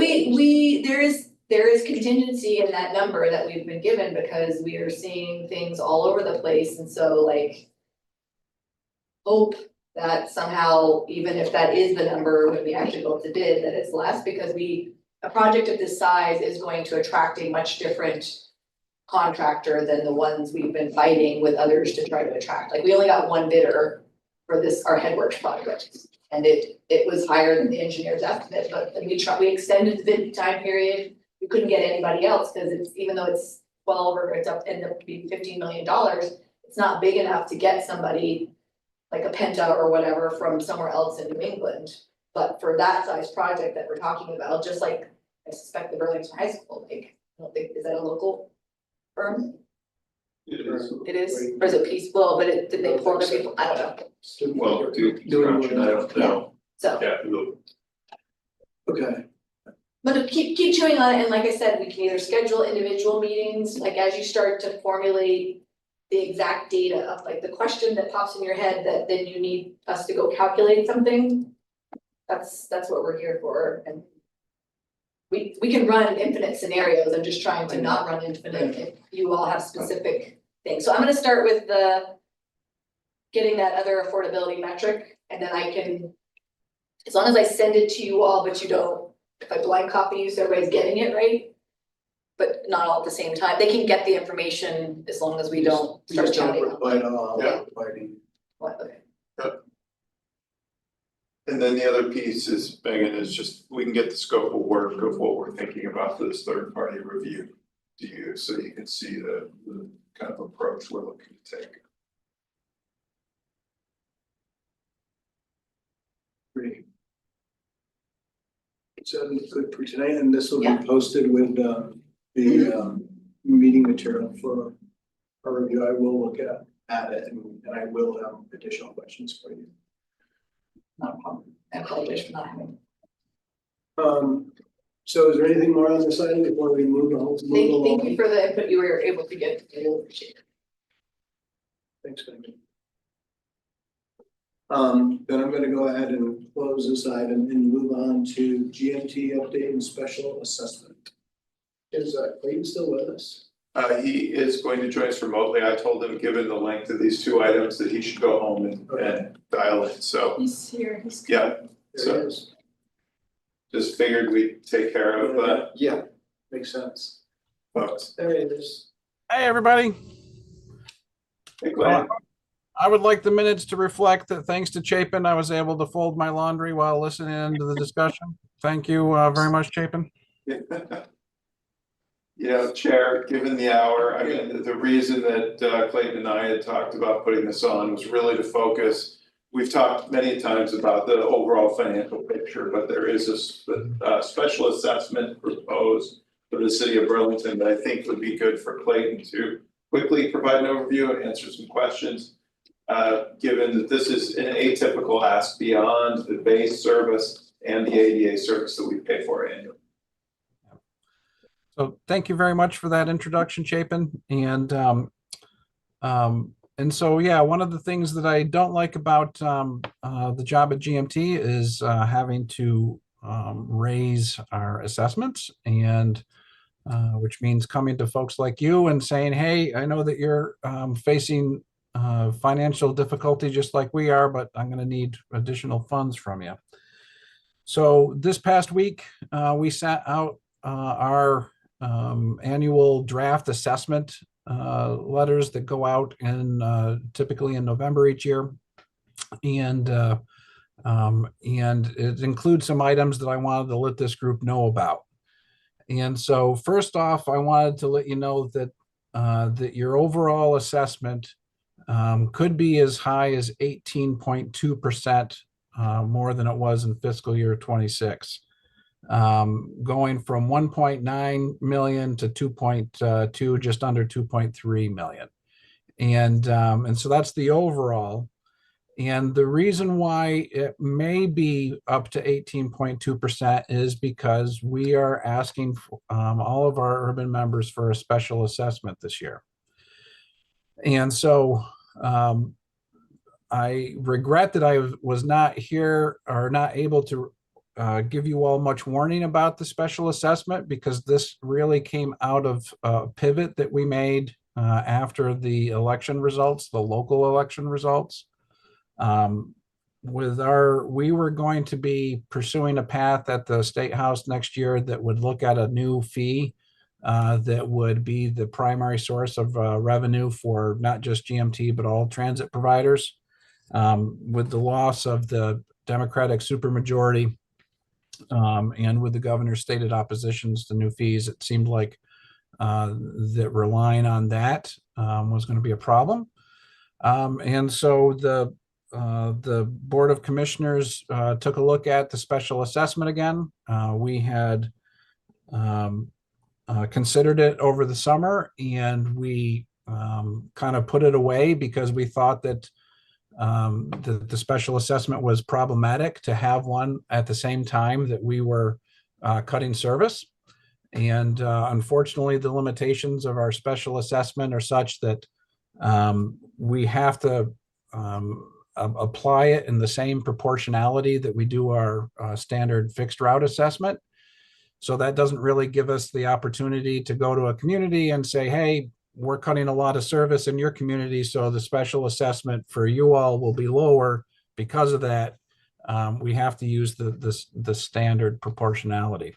there is contingency in that number that we've been given because we are seeing things all over the place, and so like. Hope that somehow, even if that is the number when we actually go to bid, that it's less, because a project of this size is going to attract a much different contractor than the ones we've been fighting with others to try to attract. Like, we only got one bidder for this, our headworks project. And it was higher than the engineer's estimate, but we extended the bid time period. We couldn't get anybody else because even though it's 12 or it's ended up being $15 million, it's not big enough to get somebody like a Penta or whatever from somewhere else in New England. But for that size project that we're talking about, just like I suspect the Burlington High School, like, I don't think, is that a local firm? It is. It is, or is it Peaceful, but did they pull other people? I don't know. Well, do construction, I don't know. So, Yeah, look, Okay, but keep chewing on it, and like I said, we can either schedule individual meetings, like as you start to formulate the exact data of like the question that pops in your head that then you need us to go calculate something. That's what we're here for, and we can run infinite scenarios. I'm just trying to not run infinite if you all have specific things. So I'm gonna start with getting that other affordability metric, and then I can, as long as I send it to you all, but you don't, if I blind copy you, so everybody's getting it right. But not all at the same time. They can get the information as long as we don't start chatting. Okay. and then the other piece is, Megan, is just, we can get the scope of work of what we're thinking about for this third party review to you, so you can see the kind of approach we're looking to take. great. So that'd be good for tonight, and this will Yeah. be posted with the meeting material for our review. I will look at it and I will have additional questions for you. Not a problem. I apologize for not having. So is there anything more on this item before we move along? Thank you for the input you were able to get. I really appreciate it. Thanks, Megan. Then I'm gonna go ahead and close this item and move on to GMT update and special assessment. Is Clayton still with us? He is going to join us remotely. I told him, given the length of these two items, that he should go home and dial in, so, He's here, he's. yeah. There he is. Just figured we'd take care of Yeah, makes sense. folks. There he is. Hey, everybody. Hey, Glenn. I would like the minutes to reflect that thanks to Chapin, I was able to fold my laundry while listening to the discussion. Thank you very much, Chapin. You know, Chair, given the hour, I mean, the reason that Clayton and I had talked about putting this on was really to focus. We've talked many times about the overall financial picture, but there is a special assessment proposed for the city of Burlington that I think would be good for Clayton to quickly provide an overview and answer some questions. Given that this is an atypical ask beyond the base service and the ADA service that we pay for annually. So thank you very much for that introduction, Chapin. And so, yeah, one of the things that I don't like about the job at GMT is having to raise our assessments. And which means coming to folks like you and saying, hey, I know that you're facing financial difficulty just like we are, but I'm going to need additional funds from you. So this past week, we sent out our annual draft assessment letters that go out in typically in November each year. And it includes some items that I wanted to let this group know about. And so first off, I wanted to let you know that that your overall assessment could be as high as 18.2% more than it was in fiscal year 26, going from 1.9 million to 2.2, just under 2.3 million. And so that's the overall. And the reason why it may be up to 18.2% is because we are asking all of our urban members for a special assessment this year. And so I regret that I was not here or not able to give you all much warning about the special assessment, because this really came out of a pivot that we made after the election results, the local election results. We were going to be pursuing a path at the State House next year that would look at a new fee that would be the primary source of revenue for not just GMT, but all transit providers. With the loss of the Democratic supermajority and with the governor's stated oppositions to new fees, it seemed like that relying on that was going to be a problem. And so the Board of Commissioners took a look at the special assessment again. We had considered it over the summer, and we kind of put it away because we thought that the special assessment was problematic to have one at the same time that we were cutting service. And unfortunately, the limitations of our special assessment are such that we have to apply it in the same proportionality that we do our standard fixed route assessment. So that doesn't really give us the opportunity to go to a community and say, hey, we're cutting a lot of service in your community, so the special assessment for you all will be lower. Because of that, we have to use the standard proportionality.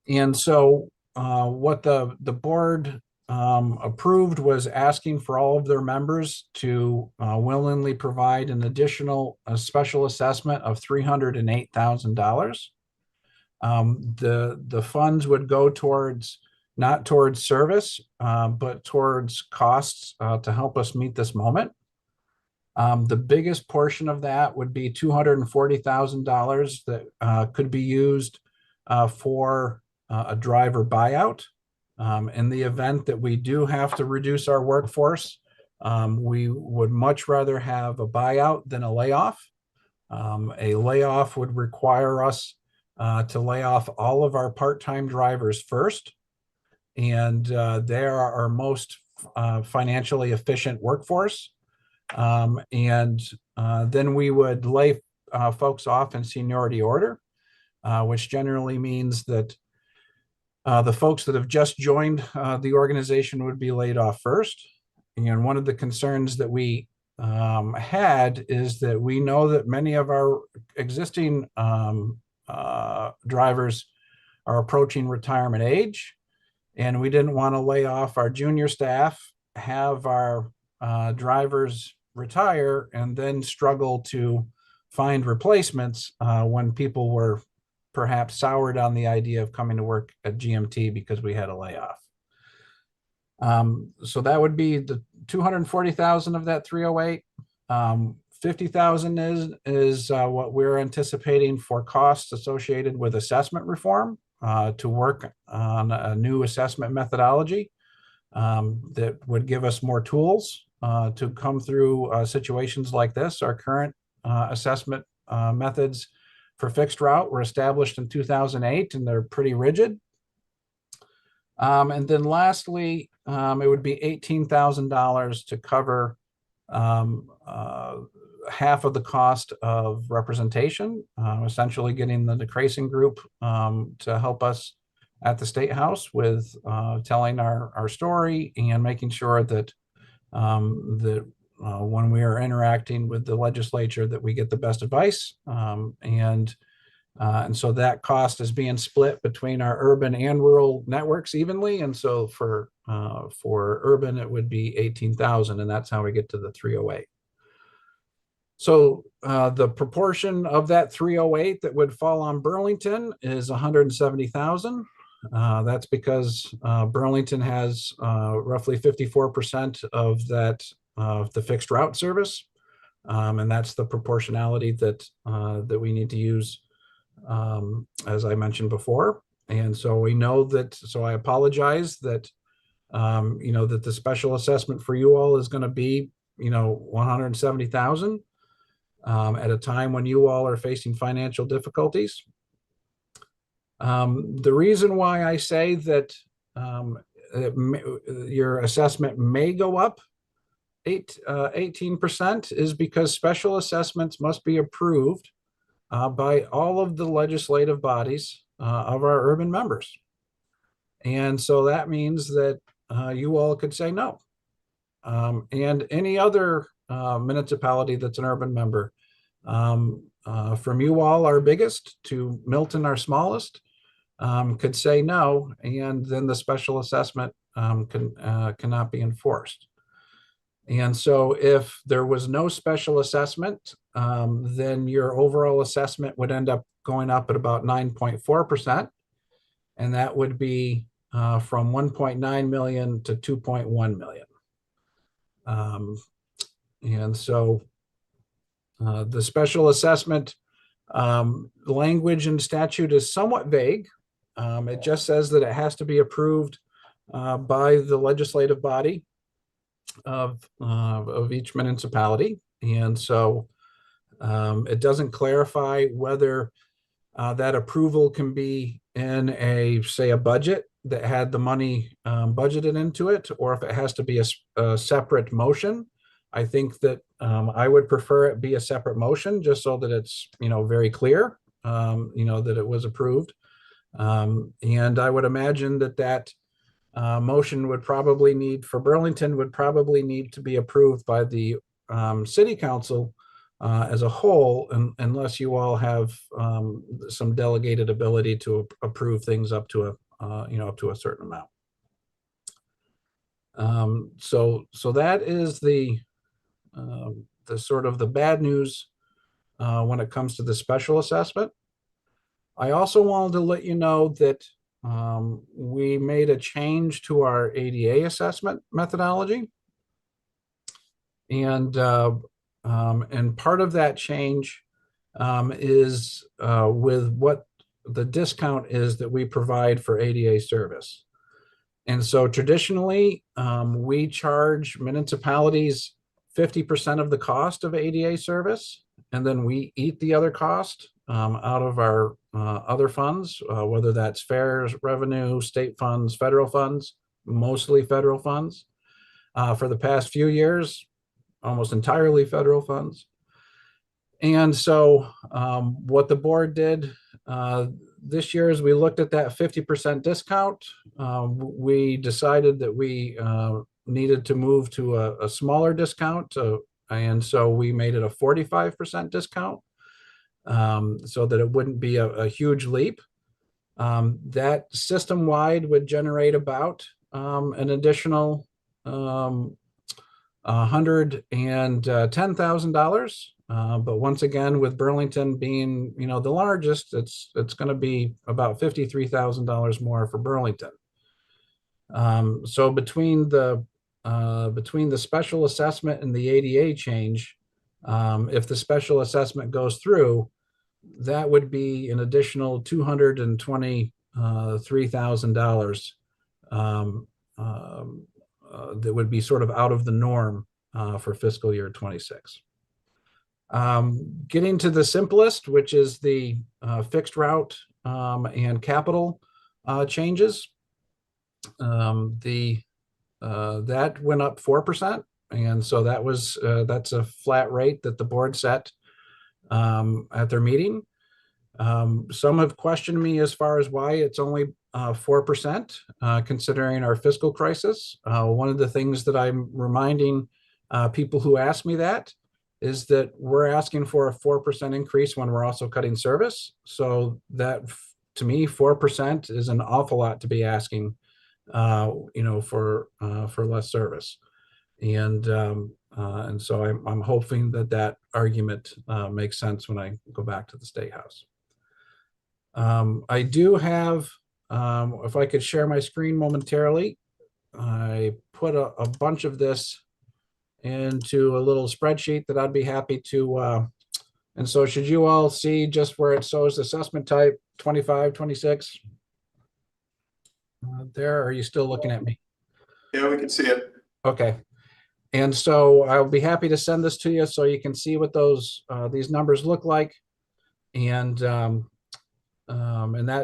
And so what the board approved was asking for all of their members to willingly provide an additional special assessment of $308,000. The funds would go towards, not towards service, but towards costs to help us meet this moment. The biggest portion of that would be $240,000 that could be used for a driver buyout. In the event that we do have to reduce our workforce, we would much rather have a buyout than a layoff. A layoff would require us to lay off all of our part-time drivers first. And they are our most financially efficient workforce. And then we would lay folks off in seniority order, which generally means that the folks that have just joined the organization would be laid off first. And one of the concerns that we had is that we know that many of our existing drivers are approaching retirement age, and we didn't want to lay off our junior staff, have our drivers retire, and then struggle to find replacements when people were perhaps soured on the idea of coming to work at GMT because we had a layoff. So that would be the 240,000 of that 308. 50,000 is what we're anticipating for costs associated with assessment reform to work on a new assessment methodology that would give us more tools to come through situations like this. Our current assessment methods for fixed route were established in 2008, and they're pretty rigid. And then lastly, it would be $18,000 to cover half of the cost of representation, essentially getting the decreasing group to help us at the State House with telling our story and making sure that when we are interacting with the legislature that we get the best advice. And so that cost is being split between our urban and rural networks evenly. And so for urban, it would be 18,000, and that's how we get to the 308. So the proportion of that 308 that would fall on Burlington is 170,000. That's because Burlington has roughly 54% of that of the fixed route service, and that's the proportionality that that we need to use, as I mentioned before. And so we know that. So I apologize that that the special assessment for you all is going to be 170,000 at a time when you all are facing financial difficulties. The reason why I say that your assessment may go up 18% is because special assessments must be approved by all of the legislative bodies of our urban members. And so that means that you all could say no. And any other municipality that's an urban member, from you all, our biggest, to Milton, our smallest, could say no, and then the special assessment cannot be enforced. And so if there was no special assessment, then your overall assessment would end up going up at about 9.4%. And that would be from 1.9 million to 2.1 million. And so the special assessment language in statute is somewhat vague. It just says that it has to be approved by the legislative body of each municipality. And so it doesn't clarify whether that approval can be in say a budget that had the money budgeted into it, or if it has to be a separate motion. I think that I would prefer it be a separate motion, just so that it's very clear that it was approved. And I would imagine that motion would probably need, for Burlington, would probably need to be approved by the city council as a whole, unless you all have some delegated ability to approve things up to a certain amount. So that is the sort of the bad news when it comes to the special assessment. I also wanted to let you know that we made a change to our ADA assessment methodology. And part of that change is with what the discount is that we provide for ADA service. And so traditionally, we charge municipalities 50% of the cost of ADA service, and then we eat the other cost out of our other funds, whether that's fares, revenue, state funds, federal funds, mostly federal funds. For the past few years, almost entirely federal funds. And so what the board did this year is we looked at that 50% discount. We decided that we needed to move to a smaller discount. And so we made it a 45% discount so that it wouldn't be a huge leap. That system-wide would generate about an additional $110,000. But once again, with Burlington being, the largest, it's going to be about $53,000 more for Burlington. So between the special assessment and the ADA change, if the special assessment goes through, that would be an additional $223,000 that would be sort of out of the norm for fiscal year 26. Getting to the simplest, which is the fixed route and capital changes, that went up 4%, and so that's a flat rate that the board set at their meeting. Some have questioned me as far as why it's only 4%, considering our fiscal crisis. One of the things that I'm reminding people who ask me that is that we're asking for a 4% increase when we're also cutting service. So that, to me, 4% is an awful lot to be asking, for less service. And so I'm hoping that argument makes sense when I go back to the State House. I do have, if I could share my screen momentarily, I put a bunch of this into a little spreadsheet that I'd be happy to, and so should you all see just where it shows assessment type 25, 26? There, are you still looking at me? Yeah, we can see it. Okay. And so I'll be happy to send this to you so you can see what these numbers look like. And that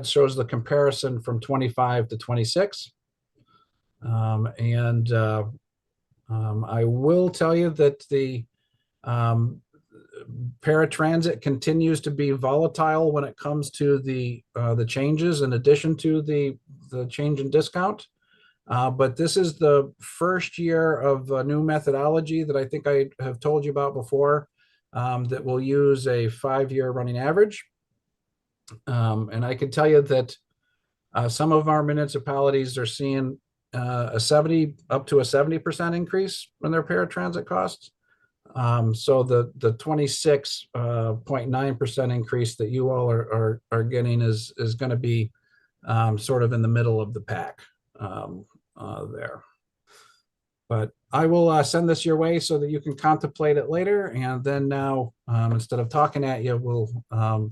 shows the comparison from 25 to 26. I will tell you that the paratransit continues to be volatile when it comes to the changes, in addition to the change in discount. But this is the first year of a new methodology that I think I have told you about before, that will use a 5-year running average. And I can tell you that some of our municipalities are seeing up to a 70% increase in their paratransit costs. So the 26.9% increase that you all are getting is going to be sort of in the middle of the pack there. But I will send this your way so that you can contemplate it later. And then now, instead of talking at you, we'll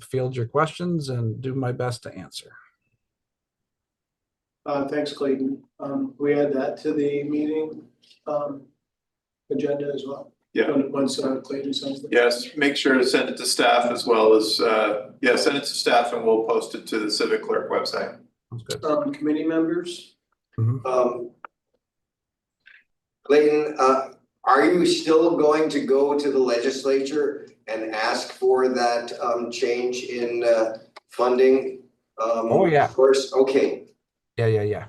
field your questions and do my best to answer. Thanks, Clayton. We add that to the meeting agenda as well. Yeah. Once Clayton sends it. Yes, make sure to send it to staff as well as, send it to staff and we'll post it to the Civic Clerk website. Sounds good. Committee members? Clayton, are you still going to go to the legislature and ask for that change in funding? Oh, yeah. Of course, okay. Yeah.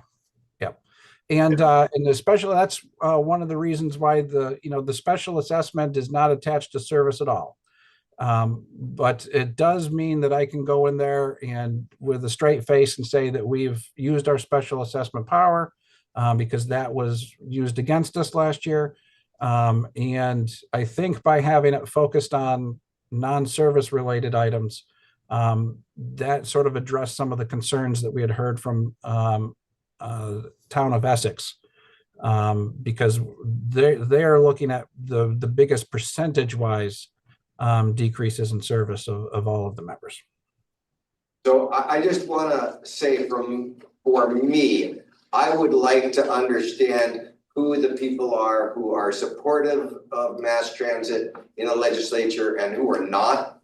And especially that's one of the reasons why the special assessment is not attached to service at all. But it does mean that I can go in there and with a straight face and say that we've used our special assessment power, because that was used against us last year. And I think by having it focused on non-service related items, that sort of addressed some of the concerns that we had heard from Town of Essex, because they are looking at the biggest percentage wise decreases in service of all of the members. So I just want to say for me, I would like to understand who the people are who are supportive of mass transit in the legislature and who are not.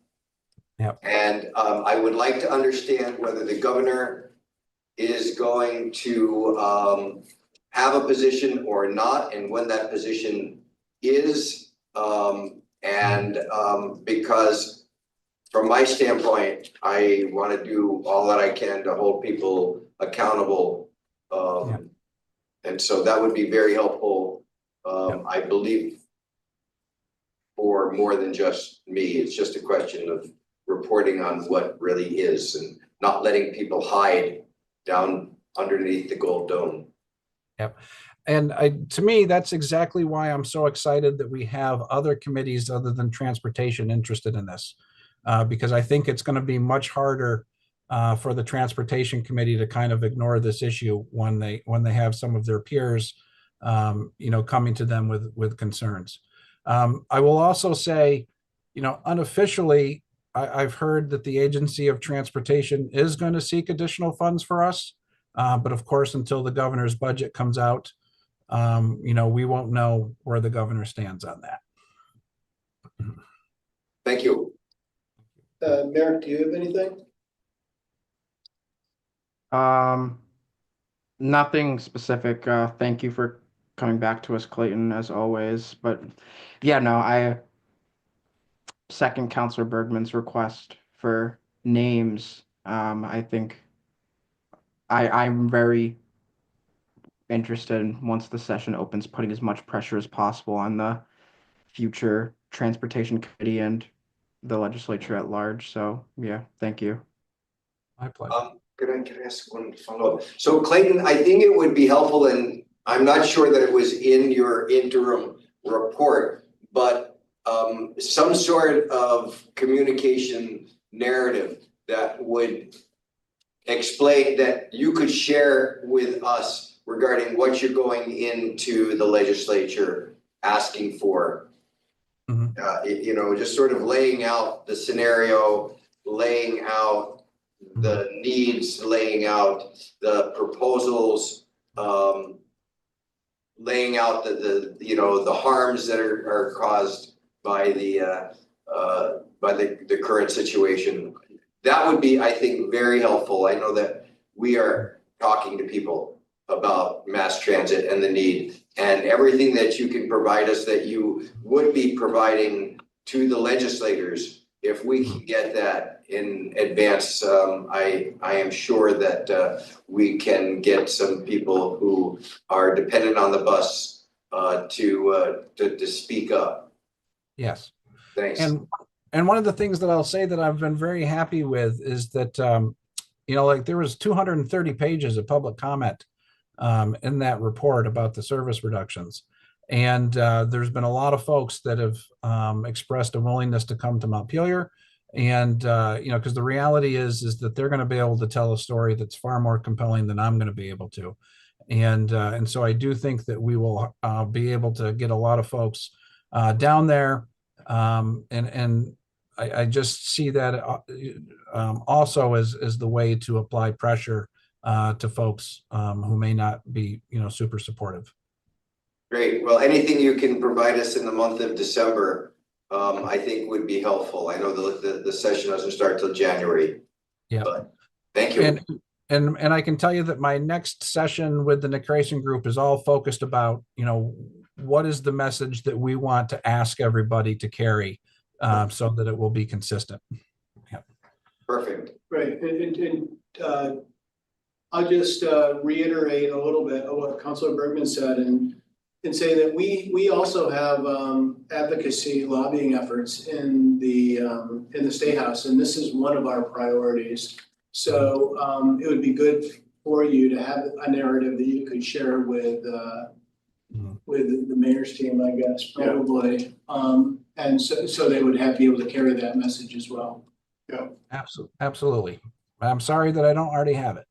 Yep. And I would like to understand whether the governor is going to have a position or not, and when that position is. Because from my standpoint, I want to do all that I can to hold people accountable. And so that would be very helpful, I believe, for more than just me. It's just a question of reporting on what really is and not letting people hide down underneath the gold dome. Yep. And to me, that's exactly why I'm so excited that we have other committees other than transportation interested in this, because I think it's going to be much harder for the transportation committee to kind of ignore this issue when they have some of their peers, coming to them with concerns. I will also say, unofficially, I've heard that the Agency of Transportation is going to seek additional funds for us. But of course, until the governor's budget comes out, we won't know where the governor stands on that. Thank you. Merrick, do you have anything? Nothing specific. Thank you for coming back to us, Clayton, as always. But yeah, no, I second Councilor Bergman's request for names. I think I'm very interested in, once the session opens, putting as much pressure as possible on the future transportation committee and the legislature at large. So yeah, thank you. My pleasure. Can I ask one follow-up? So Clayton, I think it would be helpful, and I'm not sure that it was in your interim report, but some sort of communication narrative that would explain, that you could share with us regarding what you're going into the legislature asking for. You know, just sort of laying out the scenario, laying out the needs, laying out the proposals, laying out the you know, the harms that are caused by the current situation. That would be, I think, very helpful. I know that we are talking to people about mass transit and the need, and everything that you can provide us that you would be providing to the legislators. If we can get that in advance, I am sure that we can get some people who are dependent on the bus to speak up. Yes. Thanks. And one of the things that I'll say that I've been very happy with is that, you know, like there was 230 pages of public comment in that report about the service reductions. And there's been a lot of folks that have expressed a willingness to come to Montpelier. And, you know, because the reality is that they're going to be able to tell a story that's far more compelling than I'm going to be able to. And so I do think that we will be able to get a lot of folks down there. And I just see that also as the way to apply pressure to folks who may not be, you know, super supportive. Great. Well, anything you can provide us in the month of December, I think would be helpful. I know the session doesn't start till January. Yeah. But thank you. And I can tell you that my next session with the Nick Racing Group is all focused about, you know, what is the message that we want to ask everybody to carry so that it will be consistent. Yeah. Perfect. Right, and I'll just reiterate a little bit of what Councilor Bergman said and say that we also have advocacy lobbying efforts in the State House, and this is one of our priorities. So it would be good for you to have a narrative that you could share with the mayor's team, I guess, probably. Yeah. And so they would be able to carry that message as well. Yeah. Absolutely. I'm sorry that I don't already have it.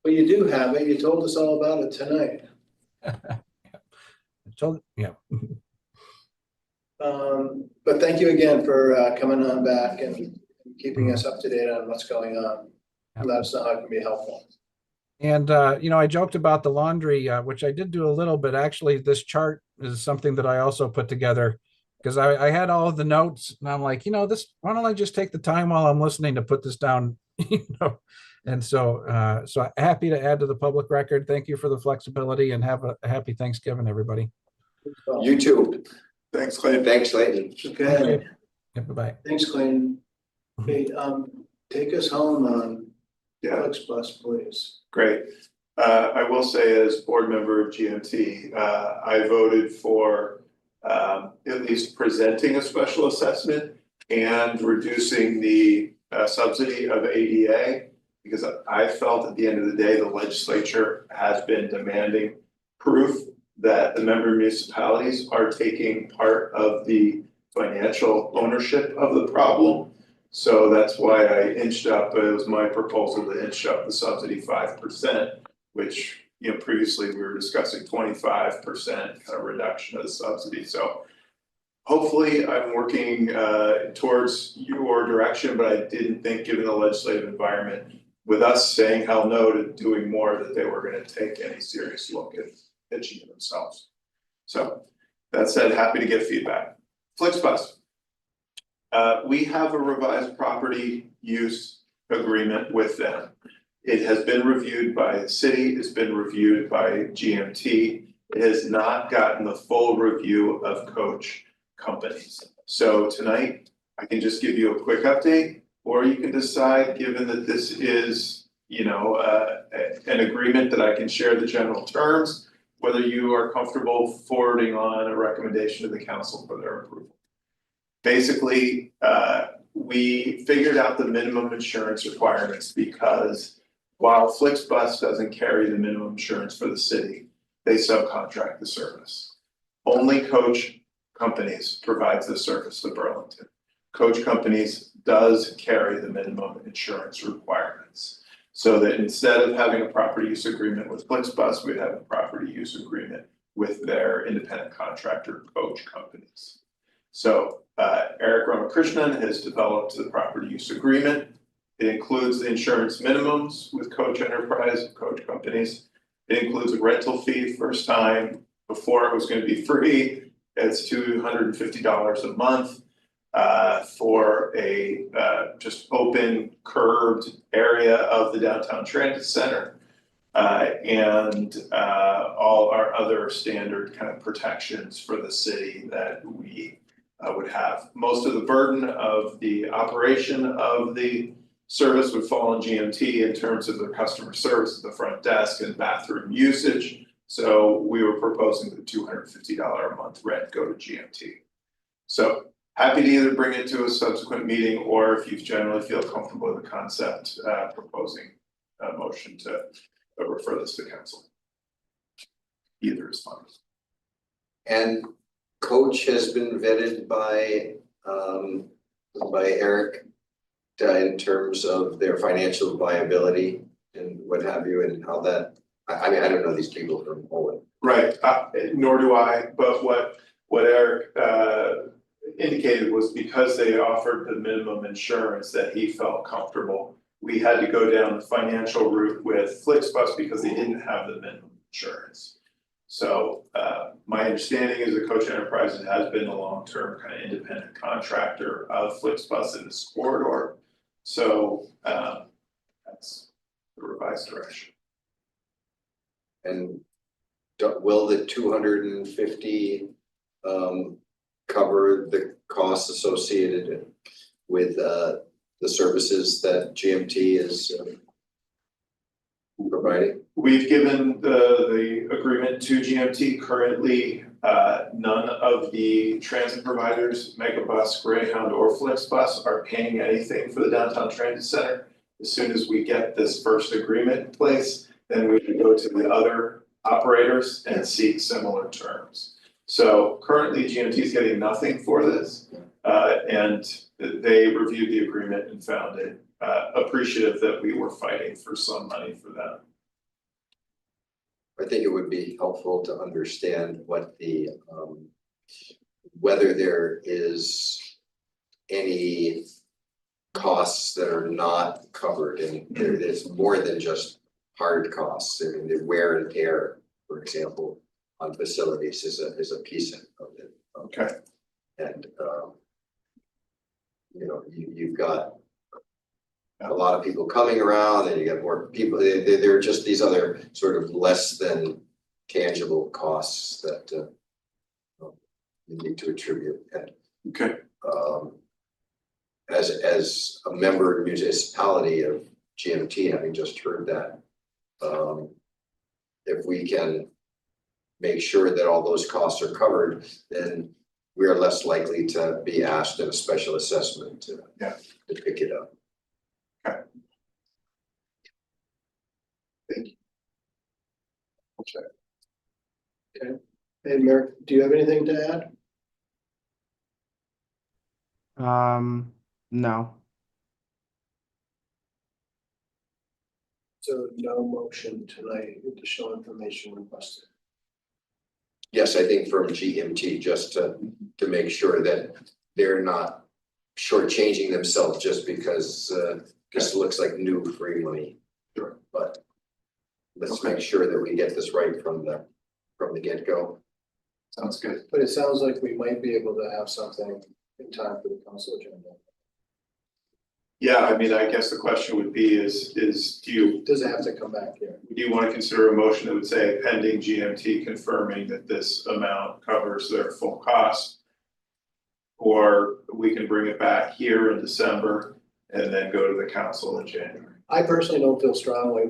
Well, you do have it. You told us all about it tonight. Yeah. But thank you again for coming on back and keeping us up to date on what's going on. Let us know how it can be helpful. And, you know, I joked about the laundry, which I did do a little bit. Actually, this chart is something that I also put together because I had all of the notes and I'm like, you know, why don't I just take the time while I'm listening to put this down, you know? And so, so happy to add to the public record. Thank you for the flexibility and have a happy Thanksgiving, everybody. You too. Thanks, Clayton. Thanks, Clayton. Okay. Yeah, bye-bye. Thanks, Clayton. Okay, take us home on FlixBus, please. Great. I will say, as board member of GMT, I voted for at least presenting a special assessment and reducing the subsidy of ADA, because I felt at the end of the day, the legislature has been demanding proof that the member municipalities are taking part of the financial ownership of the problem. So that's why I inched up, it was my proposal to inch up the subsidy 5%, which, you know, previously we were discussing 25% kind of reduction of the subsidy. So hopefully I'm working towards your direction, but I didn't think, given the legislative environment, with us saying hell no to doing more, that they were going to take any serious look at pitching it themselves. So that said, happy to get feedback. FlixBus. We have a revised property use agreement with them. It has been reviewed by the city, it's been reviewed by GMT. It has not gotten the full review of coach companies. So tonight, I can just give you a quick update, or you can decide, given that this is an agreement that I can share the general terms, whether you are comfortable forwarding on a recommendation to the council for their approval. Basically, we figured out the minimum insurance requirements because while FlixBus doesn't carry the minimum insurance for the city, they subcontract the service. Only Coach Companies provides the service to Burlington. Coach Companies does carry the minimum insurance requirements. So that instead of having a property use agreement with FlixBus, we'd have a property use agreement with their independent contractor Coach Companies. So Eric Ramakrishnan has developed the property use agreement. It includes the insurance minimums with Coach Enterprise and Coach Companies. It includes a rental fee first time. Before it was going to be free. It's $250 a month for a just open curved area of the downtown transit center. And all our other standard kind of protections for the city that we would have. Most of the burden of the operation of the service would fall on GMT in terms of their customer service at the front desk and bathroom usage. So we were proposing the $250 a month rent go to GMT. So happy to either bring it to a subsequent meeting, or if you generally feel comfortable with the concept, proposing a motion to refer this to council. Either is fine. And Coach has been vetted by Eric in terms of their financial viability and what have you, and how that. I mean, I don't know these people from Owen. Right, nor do I, but what Eric indicated was because they offered the minimum insurance that he felt comfortable. We had to go down the financial route with FlixBus because they didn't have the minimum insurance. So my understanding is that Coach Enterprises has been a long-term kind of independent contractor of FlixBus in this corridor. So that's the revised direction. And will the 250 cover the costs associated with the services that GMT is providing? We've given the agreement to GMT. Currently, none of the transit providers, Megabus, Greyhound, or FlixBus, are paying anything for the downtown transit center. As soon as we get this first agreement in place, then we can go to the other operators and seek similar terms. So currently GMT is getting nothing for this, and they reviewed the agreement and found it appreciative that we were fighting for some money for them. I think it would be helpful to understand what the whether there is any costs that are not covered, and there's more than just hard costs. I mean, the wear and tear, for example, on facilities is a piece of it. Okay. And you've got a lot of people coming around, and you got more people. There are just these other sort of less than tangible costs that you need to attribute. And okay. As a member municipality of GMT, having just heard that, if we can make sure that all those costs are covered, then we are less likely to be asked in a special assessment to pick it up. Okay. Thank you. Okay. Hey, Merrick, do you have anything to add? No. So no motion tonight, additional information requested. Yes, I think from GMT, just to make sure that they're not shortchanging themselves just because this looks like new free money. Sure. But let's make sure that we get this right from the get-go. Sounds good. But it sounds like we might be able to have something in time for the council agenda. Yeah, I mean, I guess the question would be is Does it have to come back here? do you want to consider a motion that would say pending GMT confirming that this amount covers their full cost? Or we can bring it back here in December and then go to the council in January. I personally don't feel strongly.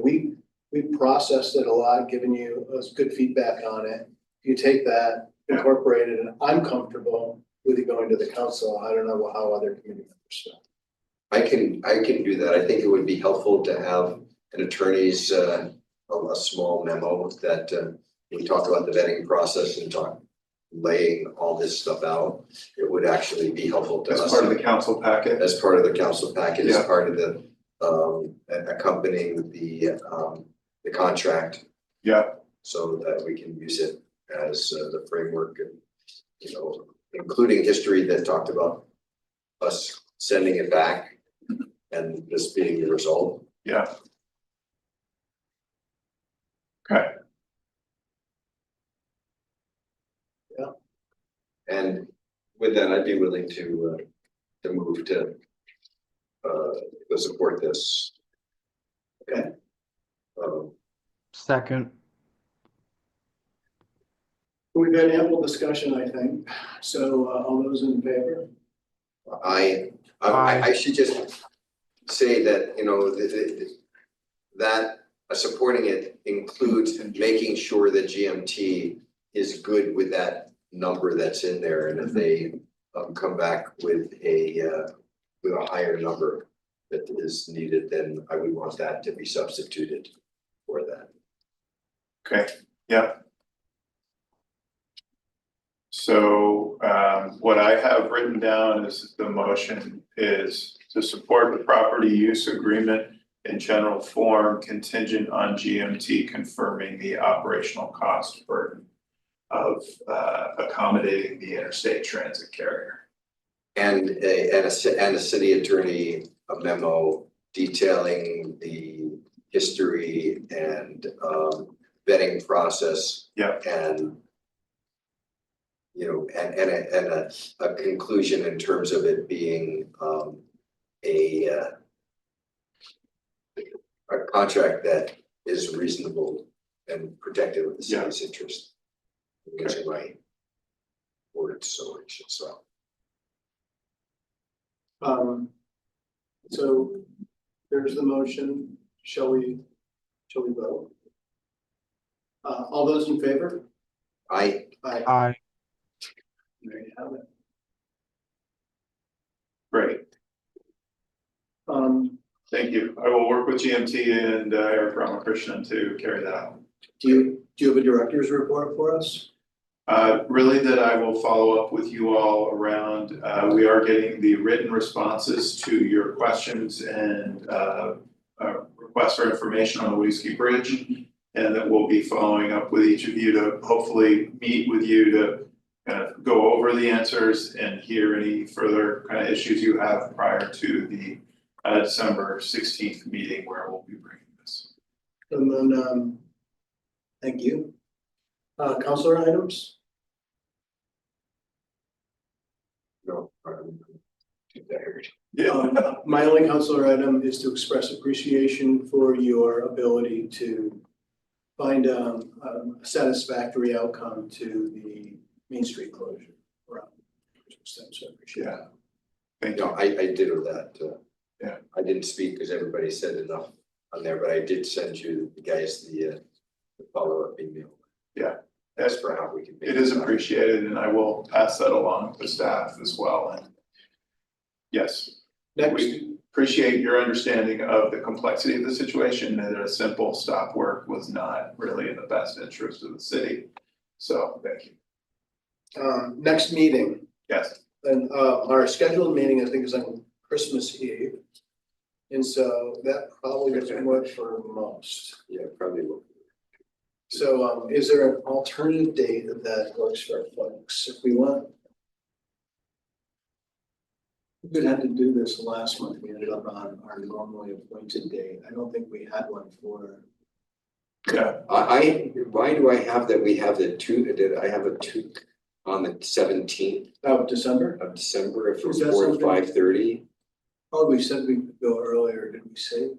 We processed it a lot, given you good feedback on it. You take that, incorporate it, and I'm comfortable with it going to the council. I don't know how other committee members feel. I can do that. I think it would be helpful to have an attorney's, a small memo that, we talk about the vetting process and laying all this stuff out. It would actually be helpful to us. As part of the council packet. As part of the council packet, as Yeah. part of the, accompanying the contract. Yeah, So that we can use it as the framework and, you know, including history that talked about us sending it back and this being the result. yeah. Okay, And with that, I'd be willing to move to support this. Okay. Second. We've had ample discussion, I think. So all those in favor? I should just say that, you know, that supporting it includes making sure that GMT is good with that number that's in there, and if they come back with a higher number that is needed, then I would want that to be substituted for that. okay, yeah. So what I have written down is the motion is to support the property use agreement in general form contingent on GMT confirming the operational cost burden of accommodating the interstate transit carrier. And a city attorney, a memo detailing the history and vetting process. Yeah. And you know, and a conclusion in terms of it being a contract that is reasonable and protective of the city's interest. Using my words, so it should so. So there's the motion. Shall we vote? All those in favor? Aye. Aye. There you have it. Great, thank you. I will work with GMT and Eric Ramakrishnan to carry that out. Do you have a director's report for us? Really that I will follow up with you all around, we are getting the written responses to your questions and requests for information on the Whiskey Bridge. And that we'll be following up with each of you to hopefully meet with you to kind of go over the answers and hear any further kind of issues you have prior to the December 16th meeting where we'll be bringing this. And then, thank you. Councilor Items? No, I'm too tired. My only councilor item is to express appreciation for your ability to find a satisfactory outcome to the Main Street closure. So I appreciate that. Thank you. No, I did with that. Yeah. I didn't speak because everybody said enough on there, but I did send you guys the follow-up email. Yeah. As for how we can. It is appreciated, and I will pass that along to staff as well. And yes, we appreciate your understanding of the complexity of the situation, and that a simple stop work was not really in the best interest of the city. So thank you. Next meeting, Yes. and our scheduled meeting, I think, is on Christmas Eve. And so that probably doesn't work for most. Yeah, probably will. So is there an alternative date that works for folks if we want? We had to do this last month. We ended up on our normally appointed date. I don't think we had one for. Yeah. Why do I have that? We have the I have a two on the 17th Of December? of December from Is that 4 to something- 5:30. Oh, we said we could go earlier, did we say?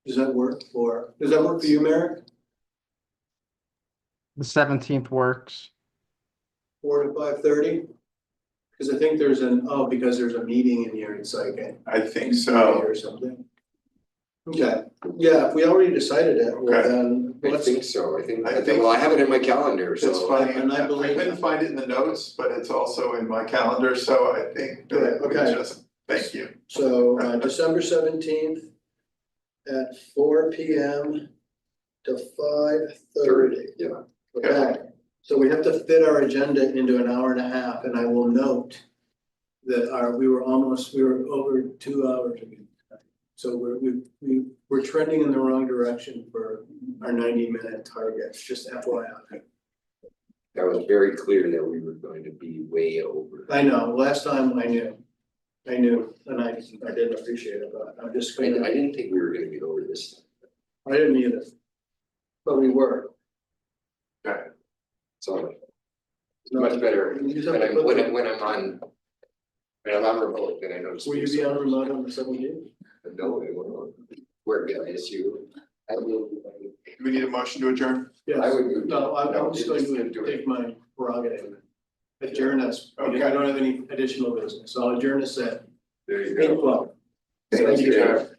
Does that work for you, Merrick? The 17th works. 4 to 5:30? Because I think there's because there's a meeting in here, it's like I think so. or something. Okay, yeah, if we already decided it, well Okay. then, I let's, think so, I think, I think- well, I have it in my calendar, It's so. funny, And I I believe- couldn't find it in the notes, but it's also in my calendar, so I think that we Okay. just, thank you. so, December 17th at 4 p.m. to 5:30. Yeah, Okay, so we have to fit our agenda into an hour and a half, and I will note that we were over 2 hours again. So we're trending in the wrong direction for our 90-minute target, just FYI. that was very clear that we were going to be way over. I know, last time I knew, and I didn't appreciate it, but I'm just I gonna, didn't think we were gonna be over this time. I didn't either. But we were. So it's much better You just have when to I'm, put when the- I'm, when I'm on. When I'm on remote, then I know. Will you be on remote on the 17th? No, I won't. Where, guys, you? I will. Do we need a motion to adjourn? Yes. I would. No, I'm just going to do it. take my prerogative. Adjourn us, because Okay. I don't have any additional business, so I'll adjourn us at There you 8:12. go. Thank you, Chair.